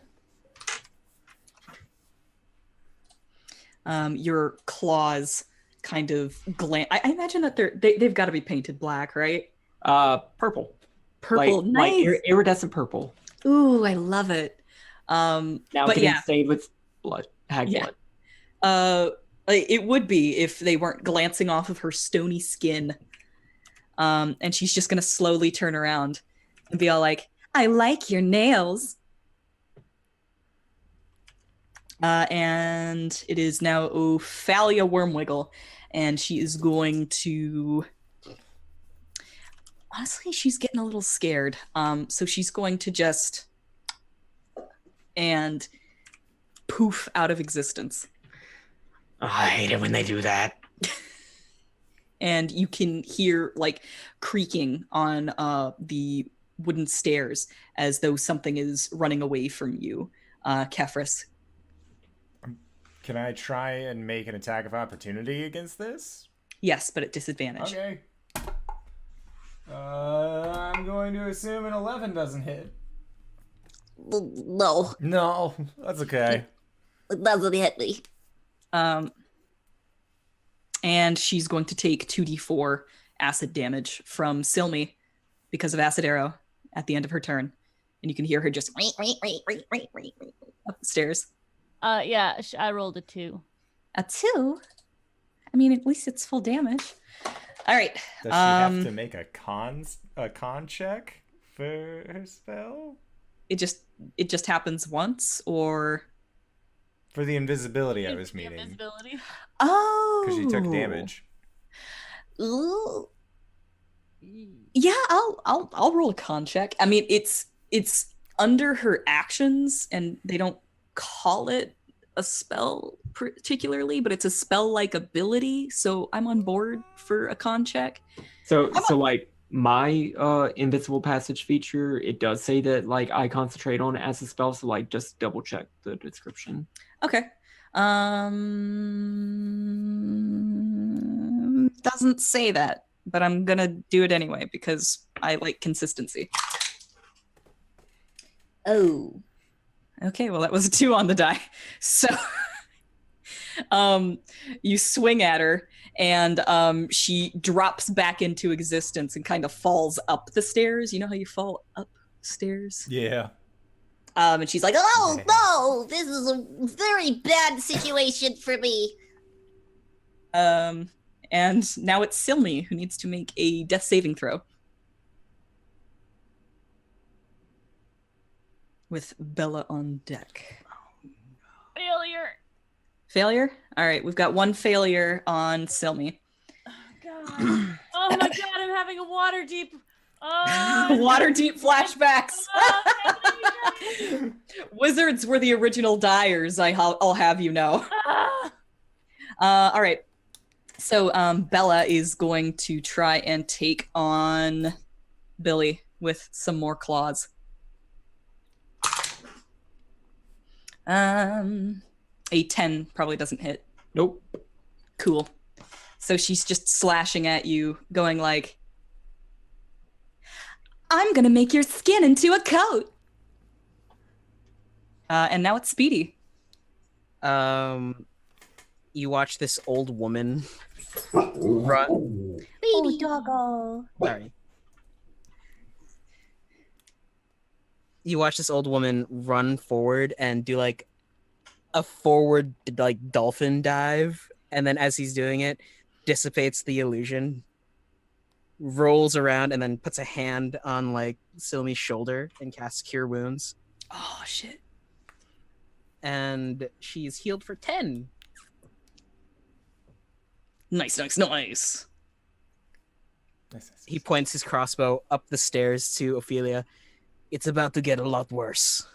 Your claws kind of glance. I imagine that they've got to be painted black, right? Purple. Purple, like nice. iridescent purple. Ooh, I love it. Now but getting stained with blood, hag blood. It would be if they weren't glancing off of her stony skin. And she's just gonna slowly turn around and be all like, "I like your nails." And it is now Ophalia Wormwiggle, and she is going to. Honestly, she's getting a little scared. So she's going to just and poof out of existence. Oh, I hate it when they do that. And you can hear like creaking on the wooden stairs as though something is running away from you, Kefris. Can I try and make an attack of opportunity against this? Yes, but at disadvantage. Okay. I'm going to assume an 11 doesn't hit. No, No, that's okay. it doesn't hit me. And she's going to take 2d4 acid damage from Silme because of acid arrow at the end of her turn. And you can hear her just up the stairs. Yeah, I rolled a 2. A 2? I mean, at least it's full damage. All right. Does she have to make a con check for her spell? It just happens once, or For the invisibility I was meaning. Invisibility. oh, Because she took damage. Ooh. Yeah, I'll roll a con check. I mean, it's under her actions, and they don't call it a spell particularly, but it's a spell-like ability. So I'm on board for a con check. So like my invisible passage feature, it does say that like I concentrate on it as a spell. So like just double check the description. Okay. Doesn't say that, but I'm gonna do it anyway because I like consistency. Oh. Okay, well that was a 2 on the die. So you swing at her and she drops back into existence and kind of falls up the stairs. You know how you fall up stairs? Yeah. And she's like, "Oh no, this is a very bad situation for me." And now it's Silme who needs to make a death saving throw. With Bella on deck. Failure? All right, we've got one failure on Silme. God. Oh my God, I'm having a water deep. Oh, Water deep flashbacks. oh, Wizards were the original dyers, I'll have you know. All right. So Bella is going to try and take on Billie with some more claws. A 10 probably doesn't hit. Nope. Cool. So she's just slashing at you, going like, "I'm gonna make your skin into a coat." And now it's Speedy. You watch this old woman run. Baby doggo. Sorry. You watch this old woman run forward and do like a forward like dolphin dive, and then as he's doing it, dissipates the illusion, rolls around, and then puts a hand on like Silme's shoulder and casts Cure Wounds. Oh shit. And she's healed for 10. Nice. He points his crossbow up the stairs to Ophelia. "It's about to get a lot worse."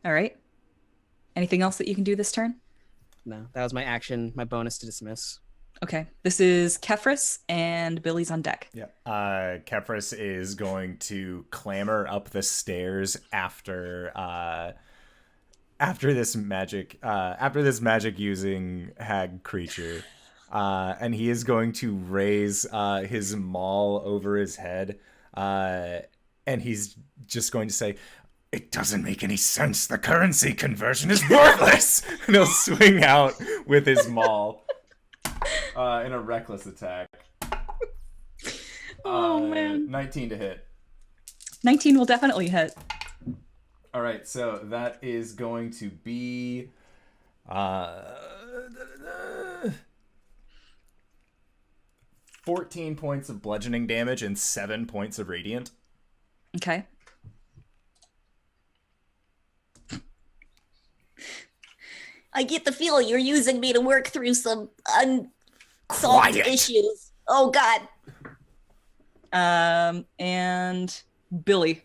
All right. Anything else that you can do this turn? No, that was my action, my bonus to dismiss. Okay. This is Kefris, and Billie's on deck. Yeah. Kefris is going to clamber up the stairs after this magic using hag creature. And he is going to raise his maul over his head. And he's just going to say, "It doesn't make any sense. The currency conversion is worthless." And he'll swing out with his maul in a reckless attack. Oh, man. 19 to hit. 19 will definitely hit. All right, so that is going to be 14 points of bludgeoning damage and 7 points of radiant. Okay. I get the feeling you're using me to work through some unsolved issues. Oh, God. And Billie.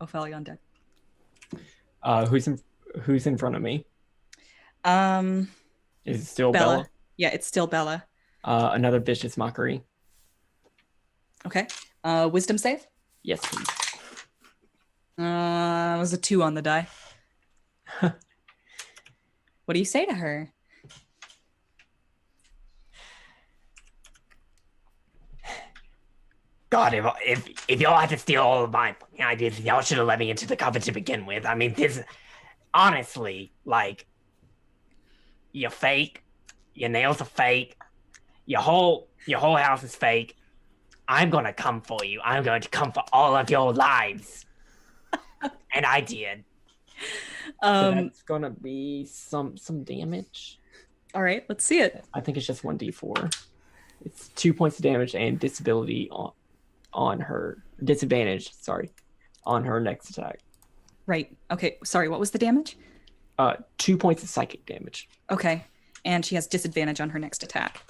Ophelia on deck. Who's in front of me? Is it still Bella? Yeah, it's still Bella. Another vicious mockery. Okay. Wisdom save? Yes, please. It was a 2 on the die. What do you say to her? God, if y'all had to steal all of my ideas, y'all should have let me into the coven to begin with. I mean, this, honestly, like, you're fake, your nails are fake, your whole house is fake. I'm gonna come for you. I'm going to come for all of your lives. And I did. So that's gonna be some damage. All right, let's see it. I think it's just 1d4. It's 2 points of damage and disability on her disadvantage. Sorry, on her next attack. Right. Okay. Sorry. What was the damage? 2 points of psychic damage. Okay, and she has disadvantage on her next attack.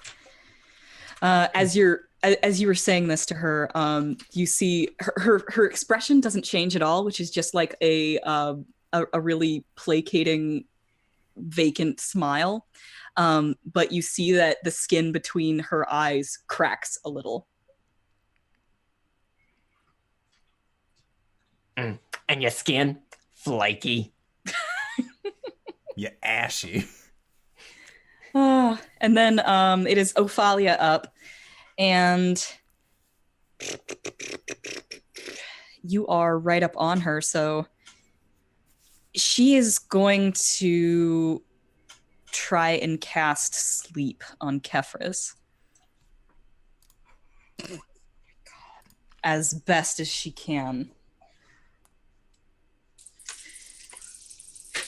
As you were saying this to her, you see her expression doesn't change at all, which is just like a really placating, vacant smile. But you see that the skin between her eyes cracks a little. And your skin, flaky. You ashy. And then it is Ophalia up, and you are right up on her, so she is going to try and cast Sleep on Kefris. As best as she can.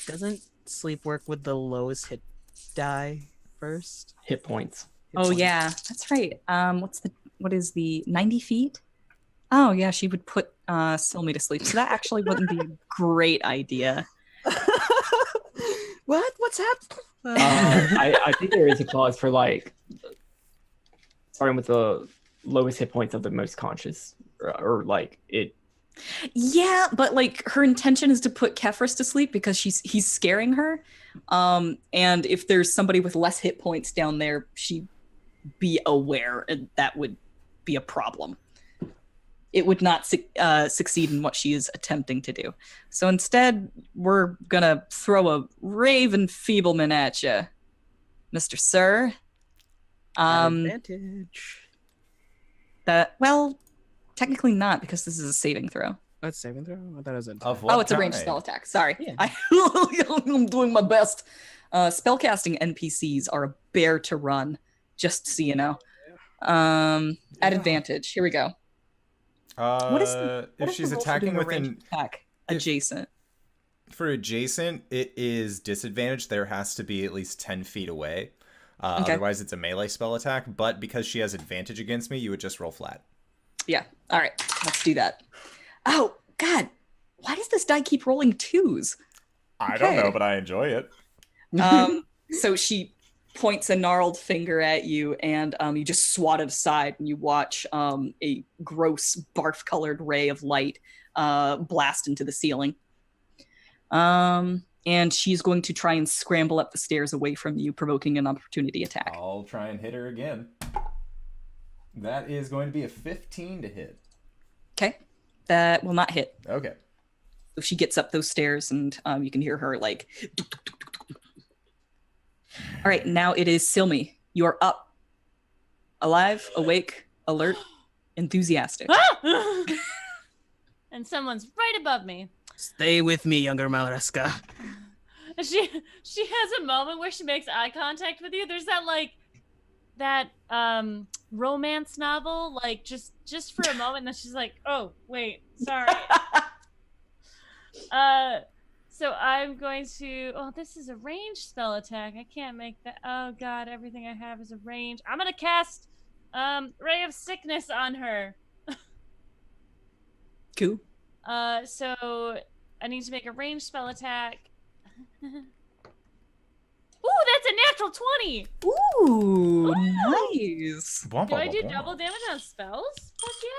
Doesn't sleep work with the lowest hit die first? Hit points. Yeah, that's right. What is the 90 feet? Oh yeah, she would put Silme to sleep. So that actually wouldn't be a great idea. What? What's happening? I think there is a clause for like starting with the lowest hit points of the most conscious, or like it. Yeah, but like her intention is to put Kefris to sleep because he's scaring her. And if there's somebody with less hit points down there, she'd be aware, and that would be a problem. It would not succeed in what she is attempting to do. So instead, we're gonna throw a rave enfeeblement at you, Mr. Sir. Advantage. Well, technically not, because this is a saving throw. That's saving throw? I thought it was an Of attack. what Oh, it's a ranged kind? spell attack. Sorry. Yeah. I'm doing my best. Spellcasting NPCs are a bear to run, just so you know. At advantage. Here we go. What is if she's the roll for attacking doing a within ranged attack adjacent? for adjacent, it is disadvantage. There has to be at least 10 feet away. Okay. Otherwise, it's a melee spell attack. But because she has advantage against me, you would just roll flat. Yeah. All right. Let's do that. Oh, God. Why does this die keep rolling 2s? I don't know, but I enjoy it. So she points a gnarled finger at you, and you just swat it aside, and you watch a gross barf-colored ray of light blast into the ceiling. and she's going to try and scramble up the stairs away from you, provoking an opportunity attack. I'll try and hit her again. That is going to be a 15 to hit. Okay. That will not hit. Okay. So she gets up those stairs, and you can hear her like... All right, now it is Silme. You're up. Alive, awake, alert, enthusiastic. And someone's right above me. Stay with me, younger Malreska. She has a moment where she makes eye contact with you. There's that romance novel, like just for a moment, and then she's like, oh wait, sorry. So I'm going to, this is a ranged spell attack. I can't make that. Oh god, everything I have is a range. I'm gonna cast Ray of Sickness on her. Cool. So I need to make a ranged spell attack. Ooh, that's a natural 20! Ooh, nice. Do I do double damage on spells? Fuck yeah,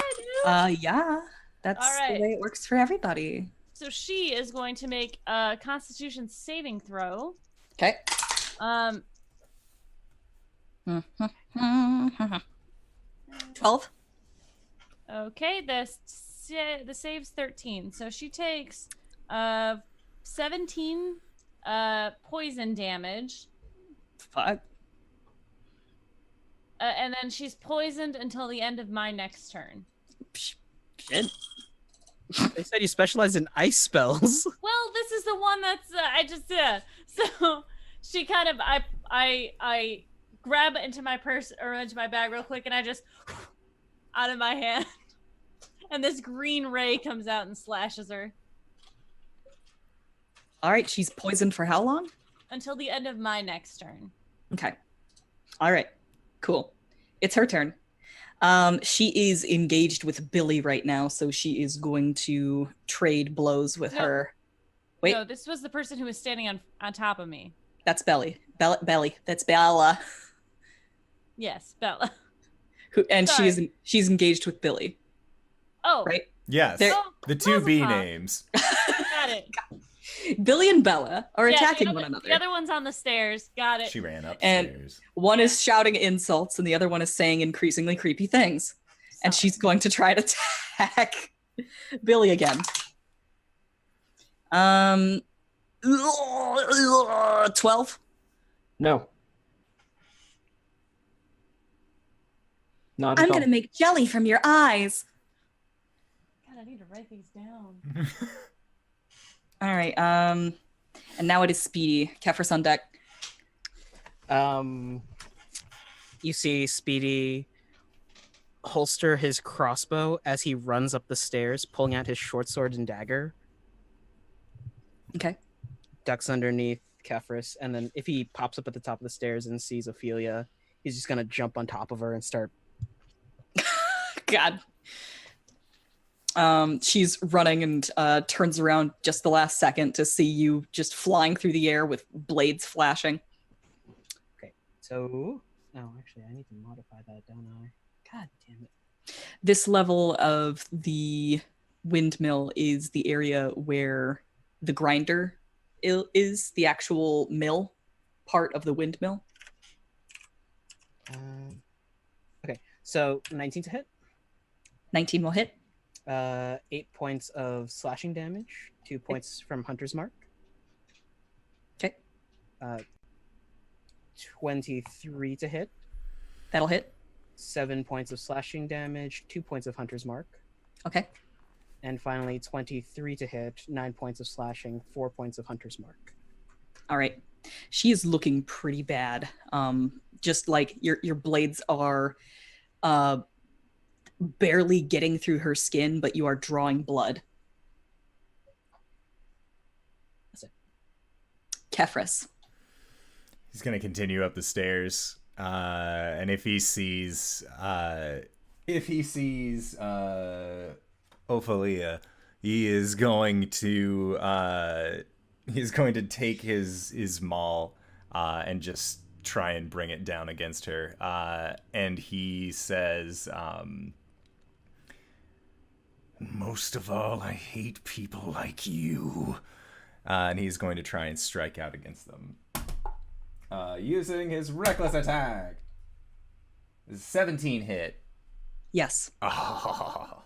I do. Yeah. That's All right. the way it works for everybody. So she is going to make a Constitution saving throw. Okay. 12. Okay, the save's 13. So she takes 17 poison damage. Fuck. And then she's poisoned until the end of my next turn. Shit. They said you specialize in ice spells. Well, this is the one that's so she kind of I grab it into my purse or into my bag real quick, and I just out of my hand, and this green ray comes out and slashes her. All right, she's poisoned for how long? Until the end of my next turn. Okay. All right. Cool. It's her turn. She is engaged with Billie right now, so she is going to trade blows with her. Wait. No, this was the person who was standing on top of me. That's Belly. Belly. That's Bella. Yes, Bella. And Sorry. she's engaged with Billie. Oh. Right? Yes. The two B names. Got it. Billie and Bella are attacking one another. The other one's on the stairs. Got it. She ran upstairs. And one is shouting insults, and the other one is saying increasingly creepy things. And she's going to try to attack Billie again. 12. No. Not at I'm all. gonna make jelly from your eyes. God, I need to write these down. All right. And now it is Speedy. Kefris on deck. You see Speedy holster his crossbow as he runs up the stairs, pulling out his short sword and dagger. Okay. Ducks underneath Kefris, and then if he pops up at the top of the stairs and sees Ophelia, he's just gonna jump on top of her and start. God. She's running and turns around just the last second to see you just flying through the air with blades flashing. Okay, so actually, I need to modify that, don't I? God damn it! This level of the windmill is the area where the grinder is, the actual mill part of the windmill. Okay, so 19 to hit. 19 will hit. 8 points of slashing damage, 2 points from Hunter's Mark. Okay. 23 to hit. That'll hit. 7 points of slashing damage, 2 points of Hunter's Mark. Okay. And finally, 23 to hit, 9 points of slashing, 4 points of Hunter's Mark. All right. She is looking pretty bad. Just like your blades are barely getting through her skin, but you are drawing blood. That's it. Kefris. He's gonna continue up the stairs, and if he sees Ophelia, he is going to take his maul and just try and bring it down against her. And he says, most of all, I hate people like you. and he's going to try and strike out against them. Using his reckless attack. 17 hit. Yes. Oh.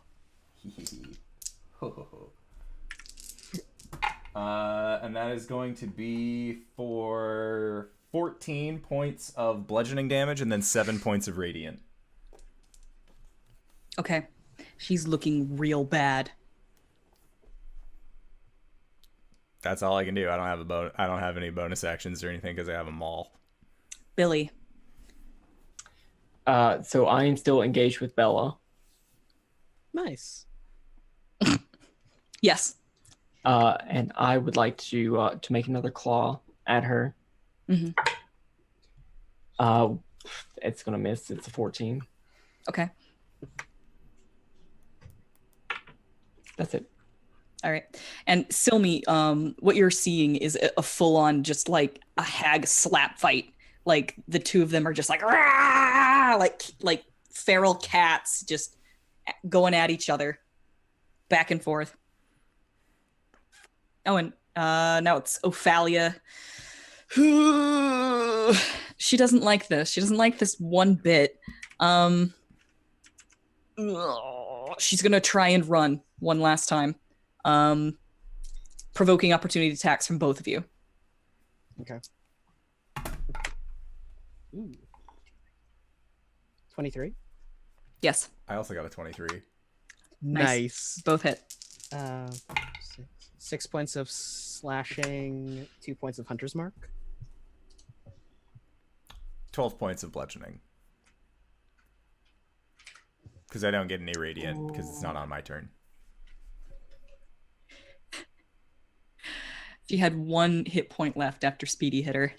And that is going to be for 14 points of bludgeoning damage and then 7 points of radiant. Okay. She's looking real bad. That's all I can do. I don't have any bonus actions or anything because I have them all. Billie. So I am still engaged with Bella. Nice. Yes. And I would like to make another claw at her. Mm-hmm. It's gonna miss. It's a 14. Okay. That's it. All right. And Silme, what you're seeing is a full-on just like a hag slap fight. Like the two of them are just like rah! like feral cats just going at each other back and forth. Oh, and now it's Ophalia. She doesn't like this. She doesn't like this one bit. She's gonna try and run one last time. Provoking opportunity attacks from both of you. Okay. Ooh. 23. Yes. I also got a 23. Nice. Both hit. 6 points of slashing, 2 points of Hunter's Mark. 12 points of bludgeoning. Because I don't get any radiant because it's not on my turn. She had 1 hit point left after Speedy hit her.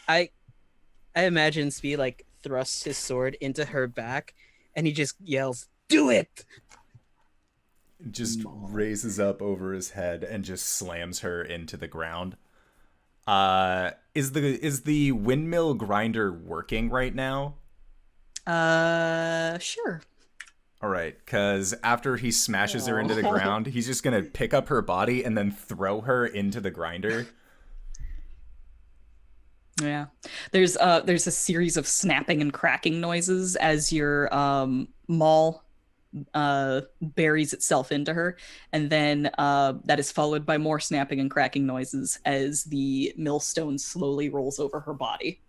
I imagine Speedy like thrusts his sword into her back and he just yells, "Do it!" Just raises up over his head and just slams her into the ground. Is the windmill grinder working right now? Sure. All right, because after he smashes her into the ground, he's just gonna pick up her body and then throw her into the grinder. Yeah. There's a series of snapping and cracking noises as your maul buries itself into her, and then that is followed by more snapping and cracking noises as the millstone slowly rolls over her body.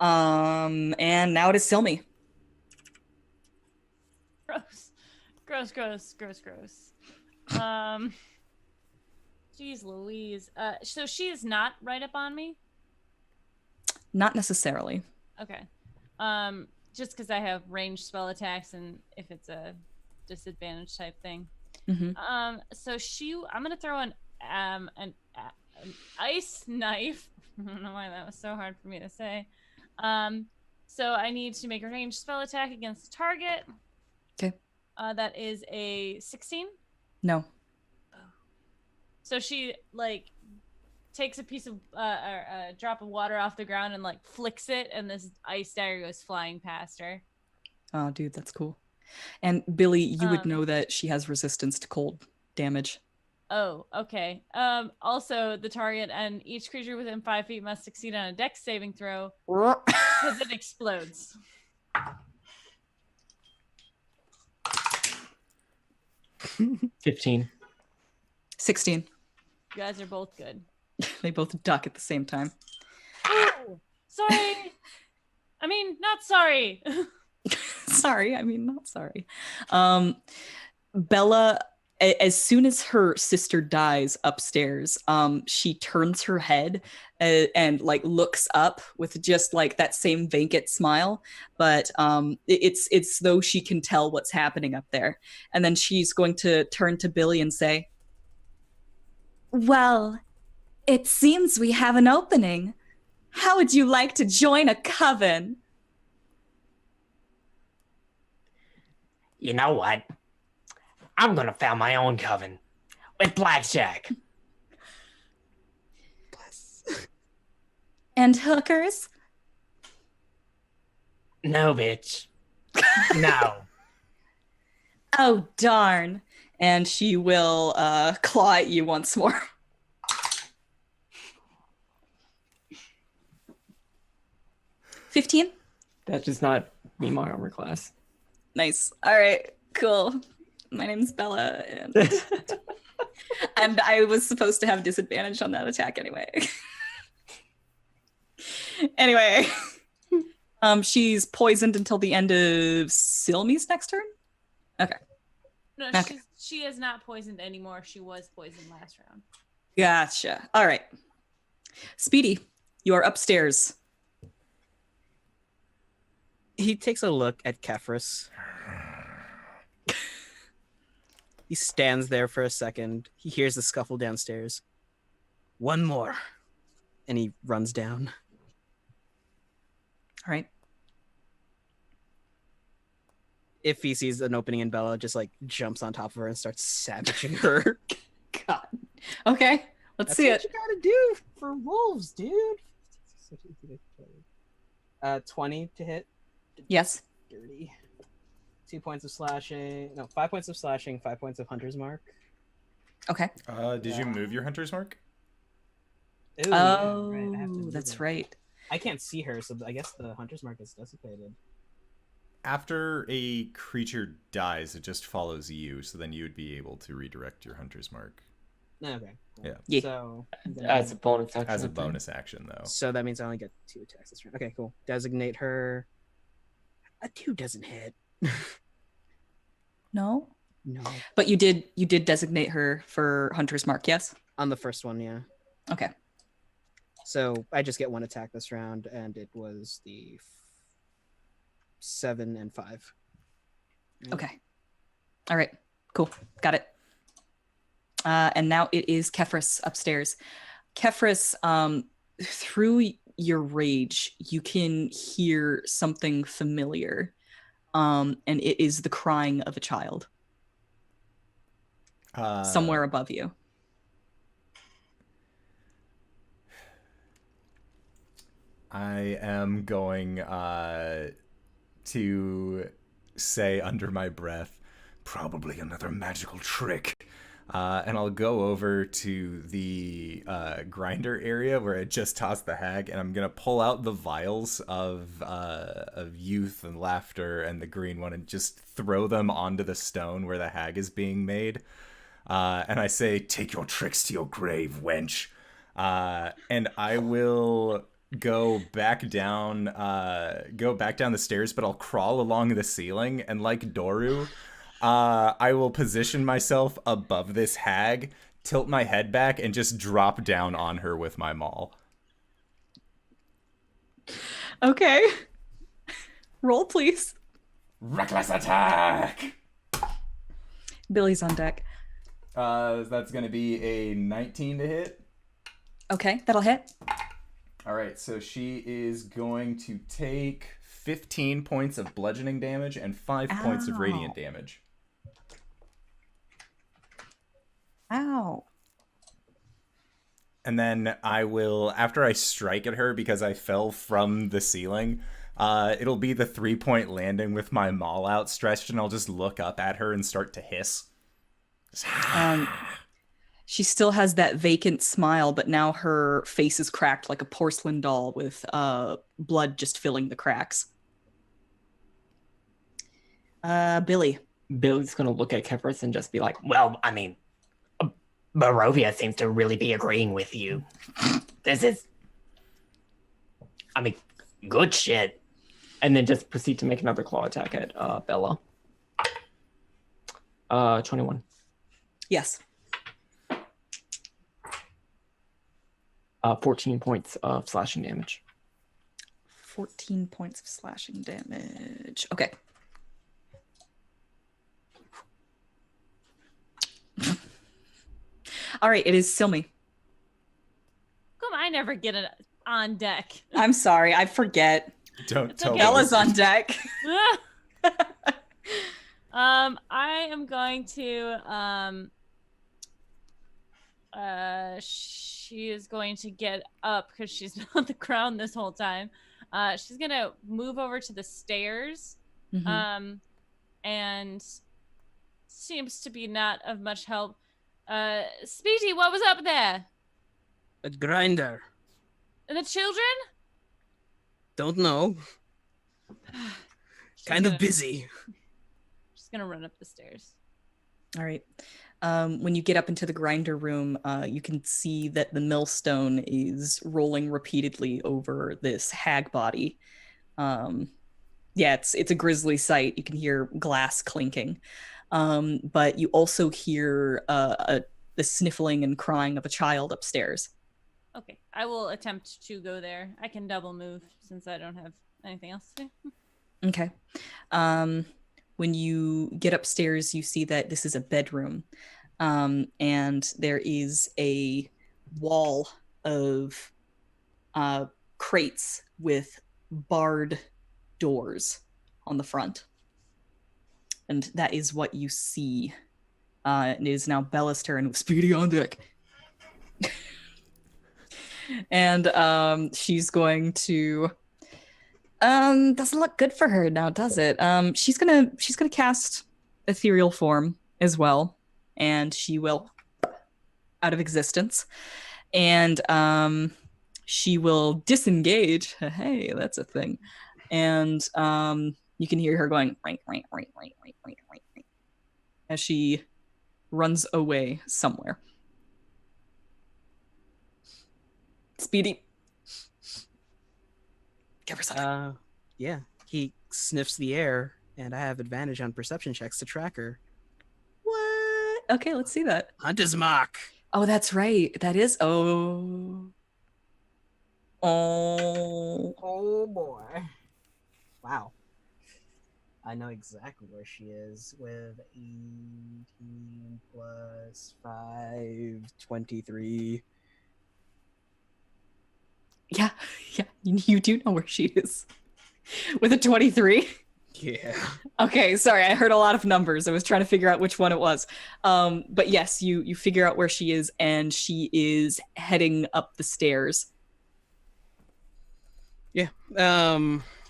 And now it is Silme. Gross. Jeez Louise. So she is not right up on me? Not necessarily. Okay. Just because I have ranged spell attacks and if it's a disadvantage type thing. Mm-hmm. So I'm gonna throw an ice knife. I don't know why that was so hard for me to say. So I need to make a ranged spell attack against a target. Okay. That is a 16. No. So she like takes a piece of a drop of water off the ground and like flicks it, and this ice dagger goes flying past her. Oh, dude, that's cool. And Billie, you would know that she has resistance to cold damage. Oh, okay. Also, the target and each creature within 5 feet must succeed on a dex saving throw because it explodes. $15. 16. You guys are both good. They both duck at the same time. Oh, sorry. I mean, not sorry. Sorry, I mean, not sorry. Bella, as soon as her sister dies upstairs, she turns her head and like looks up with just like that same vacant smile, but it's though she can tell what's happening up there. And then she's going to turn to Billie and say, "Well, it seems we have an opening. How would you like to join a coven?" You know what? I'm gonna found my own coven with Blackjack. And hookers? No, bitch. No. Oh, darn. and she will claw at you once more. $15? That does not meet my armor class. Nice. All right, cool. My name's Bella, and and I was supposed to have disadvantage on that attack anyway. Anyway, she's poisoned until the end of Silme's next turn. Okay. No, Okay. she is not poisoned anymore. She was poisoned last round. Gotcha. All right. Speedy, you are upstairs. He takes a look at Kefris. He stands there for a second. He hears the scuffle downstairs. One more. And he runs down. All right. If he sees an opening in Bella, just like jumps on top of her and starts savaging her. God. Okay. Let's see it. That's what you gotta do for wolves, dude. 20 to hit. Yes. Dirty. 2 points of slashing. No, 5 points of slashing, 5 points of Hunter's Mark. Okay. Did you move your hunter's mark? Ooh, Oh, yeah, right. I have to move that's it. right. I can't see her, so I guess the Hunter's Mark is dissipated. After a creature dies, it just follows you, so then you would be able to redirect your hunter's mark. Okay. Cool. Yeah. Yeah. So, As a bonus action. As a I think. bonus action, though. so that means I only get 2 attacks this round. Okay, cool. Designate her. A 2 doesn't hit. No. No. But you did designate her for Hunter's Mark, yes? On the first one, yeah. Okay. So I just get 1 attack this round, and it was the 7 and 5. Okay. All right. Cool. Got it. And now it is Kefris upstairs. Kefris, through your rage, you can hear something familiar. And it is the crying of a child somewhere above you. I am going to say under my breath, probably another magical trick. And I'll go over to the grinder area where I just tossed the hag, and I'm gonna pull out the vials of youth and laughter and the green one, and just throw them onto the stone where the hag is being made. And I say, "Take your tricks to your grave, wench." And I will go back down the stairs, but I'll crawl along the ceiling, and like Doru, I will position myself above this hag, tilt my head back, and just drop down on her with my maul. Okay. Roll, please. Reckless attack! Billie's on deck. That's gonna be a 19 to hit. Okay, that'll hit. Alright, so she is going to take 15 points of bludgeoning damage and 5 points of radiant damage. Ow. And then I will, after I strike at her because I fell from the ceiling, it'll be the 3-point landing with my maul outstretched, and I'll just look up at her and start to hiss. She still has that vacant smile, but now her face is cracked like a porcelain doll with blood just filling the cracks. Billie. Billie's gonna look at Kefris and just be like, well, I mean, Barovia seems to really be agreeing with you. This is, I mean, good shit. And then just proceed to make another claw attack at Bella. 21. Yes. 14 points of slashing damage. 14 points of slashing damage. Okay. All right, it is Silme. Come, I never get it on deck. I'm sorry, I forget. Don't tell okay. Bella's on deck. I am going to she is going to get up because she's been on the ground this whole time. She's gonna move over to the stairs, Mhm. and seems to be not of much help. Speedy, what was up there? A grinder. And the children? Don't know. Kind of busy. Just gonna run up the stairs. All right. When you get up into the grinder room, you can see that the millstone is rolling repeatedly over this hag body. Yeah, it's a grisly sight. You can hear glass clinking. But you also hear the sniffling and crying of a child upstairs. Okay, I will attempt to go there. I can double move since I don't have anything else to do. Okay. When you get upstairs, you see that this is a bedroom. And there is a wall of crates with barred doors on the front. And that is what you see. It is now Bella's turn with Speedy on deck. And she's going to doesn't look good for her now, does it? She's gonna cast ethereal form as well, and she will out of existence. And she will disengage. Hey, that's a thing. And you can hear her going right, as she runs away somewhere. Speedy. Give her something. Yeah. He sniffs the air, and I have advantage on perception checks to track her. What? Okay, let's see that. Hunter's mark. Oh, that's right. That is. Oh boy. Wow. I know exactly where she is with 18 plus 5, 23. Yeah, you do know where she is. With a 23? Yeah. Okay, sorry, I heard a lot of numbers. I was trying to figure out which one it was. But yes, you figure out where she is, and she is heading up the stairs. Yeah.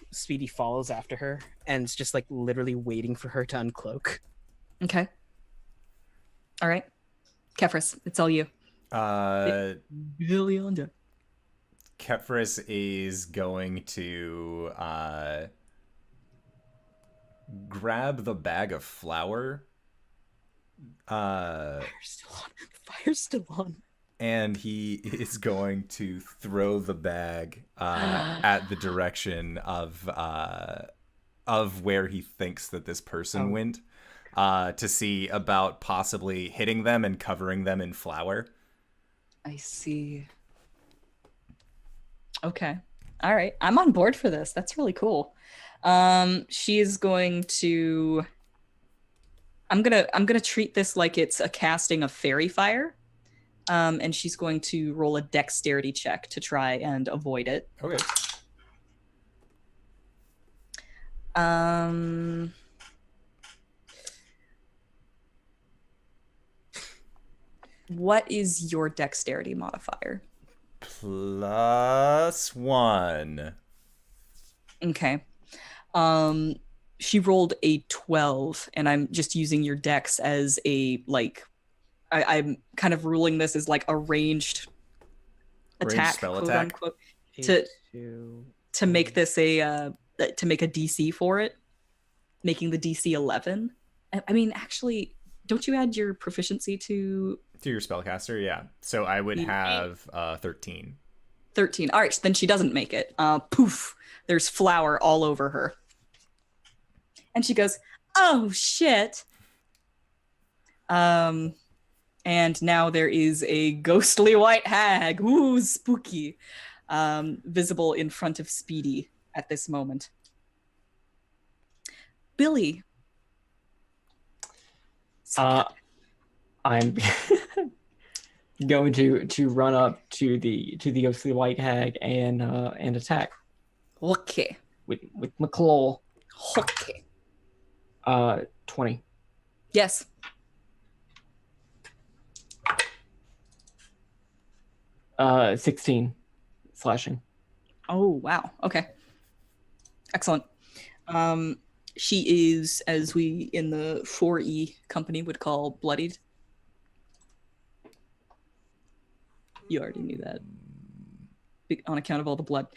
Speedy follows after her and is just like literally waiting for her to uncloak. Okay. All right. Kefris, it's all you. Billie on deck. Kefris is going to grab the bag of flour. Fire's still on. Fire's still on. And he is going to throw the bag at the direction of where he thinks that this person went, to see about possibly hitting them and covering them in flour. I see. Okay. All right. I'm on board for this. That's really cool. She is going to... I'm gonna treat this like it's a casting of fairy fire. And she's going to roll a dexterity check to try and avoid it. Okay. What is your dexterity modifier? +1. Okay. She rolled a 12, and I'm just using your dex as a, like, I'm kind of ruling this as like a ranged attack, spell quote attack. unquote, to make this to make a DC for it, making the DC 11. I mean, actually, don't you add your proficiency to your spellcaster? Yeah. So I would have 13. 13. All right, then she doesn't make it. Poof! There's flour all over her, and she goes, "Oh shit!" And now there is a ghostly white hag, ooh, spooky, visible in front of Speedy at this moment. Billie. I'm going to run up to the ghostly white hag and attack. Okay. With my claw. Okay. 20. Yes. Uh, 16 slashing. Oh, wow. Okay. Excellent. She is, as we in the 4E company would call, bloodied. You already knew that. On account of all the blood.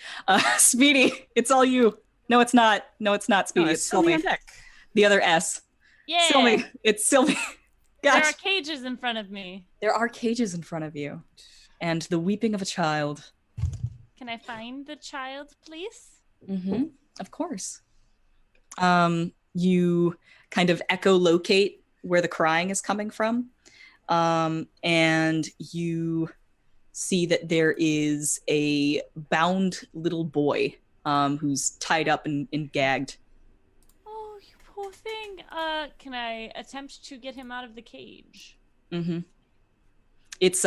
Speedy, it's all you. No, it's not. No, it's not, Speedy. No, it's Silme Silme. on deck. The other S. Yeah. Silme. It's Silme. There Gosh. are cages in front of me. There are cages in front of you. And the weeping of a child. Can I find the child, please? Mm-hmm. Of course. You kind of echolocate where the crying is coming from. And you see that there is a bound little boy who's tied up and gagged. Oh, you poor thing. Can I attempt to get him out of the cage? Mm-hmm. It's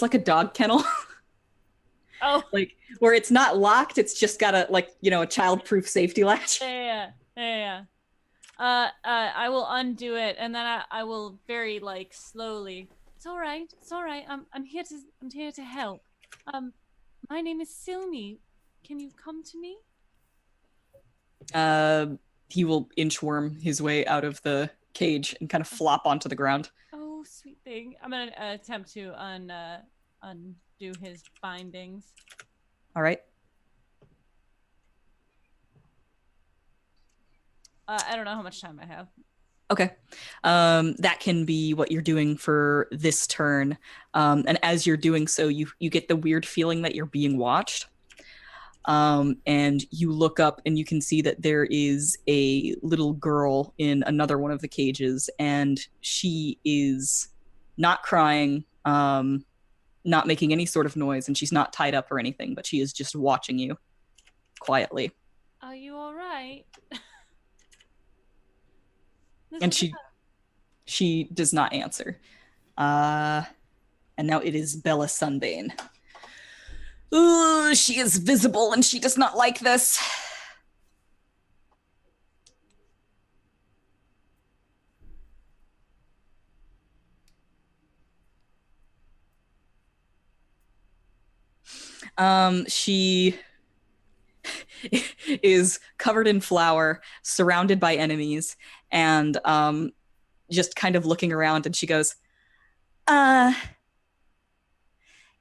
like a dog kennel. Oh. Like where it's not locked, it's just got a child-proof safety latch. Yeah. I will undo it, and then I will very slowly. It's all right. I'm here to help. My name is Silme. Can you come to me? He will inchworm his way out of the cage and kind of flop onto the ground. Oh, sweet thing. I'm gonna attempt to undo his bindings. All right. I don't know how much time I have. Okay. That can be what you're doing for this turn. And as you're doing so, you get the weird feeling that you're being watched. And you look up and you can see that there is a little girl in another one of the cages, and she is not crying, not making any sort of noise, and she's not tied up or anything, but she is just watching you quietly. Are you all right? And she does not answer. And now it is Bella Sunbane. Ooh, she is visible and she does not like this. She is covered in flour, surrounded by enemies, and just kind of looking around, and she goes,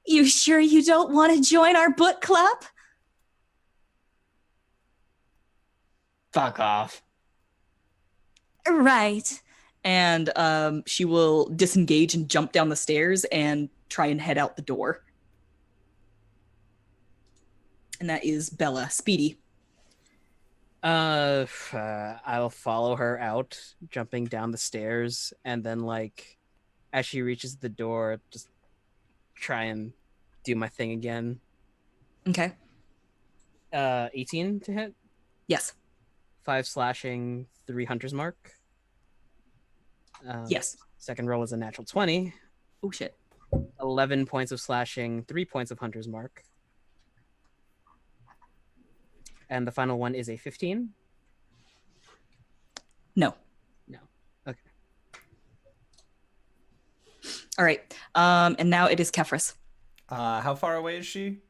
you sure you don't want to join our book club? Fuck off. Right. And she will disengage and jump down the stairs and try and head out the door. And that is Bella. Speedy. I'll follow her out, jumping down the stairs, and then as she reaches the door, just try and do my thing again. Okay. 18 to hit? Yes. 5 slashing, 3 hunter's mark. Yes. Second roll is a natural 20. Oh shit. 11 points of slashing, 3 points of hunter's mark. And the final one is a 15. No. Okay. All right. And now it is Kefris. How far away is she?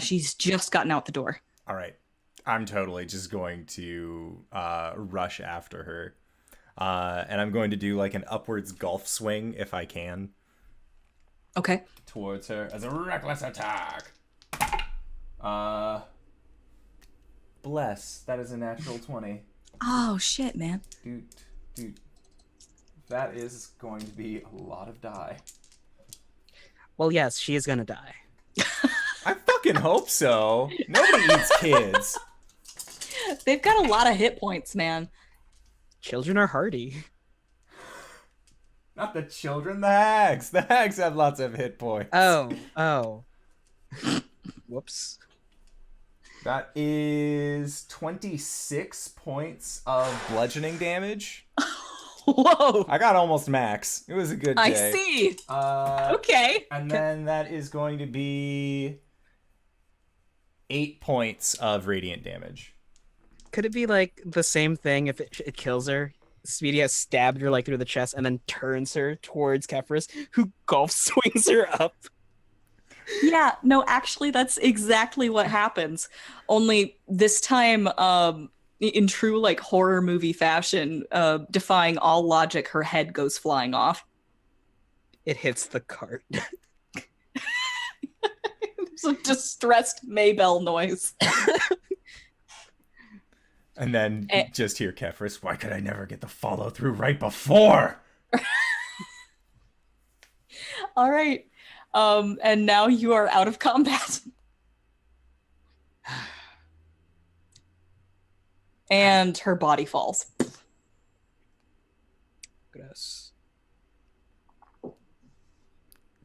She's just gotten out the door. All right. I'm totally just going to rush after her. And I'm going to do an upwards golf swing if I can. Okay. Towards her as a reckless attack. Bless. That is a natural 20. Oh, shit, man. Dude. That is going to be a lot of die. Well, yes, she is gonna die. I fucking hope so. Nobody eats kids. They've got a lot of hit points, man. Children are hardy. Not the children, the hags. The hags have lots of hit points. Oh. Whoops. That is 26 points of bludgeoning damage. Whoa. I got almost max. It was a good day. I see. Okay. And then that is going to be 8 points of radiant damage. Could it be the same thing if it kills her? Speedy has stabbed her through the chest and then turns her towards Kefris, who golf swings her up. Yeah, no, actually, that's exactly what happens. Only this time, in true like horror movie fashion, defying all logic, her head goes flying off. It hits the cart. It's a distressed Maybell noise. And then you just hear Kefris, why could I never get the follow through right before? All right. And now you are out of combat. And her body falls. Gross.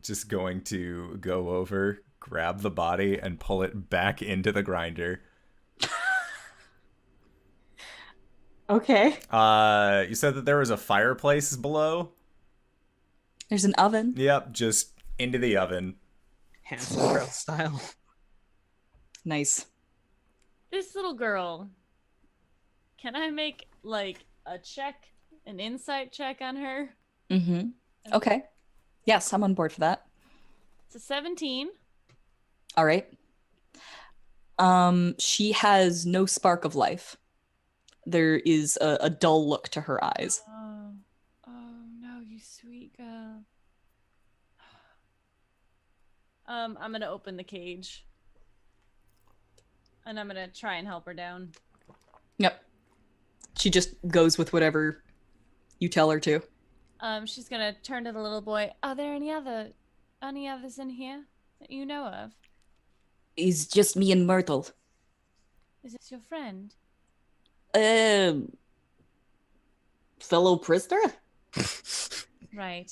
Just going to go over, grab the body, and pull it back into the grinder. Okay. You said that there was a fireplace below? There's an oven. Yep, just into the oven. Hansel Girl style. Nice. This little girl. Can I make like a check, an insight check on her? Mm-hmm. Okay. Yes, I'm on board for that. It's a 17. All right. She has no spark of life. There is a dull look to her eyes. Oh no, you sweet girl. I'm gonna open the cage. And I'm gonna try and help her down. Yep. She just goes with whatever you tell her to. She's gonna turn to the little boy. Are there any others in here that you know of? It's just me and Myrtle. Is this your friend? Fellow prisoner? Right.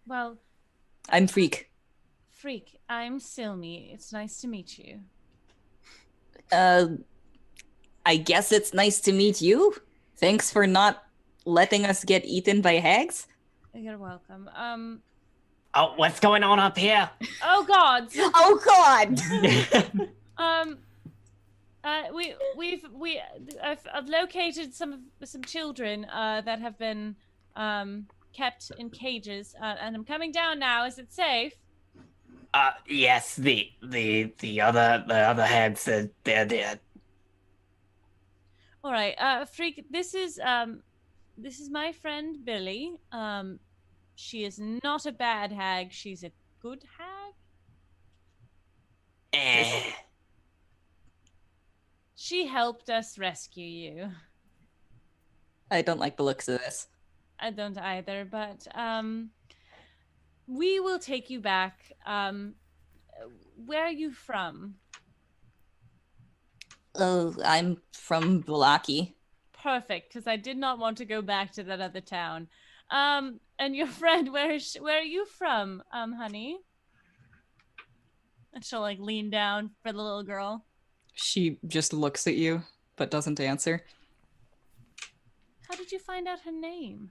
Well, I'm Freak. Freak, I'm Silme. It's nice to meet you. I guess it's nice to meet you. Thanks for not letting us get eaten by hags. You're welcome. Oh, what's going on up here? Oh God. Oh God! I've located some children that have been kept in cages, and I'm coming down now. Is it safe? Yes, the other hags said they're dead. All right, Freak. This is my friend Billie. She is not a bad hag. She's a good hag. She helped us rescue you. I don't like the looks of this. I don't either, but we will take you back. Where are you from? Oh, I'm from Vallaki. Perfect, because I did not want to go back to that other town. And your friend, where are you from, honey? And she'll like lean down for the little girl. She just looks at you, but doesn't answer. How did you find out her name?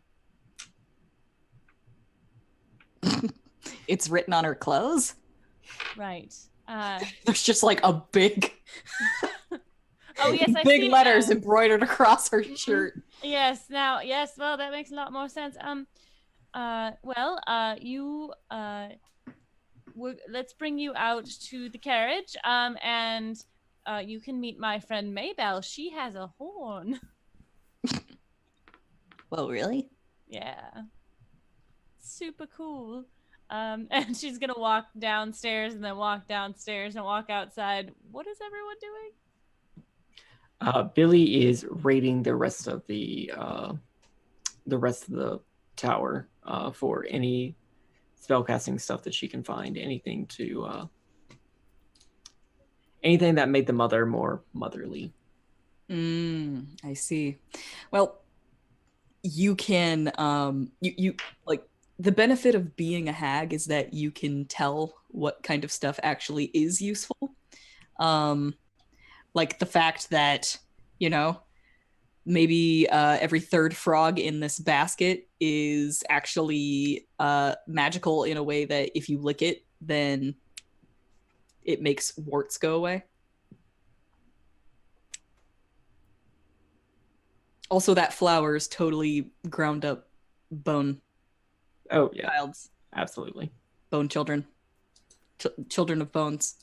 It's written on her clothes. Right. There's just like a big, oh yes, I big see letters now. Embroidered across her shirt. Yes. Now, yes. Well, that makes a lot more sense. Let's bring you out to the carriage. And you can meet my friend Maybell. She has a horn. Well, really? Yeah. Super cool. And she's gonna walk downstairs and then walk downstairs and walk outside. What is everyone doing? Billie is raiding the rest of the tower for any spellcasting stuff that she can find. Anything that made the mother more motherly. I see. Well, you can you like the benefit of being a hag is that you can tell what kind of stuff actually is useful. Like the fact that, you know, maybe every third frog in this basket is actually magical in a way that if you lick it, then it makes warts go away. Also, that flower is totally ground up bone. Oh yeah, Childs. absolutely. Bone children. Children of bones.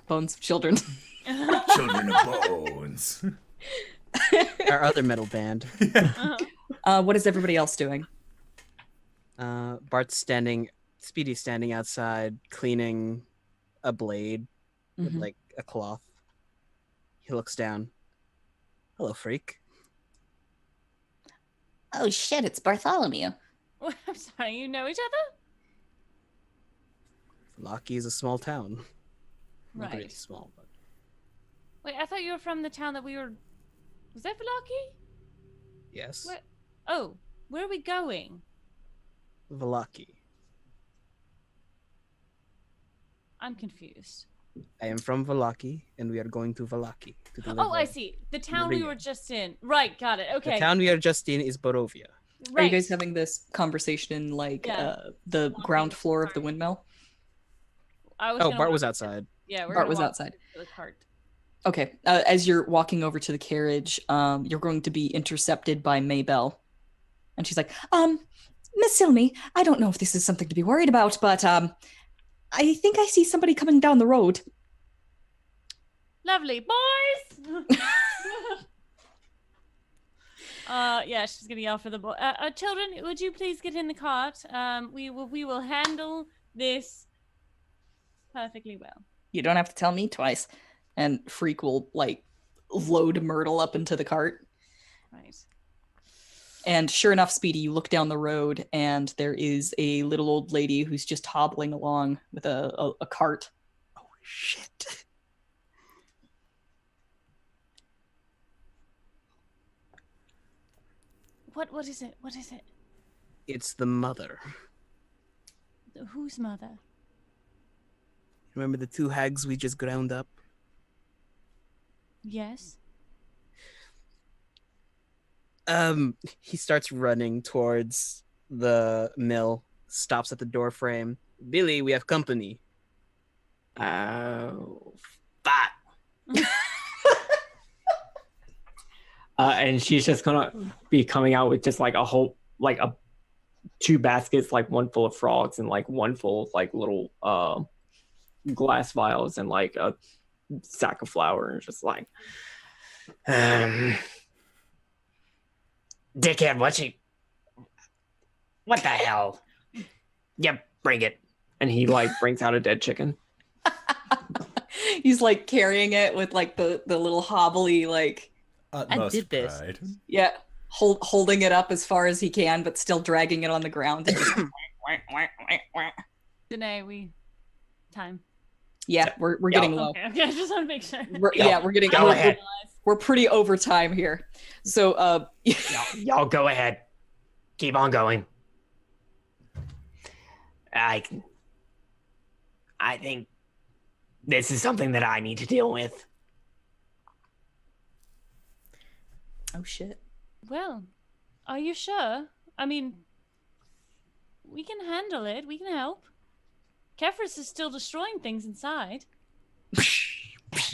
Bones of children. children of bones. Our other metal band. What is everybody else doing? Speedy's standing outside cleaning a blade with like a cloth. He looks down. Hello, freak. Oh shit, it's Bartholomew. I'm sorry, you know each other? Vallaki is a small town. Not Right. really small, but Wait, I thought you were from the town that we were... Was that Vallaki? yes. Where are we going? Vallaki. I'm confused. I am from Vallaki, and we are going to Vallaki to deliver. Oh, I see. The town we Maria. were just in. Right, got it. Okay. The town we are just in is Barovia. Right. Are you guys having this conversation like Yeah. the ground floor of the windmill? I was Oh, gonna Bart walk- was outside. Yeah, we're Bart gonna was walk outside. to the cart. Okay. As you're walking over to the carriage, you're going to be intercepted by Maybelle. And she's like, Miss Silme, I don't know if this is something to be worried about, but I think I see somebody coming down the road. Lovely, boys. Yeah, she's gonna yell for the boy. Children, would you please get in the cart? We will handle this perfectly well. You don't have to tell me twice. And Freak will like load Myrtle up into the cart. Right. And sure enough, Speedy, you look down the road and there is a little old lady who's just hobbling along with a cart. Oh shit! What is it? What is it? It's the mother. Whose mother? Remember the two hags we just ground up? Yes. He starts running towards the mill, stops at the door frame. Billie, we have company. Oh, fuck. And she's just gonna be coming out with just like a whole, like two baskets, like one full of frogs and like one full of like little glass vials and like a sack of flour, and just like, Dickhead, what the hell? Yep, bring it. and he like brings out a dead chicken. He's like carrying it with like the little hobbly like Utmost did this. pride. yeah holding it up as far as he can, but still dragging it on the ground. And just, Danae, time. yeah, we're getting low. Okay, I just want to make sure. We're getting Go ahead. We're pretty over time here. So Y'all go ahead. Keep on going. I think this is something that I need to deal with. oh shit. Well, are you sure? I mean, we can handle it. We can help. Kefris is still destroying things inside.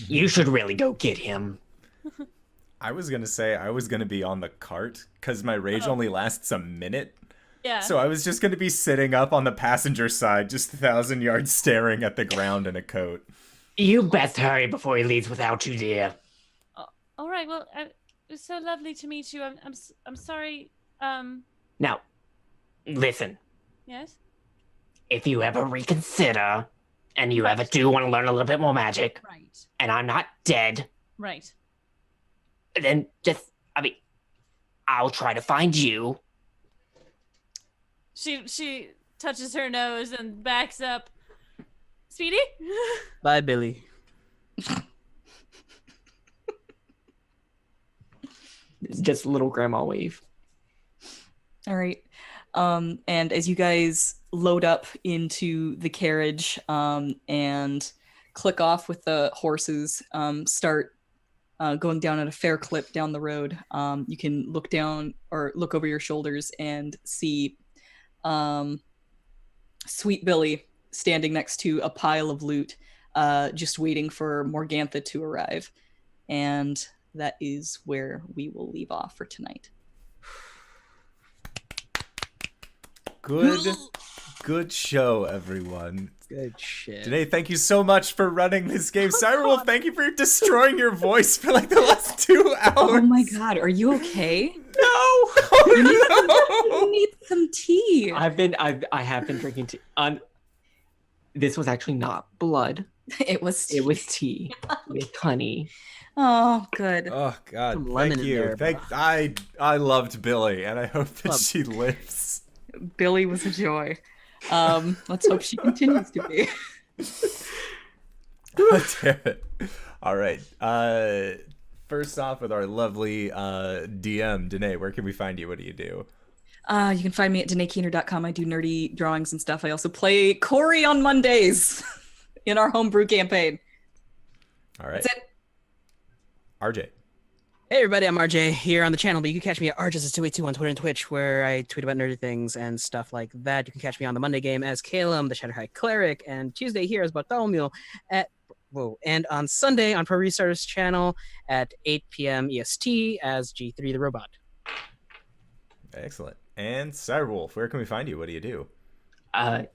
You should really go get him. I was gonna say I was gonna be on the cart because my rage only lasts a minute. Yeah. So I was just gonna be sitting up on the passenger side, just 1,000 yards staring at the ground in a coat. You best hurry before he leaves without you, dear. All right. Well, it was so lovely to meet you. I'm sorry. Now, listen. Yes. If you ever reconsider, and you ever do want to learn a little bit more magic, Right. and I'm not dead, Right. then I'll try to find you. She touches her nose and backs up. Speedy? Bye, Billie. It's just a little grandma wave. All right. And as you guys load up into the carriage and click off with the horses, start going down at a fair clip down the road, you can look down or look over your shoulders and see Sweet Billie standing next to a pile of loot, just waiting for Morgantha to arrive. And that is where we will leave off for tonight. Good show, everyone. Good shit. Danae, thank you so much for running this game. Cyrewolf, thank you for destroying your voice for like the last 2 hours. Oh my god, are you okay? No! You need some tea. I have been drinking tea. This was actually not blood. It was tea. It was tea with honey. Oh, good. Oh god, Some lemon thank in you. there, bro. I loved Billie, and I hope that Love. she lives. Billie was a joy. Let's hope she continues to be. Damn it. All right. First off, with our lovely DM, Danae, where can we find you? What do you do? You can find me at DanaeKeener.com. I do nerdy drawings and stuff. I also play Corey on Mondays in our homebrew campaign. All right. That's it. RJ. Hey everybody, I'm RJ here on the channel, but you can catch me at RJustice282 on Twitter and Twitch, where I tweet about nerdy things and stuff like that. You can catch me on the Monday game as Calum, the Shadow High Cleric, and Tuesday here as Bartholomew and on Sunday on Pro Restarters channel at 8 p.m. EST as G3 the Robot. Excellent. And Cyrewolf, where can we find you? What do you do?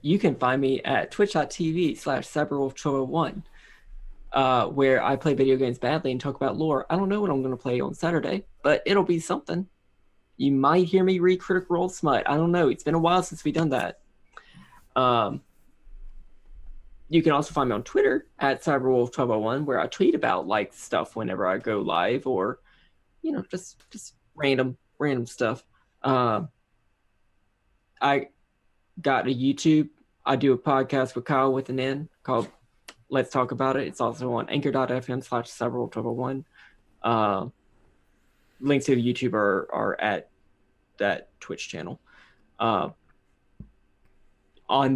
You can find me at twitch.tv/cyberwolf201, where I play video games badly and talk about lore. I don't know what I'm going to play on Saturday, but it'll be something. You might hear me read Critical Role Smut. I don't know. It's been a while since we've done that. You can also find me on Twitter at cyberwolf1201, where I tweet about like stuff whenever I go live, or just random stuff. I got a YouTube. I do a podcast with Kyle with an N called Let's Talk About It. It's also on anchor.fm/cyberwolf1201. Links to the YouTube are at that Twitch channel. On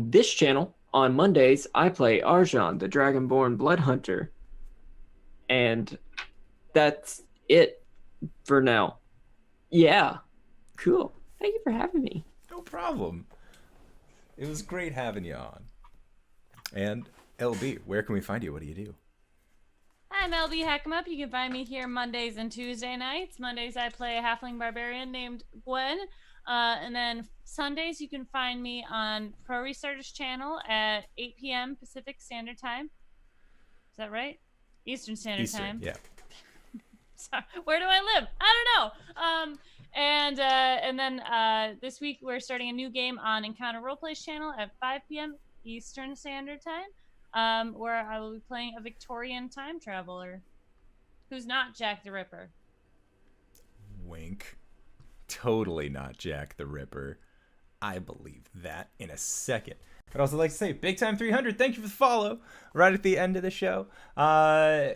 this channel, on Mondays, I play Arjan, the Dragonborn Blood Hunter. And that's it for now. Yeah. Cool. Thank you for having me. No problem. It was great having you on. And LB, where can we find you? What do you do? I'm LBHackEmUp. You can find me here Mondays and Tuesday nights. Mondays I play a halfling barbarian named Gwen. And then Sundays you can find me on Pro Restarters channel at 8 p.m. Pacific Standard Time. Is that right? Eastern Standard Time. Yeah. Sorry, where do I live? I don't know. And then this week we're starting a new game on Encounter Roleplay's channel at 5 p.m. Eastern Standard Time, where I will be playing a Victorian time traveler who's not Jack the Ripper. Wink. Totally not Jack the Ripper. I believe that in a second. I'd also like to say, Big Time 300, thank you for the follow right at the end of the show. I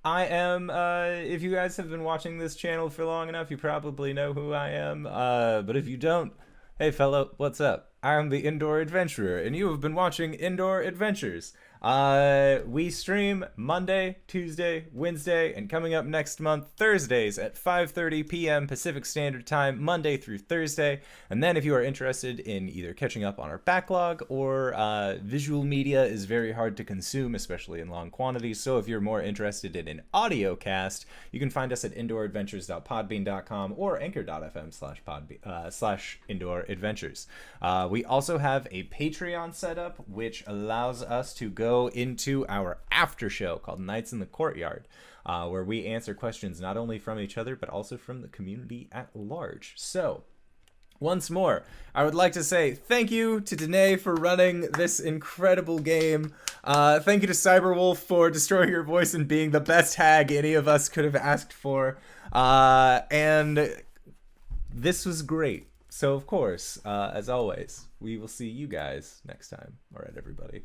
am, if you guys have been watching this channel for long enough, you probably know who I am. But if you don't, hey fellow, what's up? I'm the Indoor Adventurer, and you have been watching Indoor Adventures. We stream Monday, Tuesday, Wednesday, and coming up next month, Thursdays at 5:30 p.m. Pacific Standard Time, Monday through Thursday. And then if you are interested in either catching up on our backlog or visual media is very hard to consume, especially in long quantities. So if you're more interested in an audio cast, you can find us at indooradventures.podbean.com or anchor.fm/indooradventures. We also have a Patreon setup, which allows us to go into our after show called Nights in the Courtyard, where we answer questions not only from each other, but also from the community at large. So, once more, I would like to say thank you to Danae for running this incredible game. Thank you to Cyberwolf for destroying your voice and being the best hag any of us could have asked for. And this was great. So, of course, as always, we will see you guys next time. All right, everybody.